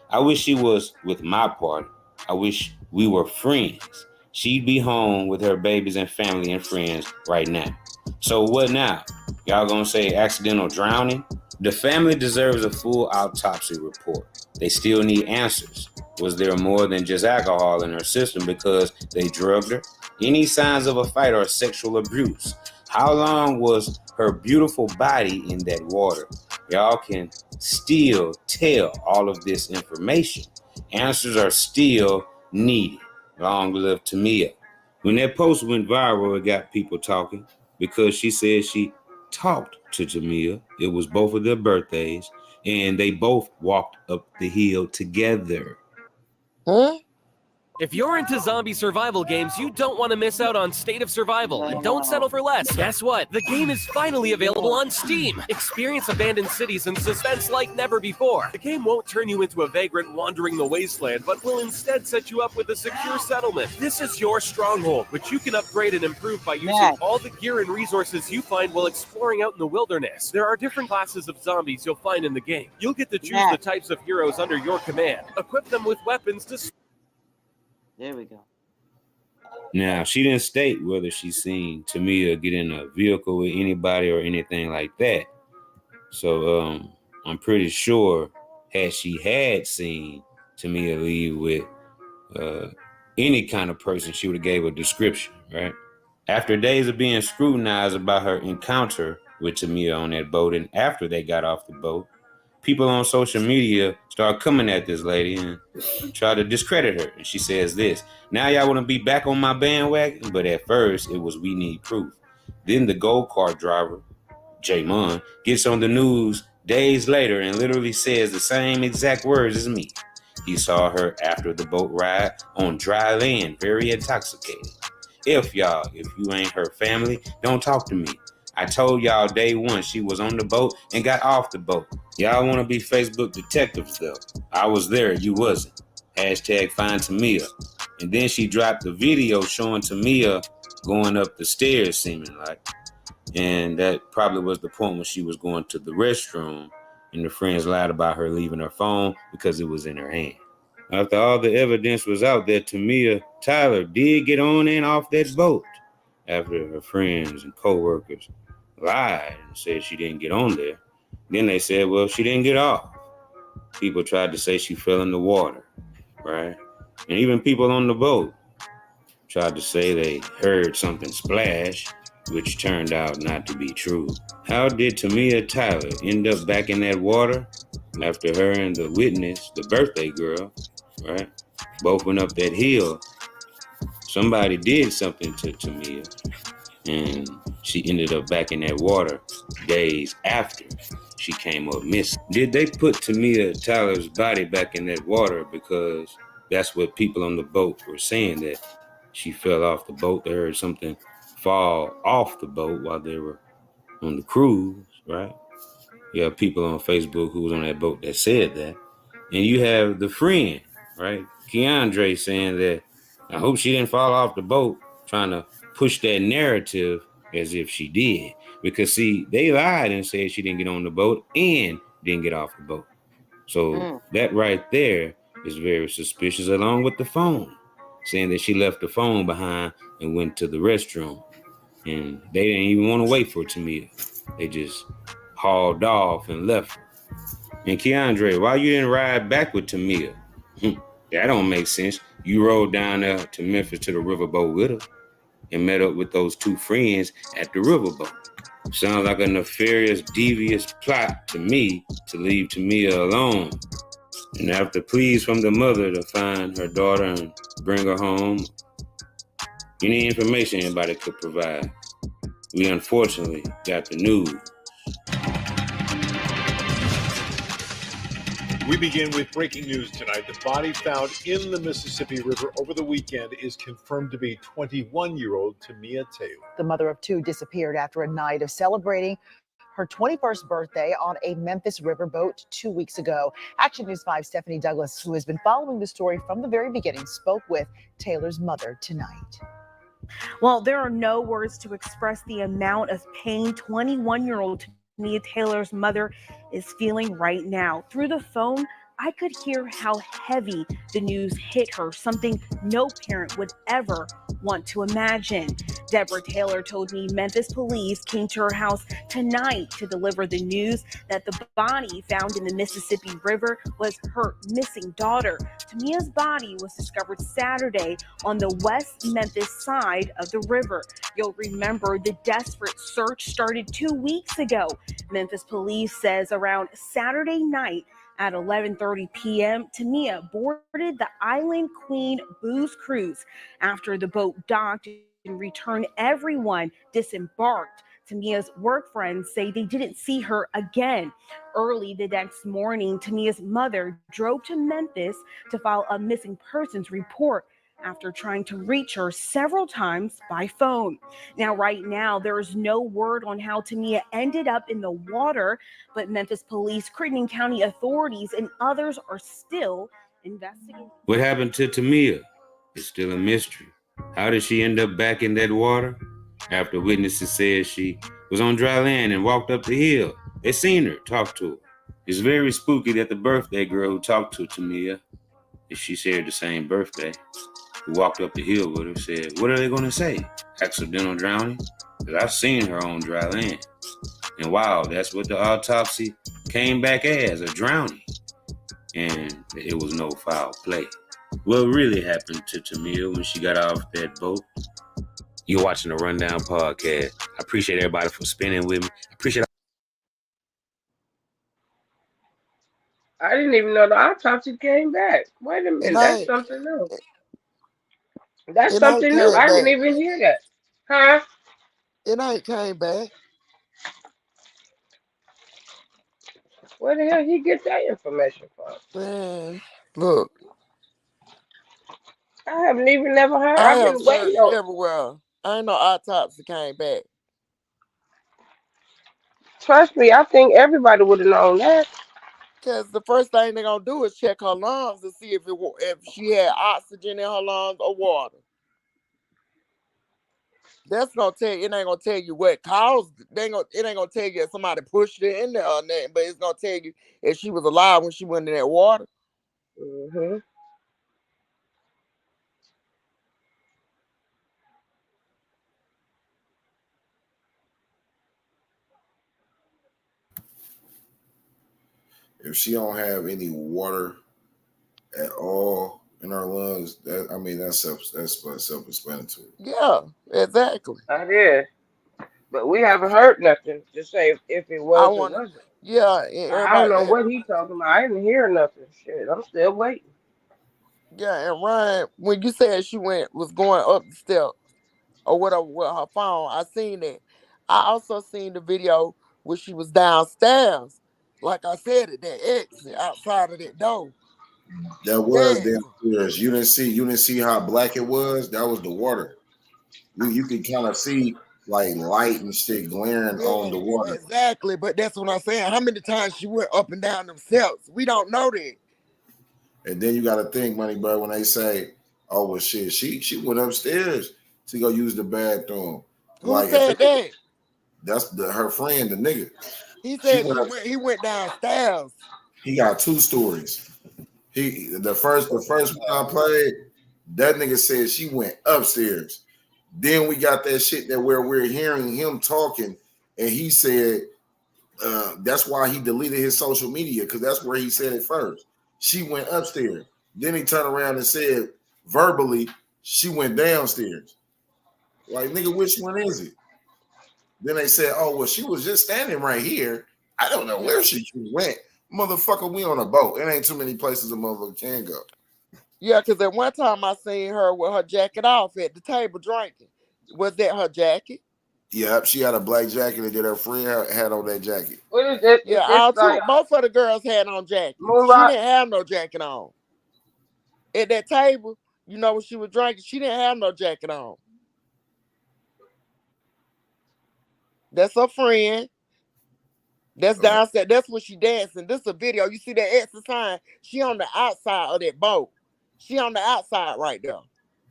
I wish she was with my party. I wish we were friends. She'd be home with her babies and family and friends right now. So what now? Y'all gonna say accidental drowning? The family deserves a full autopsy report. They still need answers. Was there more than just alcohol in her system because they drugged her? Any signs of a fight or sexual abuse? How long was her beautiful body in that water? Y'all can still tell all of this information. Answers are still needed. Long live Tamia. When that post went viral, it got people talking because she said she talked to Tamia. It was both of their birthdays, and they both walked up the hill together. Huh? If you're into zombie survival games, you don't want to miss out on State of Survival, and don't settle for less. Guess what? The game is finally available on Steam. Experience abandoned cities and suspense like never before. The game won't turn you into a vagrant wandering the wasteland, but will instead set you up with a secure settlement. This is your stronghold, which you can upgrade and improve by using all the gear and resources you find while exploring out in the wilderness. There are different classes of zombies you'll find in the game. You'll get to choose the types of heroes under your command. Equip them with weapons to... There we go. Now, she didn't state whether she's seen Tamia get in a vehicle with anybody or anything like that. So I'm pretty sure had she had seen Tamia leave with any kind of person, she would have gave a description, right? After days of being scrutinized about her encounter with Tamia on that boat and after they got off the boat, people on social media start coming at this lady and try to discredit her. And she says this, now y'all want to be back on my bandwagon? But at first, it was we need proof. Then the go-kart driver, J-Mon, gets on the news days later and literally says the same exact words as me. He saw her after the boat ride on dry land, very intoxicated. If you ain't her family, don't talk to me. I told y'all day one she was on the boat and got off the boat. Y'all want to be Facebook detectives though. I was there, you wasn't. Hashtag find Tamia. And then she dropped the video showing Tamia going up the stairs seeming like. And that probably was the point when she was going to the restroom and the friends lied about her leaving her phone because it was in her hand. After all the evidence was out that Tamia Tyler did get on and off that boat after her friends and co-workers lied and said she didn't get on there. Then they said, well, she didn't get off. People tried to say she fell in the water, right? And even people on the boat tried to say they heard something splash, which turned out not to be true. How did Tamia Tyler end up back in that water after her and the witness, the birthday girl, right, both went up that hill? Somebody did something to Tamia, and she ended up back in that water days after she came up missing. Did they put Tamia Tyler's body back in that water because that's what people on the boat were saying, that she fell off the boat? They heard something fall off the boat while they were on the cruise, right? You have people on Facebook who was on that boat that said that. And you have the friend, right? Keandre saying that, I hope she didn't fall off the boat, trying to push that narrative as if she did. Because see, they lied and said she didn't get on the boat and didn't get off the boat. So that right there is very suspicious, along with the phone, saying that she left the phone behind and went to the restroom. And they didn't even want to wait for Tamia. They just hauled off and left her. And Keandre, why you didn't ride back with Tamia? That don't make sense. You rode down there to Memphis to the riverboat with her and met up with those two friends at the riverboat. Sounds like a nefarious, devious plot to me to leave Tamia alone. And after pleas from the mother to find her daughter and bring her home, any information anybody could provide, we unfortunately got the news. We begin with breaking news tonight. The body found in the Mississippi River over the weekend is confirmed to be 21-year-old Tamia Taylor. The mother of two disappeared after a night of celebrating her 21st birthday on a Memphis riverboat 2 weeks ago. Action News 5's Stephanie Douglas, who has been following the story from the very beginning, spoke with Taylor's mother tonight. Well, there are no words to express the amount of pain 21-year-old Tamia Taylor's mother is feeling right now. Through the phone, I could hear how heavy the news hit her, something no parent would ever want to imagine. Deborah Taylor told me Memphis police came to her house tonight to deliver the news that the body found in the Mississippi River was her missing daughter. Tamia's body was discovered Saturday on the West Memphis side of the river. You'll remember the desperate search started 2 weeks ago. Memphis police says around Saturday night, at 11:30 p.m., Tamia boarded the Island Queen booze cruise. After the boat docked and returned, everyone disembarked. Tamia's work friends say they didn't see her again. Early the next morning, Tamia's mother drove to Memphis to file a missing persons report after trying to reach her several times by phone. Now, right now, there is no word on how Tamia ended up in the water, but Memphis police, Crittenden County authorities, and others are still investigating. What happened to Tamia is still a mystery. How did she end up back in that water? After witnesses said she was on dry land and walked up the hill. They seen her, talked to her. It's very spooky that the birthday girl who talked to Tamia, if she shared the same birthday, who walked up the hill with her, said, what are they going to say? Accidental drowning? Because I've seen her on dry land. And wow, that's what the autopsy came back as, a drowning. And it was no foul play. What really happened to Tamia when she got off that boat? You're watching the Rundown Podcast. I appreciate everybody for spending with me. I appreciate. I didn't even know the autopsy came back. Wait a minute, that's something new. That's something new. I didn't even hear that. Huh? It ain't came back. Where the hell he get that information from? Man, look. I haven't even never heard. I I've have been waiting searched on. everywhere. I ain't no autopsy came back. Trust me, I think everybody would have known that. Because the first thing they're going to do is check her lungs to see if she had oxygen in her lungs or water. That's going to tell you, it ain't going to tell you what caused it. It ain't going to tell you if somebody pushed her in there or nothing, but it's going to tell you if she was alive when she went in that water. Mm-hmm. If she don't have any water at all in her lungs, that's self-explanatory. Yeah, exactly. I did, but we haven't heard nothing to say if it was or wasn't. Yeah, I don't know what he's talking about. I didn't hear nothing. Shit, I'm still waiting. Yeah, and Ryan, when you said she was going up the steps or whatever with her phone, I seen that. I also seen the video where she was downstairs, like I said, at that exit outside of that door. That was downstairs. You didn't see how black it was. That was the water. You could kind of see like light and shit glaring on the water. Exactly, but that's what I'm saying. How many times she went up and down them steps? We don't know that. And then you got to think, money, bro, when they say, "Oh well, shit, she went upstairs to go use the bathroom." Who said that? That's her friend, the nigga. He said he went downstairs. He got two stories. The first one I played, that nigga said she went upstairs. Then we got that shit that where we're hearing him talking, and he said that's why he deleted his social media, because that's where he said it first. She went upstairs. Then he turned around and said verbally, she went downstairs. Like, nigga, which one is it? Then they said, oh, well, she was just standing right here. I don't know where she went. Motherfucker, we on a boat. It ain't too many places a motherfucker can go. Yeah, because at one time I seen her with her jacket off at the table drinking. Was that her jacket? Yep, she had a black jacket and then her friend had on that jacket. What is this? Yeah, Is this like both of the girls had on jackets. Moonlight? She didn't have no jacket on. At that table, you know, when she was drinking, she didn't have no jacket on. That's her friend. That's downstairs. That's when she dancing. This is a video. You see that exercise? She on the outside of that boat. She on the outside right there.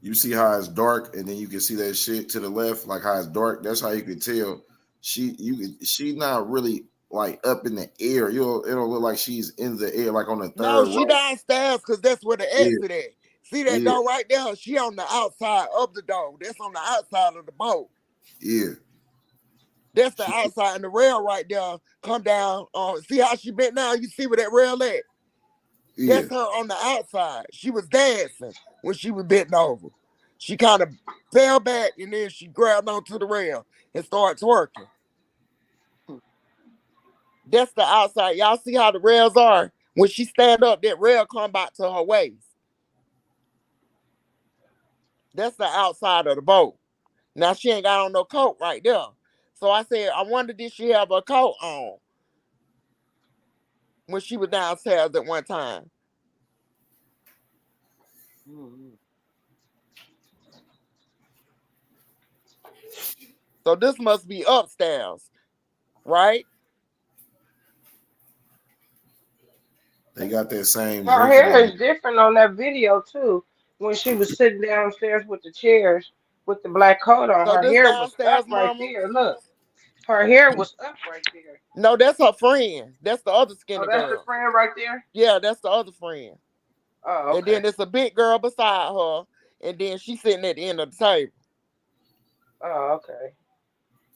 You see how it's dark, and then you can see that shit to the left, like how it's dark. That's how you can tell she's not really like up in the air. It don't look like she's in the air, like on the third. No, she downstairs because that's where the exit at. See that door right there? She on the outside of the door. That's on the outside of the boat. Yeah. That's the outside, and the rail right there come down. See how she bent down? You see where that rail at? Yeah. That's her on the outside. She was dancing when she was bent over. She kind of fell back, and then she grabbed onto the rail and started twerking. That's the outside. Y'all see how the rails are? When she stand up, that rail come back to her waist. That's the outside of the boat. Now, she ain't got on no coat right there. So I said, I wonder, did she have a coat on when she was downstairs at one time? So this must be upstairs, right? They got that same. Her hair is different on that video too. When she was sitting downstairs with the chairs with the black coat on, So her hair was up right there. Look, her hair was up right there. No, that's her friend. That's the other skinny girl. Oh, that's the friend right there? Yeah, that's the other friend. Oh, okay. And then there's a big girl beside her, and then she's sitting at the end of the table. Oh, okay.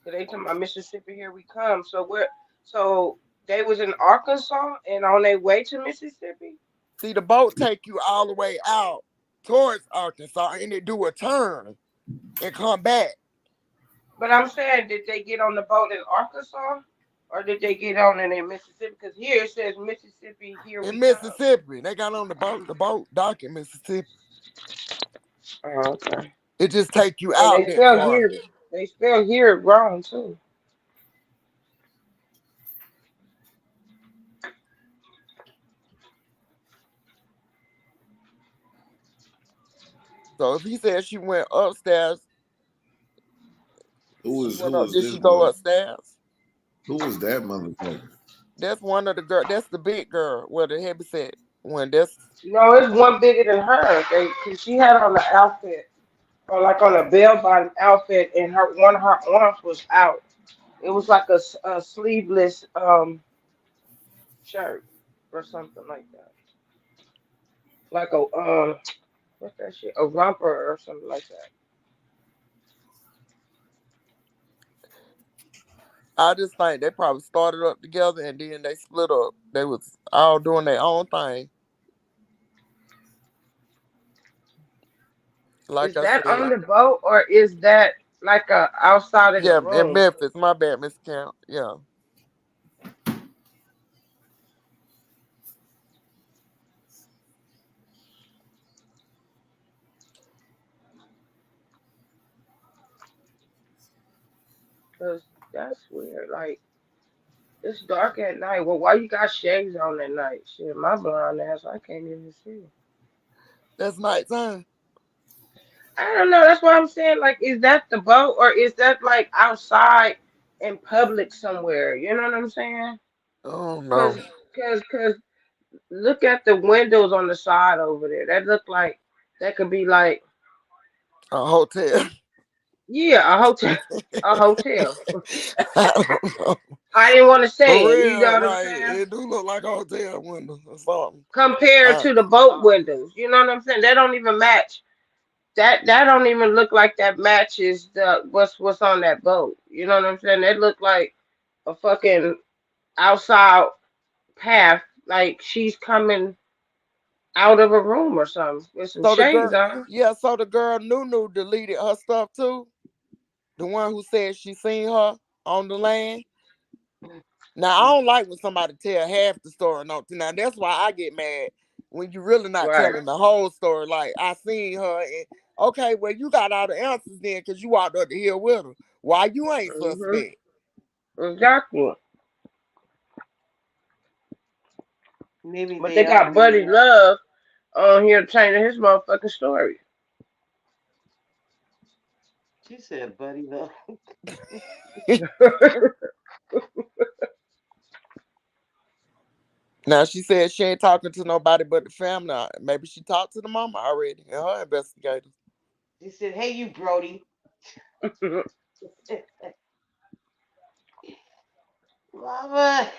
So they talking about Mississippi, here we come. So they was in Arkansas and on their way to Mississippi? See, the boat take you all the way out towards Arkansas, and they do a turn and come back. But I'm saying, did they get on the boat in Arkansas, or did they get on in Mississippi? Because here it says Mississippi, here we come. In Mississippi. They got on the boat dock in Mississippi. Oh, okay. It just take you out They that far. They still hear it wrong, too. So if he said she went upstairs, did she go upstairs? Who was that motherfucker? That's one of the girl. That's the big girl with the heavy set one. That's no, it's one bigger than her. Cause she had on the outfit, or like on a bell bottom outfit, and one of her arms was out. It was like a sleeveless shirt or something like that. Like a what's that shit? A romper or something like that. I just think they probably started up together and then they split up. They was all doing their own thing. Like is that on the boat, or is that like outside of the room? Yeah, in Memphis. My bad, Miss Count. Yeah. Cause that's weird. Like, it's dark at night. Well, why you got shades on at night? Shit, my blind ass, I can't even see. That's nighttime. I don't know. That's what I'm saying. Like, is that the boat, or is that like outside in public somewhere? You know what I'm saying? Oh no. Cause look at the windows on the side over there. That look like that could be like a hotel. Yeah, a hotel. A hotel. I don't know. I didn't want to say For it. real, You know what I'm like, saying? it do look like a hotel window or something. Compared to the boat windows, you know what I'm saying? That don't even match. That don't even look like that matches the what's on that boat. You know what I'm saying? That look like a fucking outside path. Like she's coming out of a room or something with some So the girl, shades on. yeah, so the girl Nunu deleted her stuff too. The one who said she seen her on the land. Now I don't like when somebody tell half the story. No, now that's why I get mad when you really not Right. telling the whole story. Like I seen her, and okay, well you got all the answers then because you walked up the hill with her. Why you ain't suspect? Exactly. Maybe But they they are got Buddy being. Love on here changing his motherfucking story. She said, "Buddy, though." Now she said she ain't talking to nobody but the family. Maybe she talked to the mama already and her investigators. She said, "Hey, you Brody." Mama.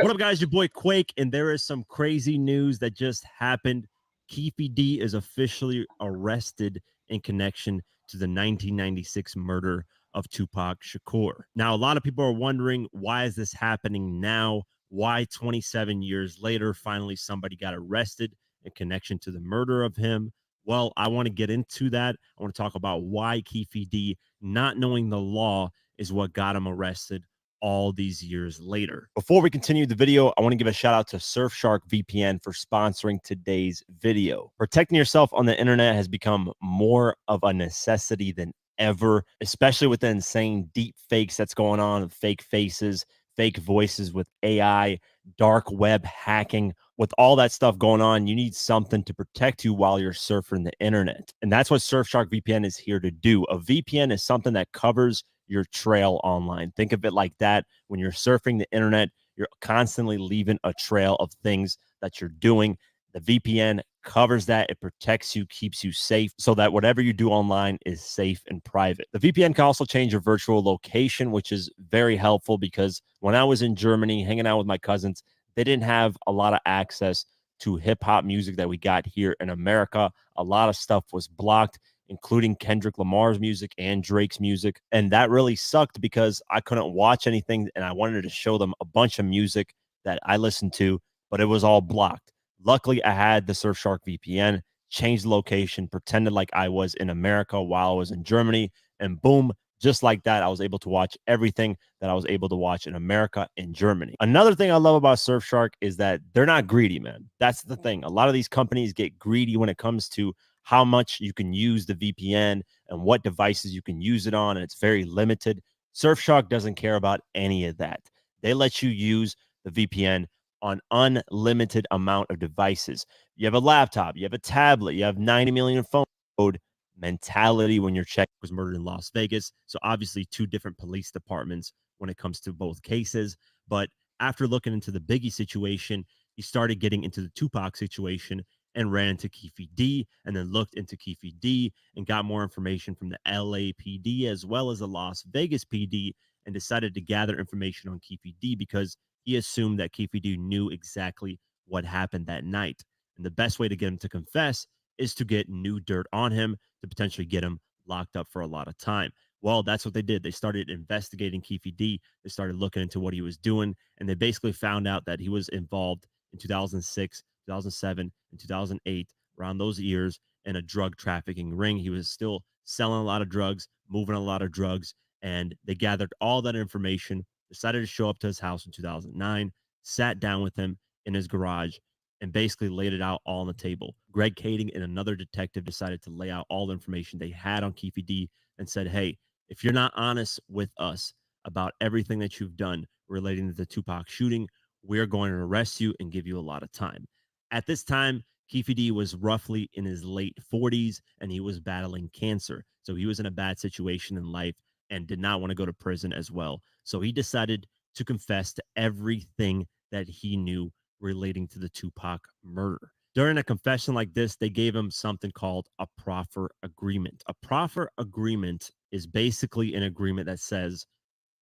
What up, guys? Your boy Quake, and there is some crazy news that just happened. Keefe D is officially arrested in connection to the 1996 murder of Tupac Shakur. Now, a lot of people are wondering, why is this happening now? Why 27 years later, finally somebody got arrested in connection to the murder of him? Well, I want to get into that. I want to talk about why Keefe D, not knowing the law, is what got him arrested all these years later. Before we continue the video, I want to give a shout out to Surfshark VPN for sponsoring today's video. Protecting yourself on the internet has become more of a necessity than ever, especially with the insane deep fakes that's going on, fake faces, fake voices with AI, dark web hacking. With all that stuff going on, you need something to protect you while you're surfing the internet. And that's what Surfshark VPN is here to do. A VPN is something that covers your trail online. Think of it like that. When you're surfing the internet, you're constantly leaving a trail of things that you're doing. The VPN covers that. It protects you, keeps you safe so that whatever you do online is safe and private. The VPN can also change your virtual location, which is very helpful because when I was in Germany hanging out with my cousins, they didn't have a lot of access to hip hop music that we got here in America. A lot of stuff was blocked, including Kendrick Lamar's music and Drake's music. And that really sucked because I couldn't watch anything and I wanted to show them a bunch of music that I listened to, but it was all blocked. Luckily, I had the Surfshark VPN, changed the location, pretended like I was in America while I was in Germany, and boom, just like that, I was able to watch everything that I was able to watch in America and Germany. Another thing I love about Surfshark is that they're not greedy, man. That's the thing. A lot of these companies get greedy when it comes to how much you can use the VPN and what devices you can use it on, and it's very limited. Surfshark doesn't care about any of that. They let you use the VPN on unlimited amount of devices. You have a laptop, you have a tablet, you have 90 million phone code mentality when your check was murdered in Las Vegas. So obviously two different police departments when it comes to both cases. But after looking into the Biggie situation, he started getting into the Tupac situation and ran into Keefe D, and then looked into Keefe D and got more information from the LAPD as well as the Las Vegas PD, and decided to gather information on Keefe D because he assumed that Keefe D knew exactly what happened that night. And the best way to get him to confess is to get new dirt on him to potentially get him locked up for a lot of time. Well, that's what they did. They started investigating Keefe D. They started looking into what he was doing, and they basically found out that he was involved in 2006, 2007, and 2008, around those years, in a drug trafficking ring. He was still selling a lot of drugs, moving a lot of drugs, and they gathered all that information, decided to show up to his house in 2009, sat down with him in his garage, and basically laid it out all on the table. Greg Kading and another detective decided to lay out all the information they had on Keefe D and said, hey, if you're not honest with us about everything that you've done relating to the Tupac shooting, we're going to arrest you and give you a lot of time. At this time, Keefe D was roughly in his late 40s and he was battling cancer. So he was in a bad situation in life and did not want to go to prison as well. So he decided to confess to everything that he knew relating to the Tupac murder. During a confession like this, they gave him something called a proffer agreement. A proffer agreement is basically an agreement that says,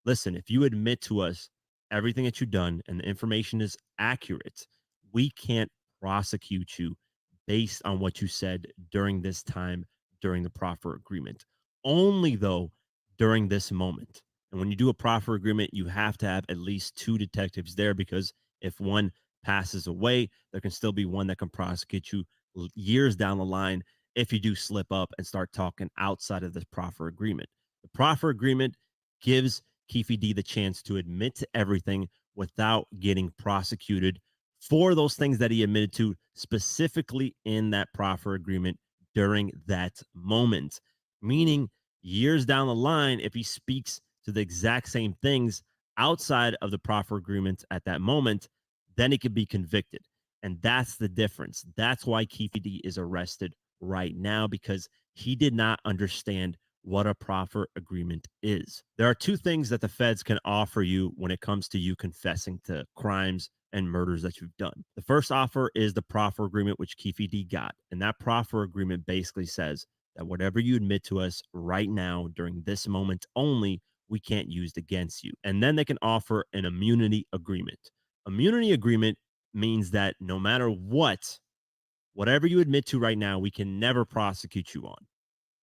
listen, if you admit to us everything that you've done and the information is accurate, we can't prosecute you based on what you said during this time, during the proffer agreement. Only, though, during this moment. And when you do a proffer agreement, you have to have at least two detectives there, because if one passes away, there can still be one that can prosecute you years down the line if you do slip up and start talking outside of the proffer agreement. The proffer agreement gives Keefe D the chance to admit to everything without getting prosecuted for those things that he admitted to specifically in that proffer agreement during that moment. Meaning, years down the line, if he speaks to the exact same things outside of the proffer agreement at that moment, then he could be convicted. And that's the difference. That's why Keefe D is arrested right now, because he did not understand what a proffer agreement is. There are two things that the feds can offer you when it comes to you confessing to crimes and murders that you've done. The first offer is the proffer agreement, which Keefe D got. And that proffer agreement basically says that whatever you admit to us right now during this moment only, we can't use it against you. And then they can offer an immunity agreement. Immunity agreement means that no matter what, whatever you admit to right now, we can never prosecute you on.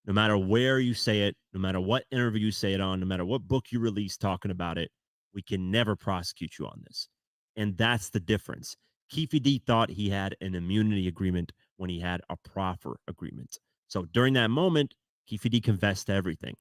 No matter where you say it, no matter what interview you say it on, no matter what book you release talking about it, we can never prosecute you on this. And that's the difference. Keefe D thought he had an immunity agreement when he had a proffer agreement. So during that moment, Keefe D confessed to everything.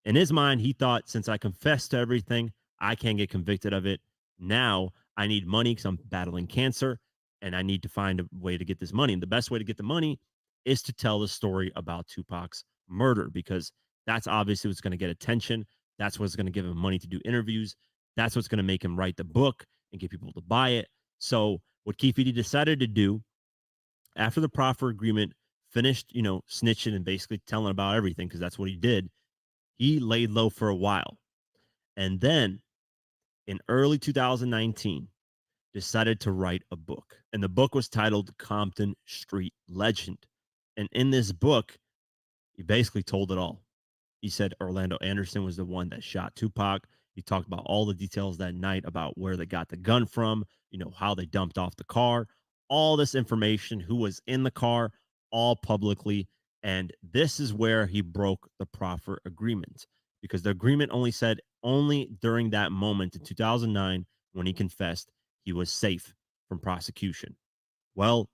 In his mind, he thought, since I confessed to everything, I can't get convicted of it. Now I need money because I'm battling cancer and I need to find a way to get this money. And the best way to get the money is to tell the story about Tupac's murder, because that's obviously what's going to get attention. That's what's going to give him money to do interviews. That's what's going to make him write the book and get people to buy it. So what Keefe D decided to do after the proffer agreement finished, snitching and basically telling about everything, because that's what he did, he laid low for a while. And then in early 2019, decided to write a book. And the book was titled Compton Street Legend. And in this book, he basically told it all. He said Orlando Anderson was the one that shot Tupac. He talked about all the details that night about where they got the gun from, how they dumped off the car, all this information, who was in the car, all publicly. And this is where he broke the proffer agreement, because the agreement only said only during that moment in 2009, when he confessed, he was safe from prosecution. Well,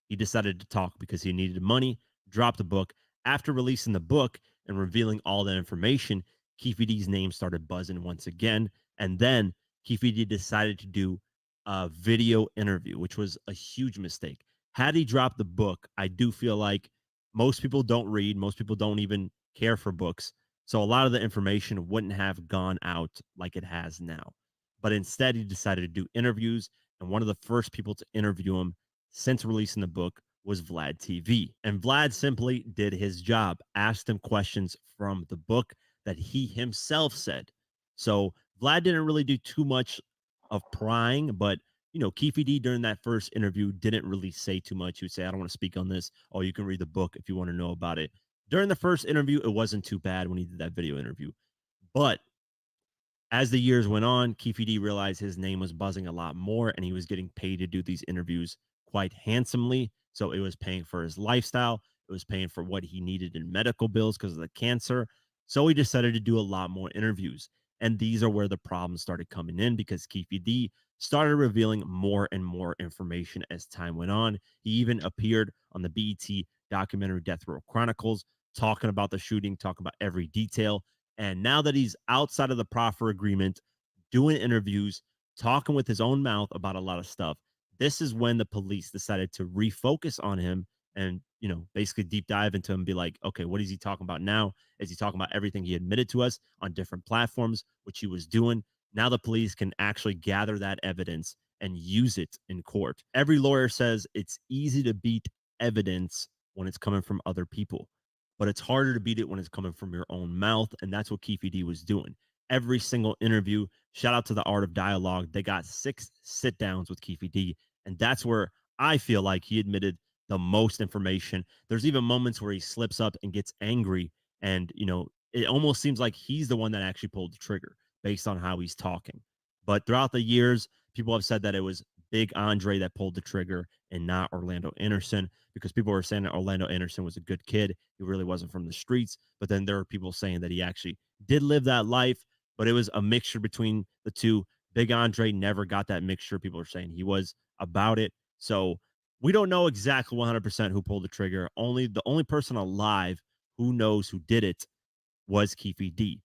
he decided to talk because he needed money, dropped the book. After releasing the book and revealing all that information, Keefe D's name started buzzing once again. And then Keefe D decided to do a video interview, which was a huge mistake. Had he dropped the book, I do feel like most people don't read. Most people don't even care for books. So a lot of the information wouldn't have gone out like it has now. But instead, he decided to do interviews. And one of the first people to interview him since releasing the book was Vlad TV. And Vlad simply did his job, asked him questions from the book that he himself said. So Vlad didn't really do too much of prying, but Keefe D during that first interview didn't really say too much. He would say, I don't want to speak on this. Oh, you can read the book if you want to know about it. During the first interview, it wasn't too bad when he did that video interview. But as the years went on, Keefe D realized his name was buzzing a lot more, and he was getting paid to do these interviews quite handsomely. So it was paying for his lifestyle. It was paying for what he needed in medical bills because of the cancer. So he decided to do a lot more interviews. And these are where the problems started coming in, because Keefe D started revealing more and more information as time went on. He even appeared on the BET documentary Death Row Chronicles, talking about the shooting, talking about every detail. And now that he's outside of the proffer agreement, doing interviews, talking with his own mouth about a lot of stuff, this is when the police decided to refocus on him and, basically deep dive into him and be like, okay, what is he talking about now? Is he talking about everything he admitted to us on different platforms, which he was doing? Now the police can actually gather that evidence and use it in court. Every lawyer says it's easy to beat evidence when it's coming from other people, but it's harder to beat it when it's coming from your own mouth. And that's what Keefe D was doing. Every single interview, shout out to the Art of Dialogue, they got 6 sit downs with Keefe D. And that's where I feel like he admitted the most information. There's even moments where he slips up and gets angry. And, it almost seems like he's the one that actually pulled the trigger based on how he's talking. But throughout the years, people have said that it was Big Andre that pulled the trigger and not Orlando Anderson, because people were saying that Orlando Anderson was a good kid. He really wasn't from the streets. But then there are people saying that he actually did live that life, but it was a mixture between the two. Big Andre never got that mixture. People are saying he was about it. So we don't know exactly 100% who pulled the trigger. The only person alive who knows who did it was Keefe D.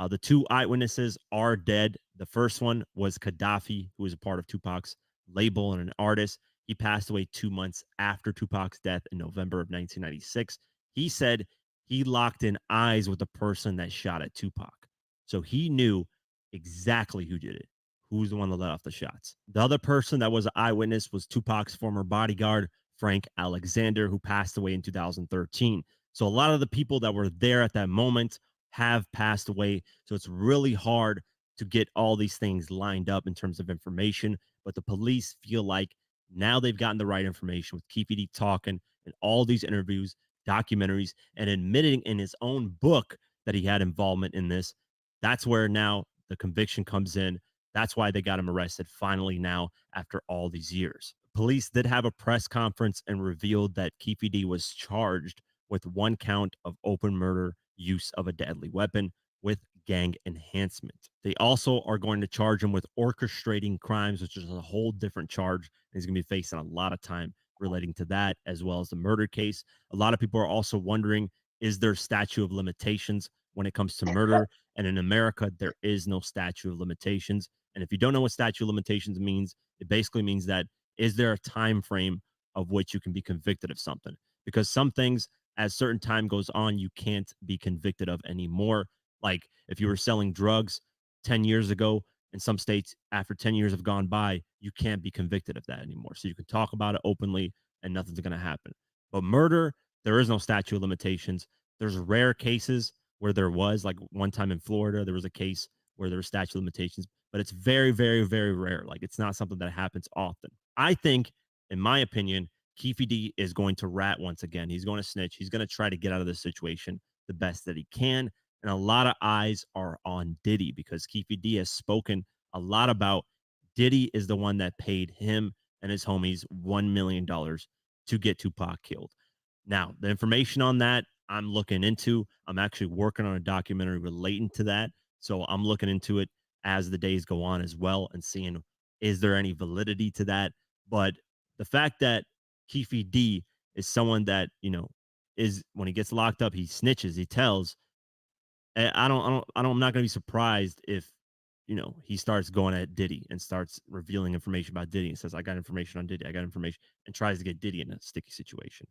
The two eyewitnesses are dead. The first one was Gaddafi, who was a part of Tupac's label and an artist. He passed away 2 months after Tupac's death in November of 1996. He said he locked in eyes with the person that shot at Tupac. So he knew exactly who did it, who's the one that let off the shots. The other person that was an eyewitness was Tupac's former bodyguard, Frank Alexander, who passed away in 2013. So a lot of the people that were there at that moment have passed away. So it's really hard to get all these things lined up in terms of information. But the police feel like now they've gotten the right information with Keefe D talking and all these interviews, documentaries, and admitting in his own book that he had involvement in this. That's where now the conviction comes in. That's why they got him arrested finally now after all these years. Police did have a press conference and revealed that Keefe D was charged with 1 count of open murder, use of a deadly weapon, with gang enhancement. They also are going to charge him with orchestrating crimes, which is a whole different charge. He's going to be facing a lot of time relating to that, as well as the murder case. A lot of people are also wondering, is there statute of limitations when it comes to murder? And in America, there is no statute of limitations. And if you don't know what statute of limitations means, it basically means that is there a time frame of which you can be convicted of something? Because some things, as certain time goes on, you can't be convicted of anymore. Like if you were selling drugs 10 years ago, in some states, after 10 years have gone by, you can't be convicted of that anymore. So you can talk about it openly and nothing's going to happen. But murder, there is no statute of limitations. There's rare cases where there was, like one time in Florida, there was a case where there was statute of limitations, but it's very, very, very rare. Like it's not something that happens often. I think, in my opinion, Keefe D is going to rat once again. He's going to snitch. He's going to try to get out of this situation the best that he can. And a lot of eyes are on Diddy because Keefe D has spoken a lot about Diddy is the one that paid him and his homies $1 million to get Tupac killed. Now, the information on that I'm looking into. I'm actually working on a documentary relating to that. So I'm looking into it as the days go on as well and seeing, is there any validity to that? But the fact that Keefe D is someone that, is when he gets locked up, he snitches, he tells. I'm not going to be surprised if, he starts going at Diddy and starts revealing information about Diddy and says, I got information on Diddy. I got information, and tries to get Diddy in a sticky situation.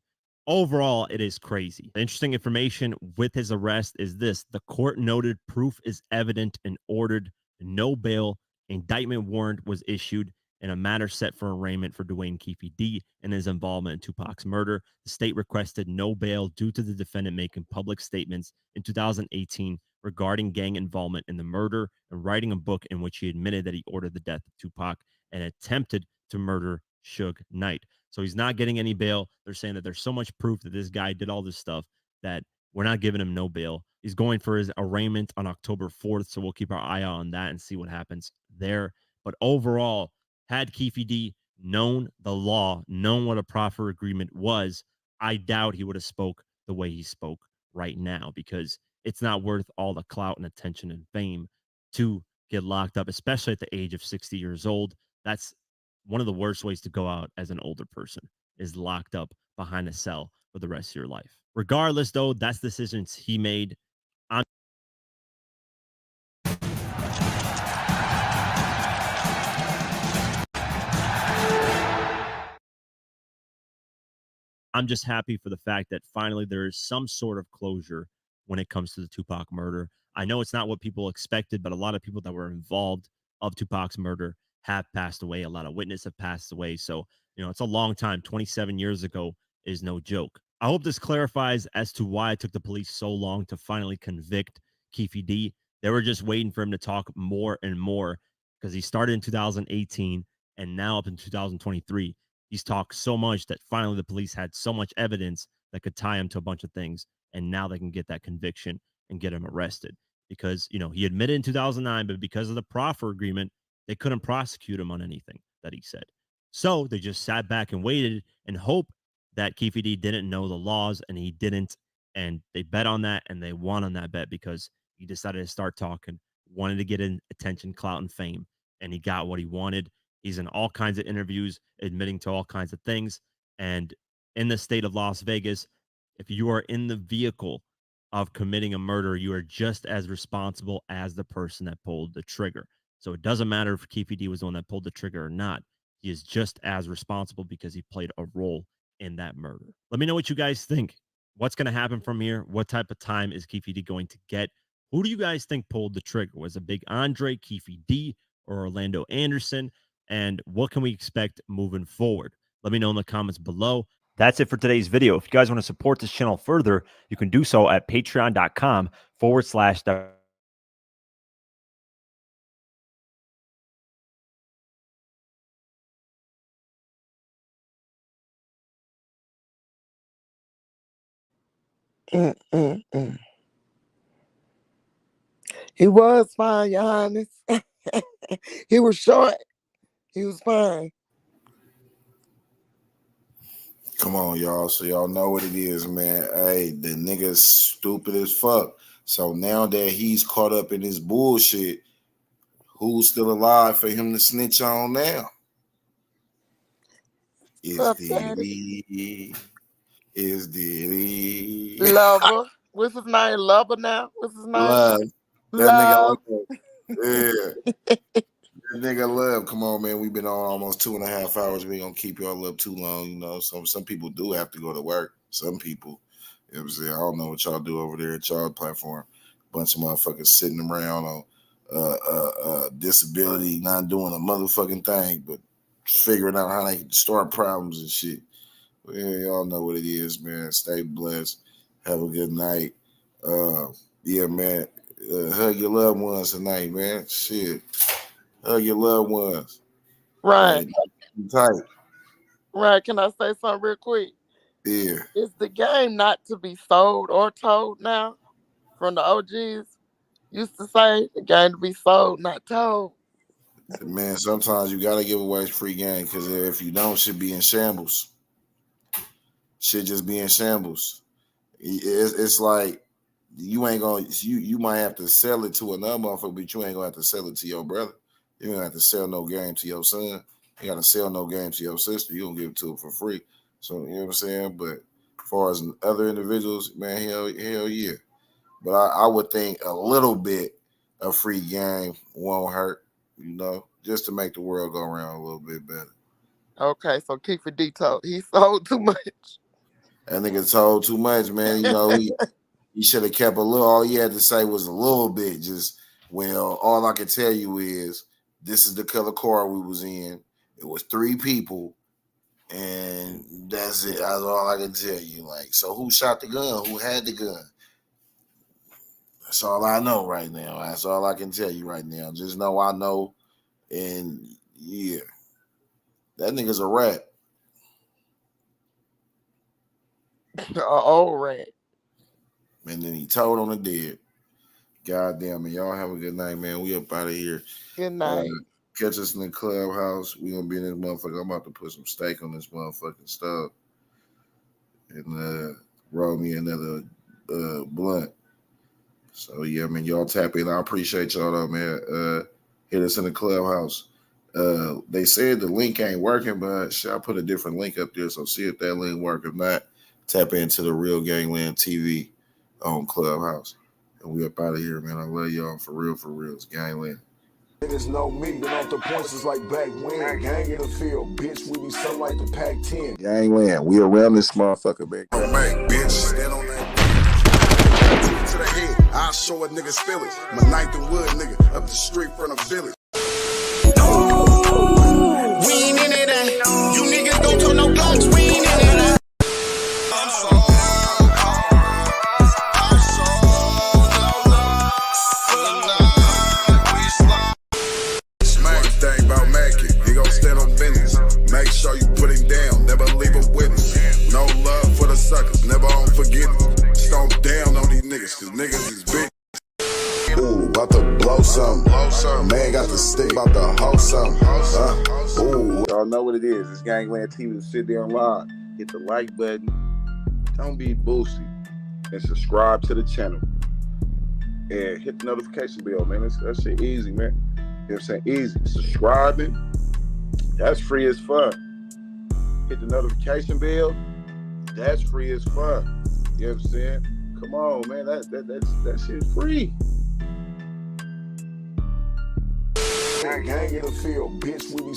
Overall, it is crazy. The interesting information with his arrest is this: the court noted proof is evident and ordered no bail. Indictment warrant was issued in a matter set for arraignment for Dwayne Keefe D and his involvement in Tupac's murder. The state requested no bail due to the defendant making public statements in 2018 regarding gang involvement in the murder and writing a book in which he admitted that he ordered the death of Tupac and attempted to murder Suge Knight. So he's not getting any bail. They're saying that there's so much proof that this guy did all this stuff that we're not giving him no bail. He's going for his arraignment on October 4th, so we'll keep our eye on that and see what happens there. But overall, had Keefe D known the law, known what a proffer agreement was, I doubt he would have spoke the way he spoke right now, because it's not worth all the clout and attention and fame to get locked up, especially at the age of 60 years old. That's one of the worst ways to go out as an older person, is locked up behind a cell for the rest of your life. Regardless, though, that's decisions he made. I'm just happy for the fact that finally there is some sort of closure when it comes to the Tupac murder. I know it's not what people expected, but a lot of people that were involved of Tupac's murder have passed away. A lot of witnesses have passed away. So, it's a long time. 27 years ago is no joke. I hope this clarifies as to why it took the police so long to finally convict Keefe D. They were just waiting for him to talk more and more, because he started in 2018 and now up in 2023. He's talked so much that finally the police had so much evidence that could tie him to a bunch of things. And now they can get that conviction and get him arrested, because, he admitted in 2009, but because of the proffer agreement, they couldn't prosecute him on anything that he said. So they just sat back and waited and hoped that Keefe D didn't know the laws, and he didn't. And they bet on that, and they won on that bet because he decided to start talking, wanted to get in attention, clout, and fame, and he got what he wanted. He's in all kinds of interviews, admitting to all kinds of things. And in the state of Las Vegas, if you are in the vehicle of committing a murder, you are just as responsible as the person that pulled the trigger. So it doesn't matter if Keefe D was the one that pulled the trigger or not. He is just as responsible because he played a role in that murder. Let me know what you guys think. What's going to happen from here? What type of time is Keefe D going to get? Who do you guys think pulled the trigger? Was it Big Andre, Keefe D, or Orlando Anderson? And what can we expect moving forward? Let me know in the comments below. That's it for today's video. If you guys want to support this channel further, you can do so at patreon.com/. He was fine, Your Highness. He was short. He was fine. Come on, y'all. So y'all know what it is, man. Hey, the nigga's stupid as fuck. So now that he's caught up in his bullshit, who's still alive for him to snitch on now? Is Diddy. Is Diddy. Lover. What's his name? Lover now? What's his name? Love. That Love. nigga Love. Yeah. That nigga Love. Come on, man. We've been on almost 2.5 hours. We ain't gonna keep y'all up too long, you know. Some people do have to go to work. Some people, you know what I'm saying? I don't know what y'all do over there at y'all platform. Bunch of motherfuckers sitting around on disability, not doing a motherfucking thing, but figuring out how they can start problems and shit. But yeah, y'all know what it is, man. Stay blessed. Have a good night. Yeah, man. Hug your loved ones tonight, man. Shit. Hug your loved ones. Right. Tight. Right. Can I say something real quick? Yeah. Is the game not to be sold or told now? From the OGs used to say the game to be sold, not told. Man, sometimes you gotta give away free game because if you don't, shit be in shambles. Shit just be in shambles. It's like you ain't gonna you might have to sell it to another motherfucker, but you ain't gonna have to sell it to your brother. You don't have to sell no game to your son. You gotta sell no game to your sister. You don't give it to them for free. So you know what I'm saying? But as far as other individuals, man, hell yeah. But I would think a little bit of free game won't hurt, you know, just to make the world go around a little bit better. Okay, so Keefe D told he sold too much. That nigga told too much, man. You know, he should have kept a little. All he had to say was a little bit. Just, well, all I can tell you is this is the color car we was in. It was 3 people, and that's it. That's all I can tell you. Like, so who shot the gun? Who had the gun? That's all I know right now. That's all I can tell you right now. Just know I know, and yeah, that nigga's a rat. An old rat. And then he told on the dead. Goddamn, man. Y'all have a good night, man. We up out of here. Good night. Catch us in the clubhouse. We gonna be in this motherfucker. I'm about to put some steak on this motherfucking stove. And roll me another blunt. So yeah, man, y'all tap in. I appreciate y'all though, man. Hit us in the clubhouse. They said the link ain't working, but shit, I put a different link up there. So see if that link work. If not, tap into the Real Gangland TV on Clubhouse. And we up out of here, man. I love y'all for real, for real. It's Gangland. Niggas know me, been off the points is like back when. Gang in the field, bitch, we be something like the Pac-10. Gangland, we around this motherfucker, man. Oh, man, bitch, stand on that. To the head, I'll show a nigga's feelings. My 9th and Wood nigga, up the street from the village. We ain't in it, you niggas don't talk no guns, we ain't in it. Make sure you put him down, never leave a witness. No love for the suckers, never on forgiveness. Stomp down on these niggas, cause niggas is big. Ooh, about to blow something. Man got the stick, about to hold something. Ooh, y'all know what it is. It's Gangland TV to SitDown Live. Hit the like button. Don't be boosty. And subscribe to the channel. And hit the notification bell, man. That shit easy, man. You know what I'm saying? Easy. Subscribing. That's free as fuck. Hit the notification bell. That's free as fuck. You know what I'm saying? Come on, man. That shit's free. Gang in the field, bitch. We be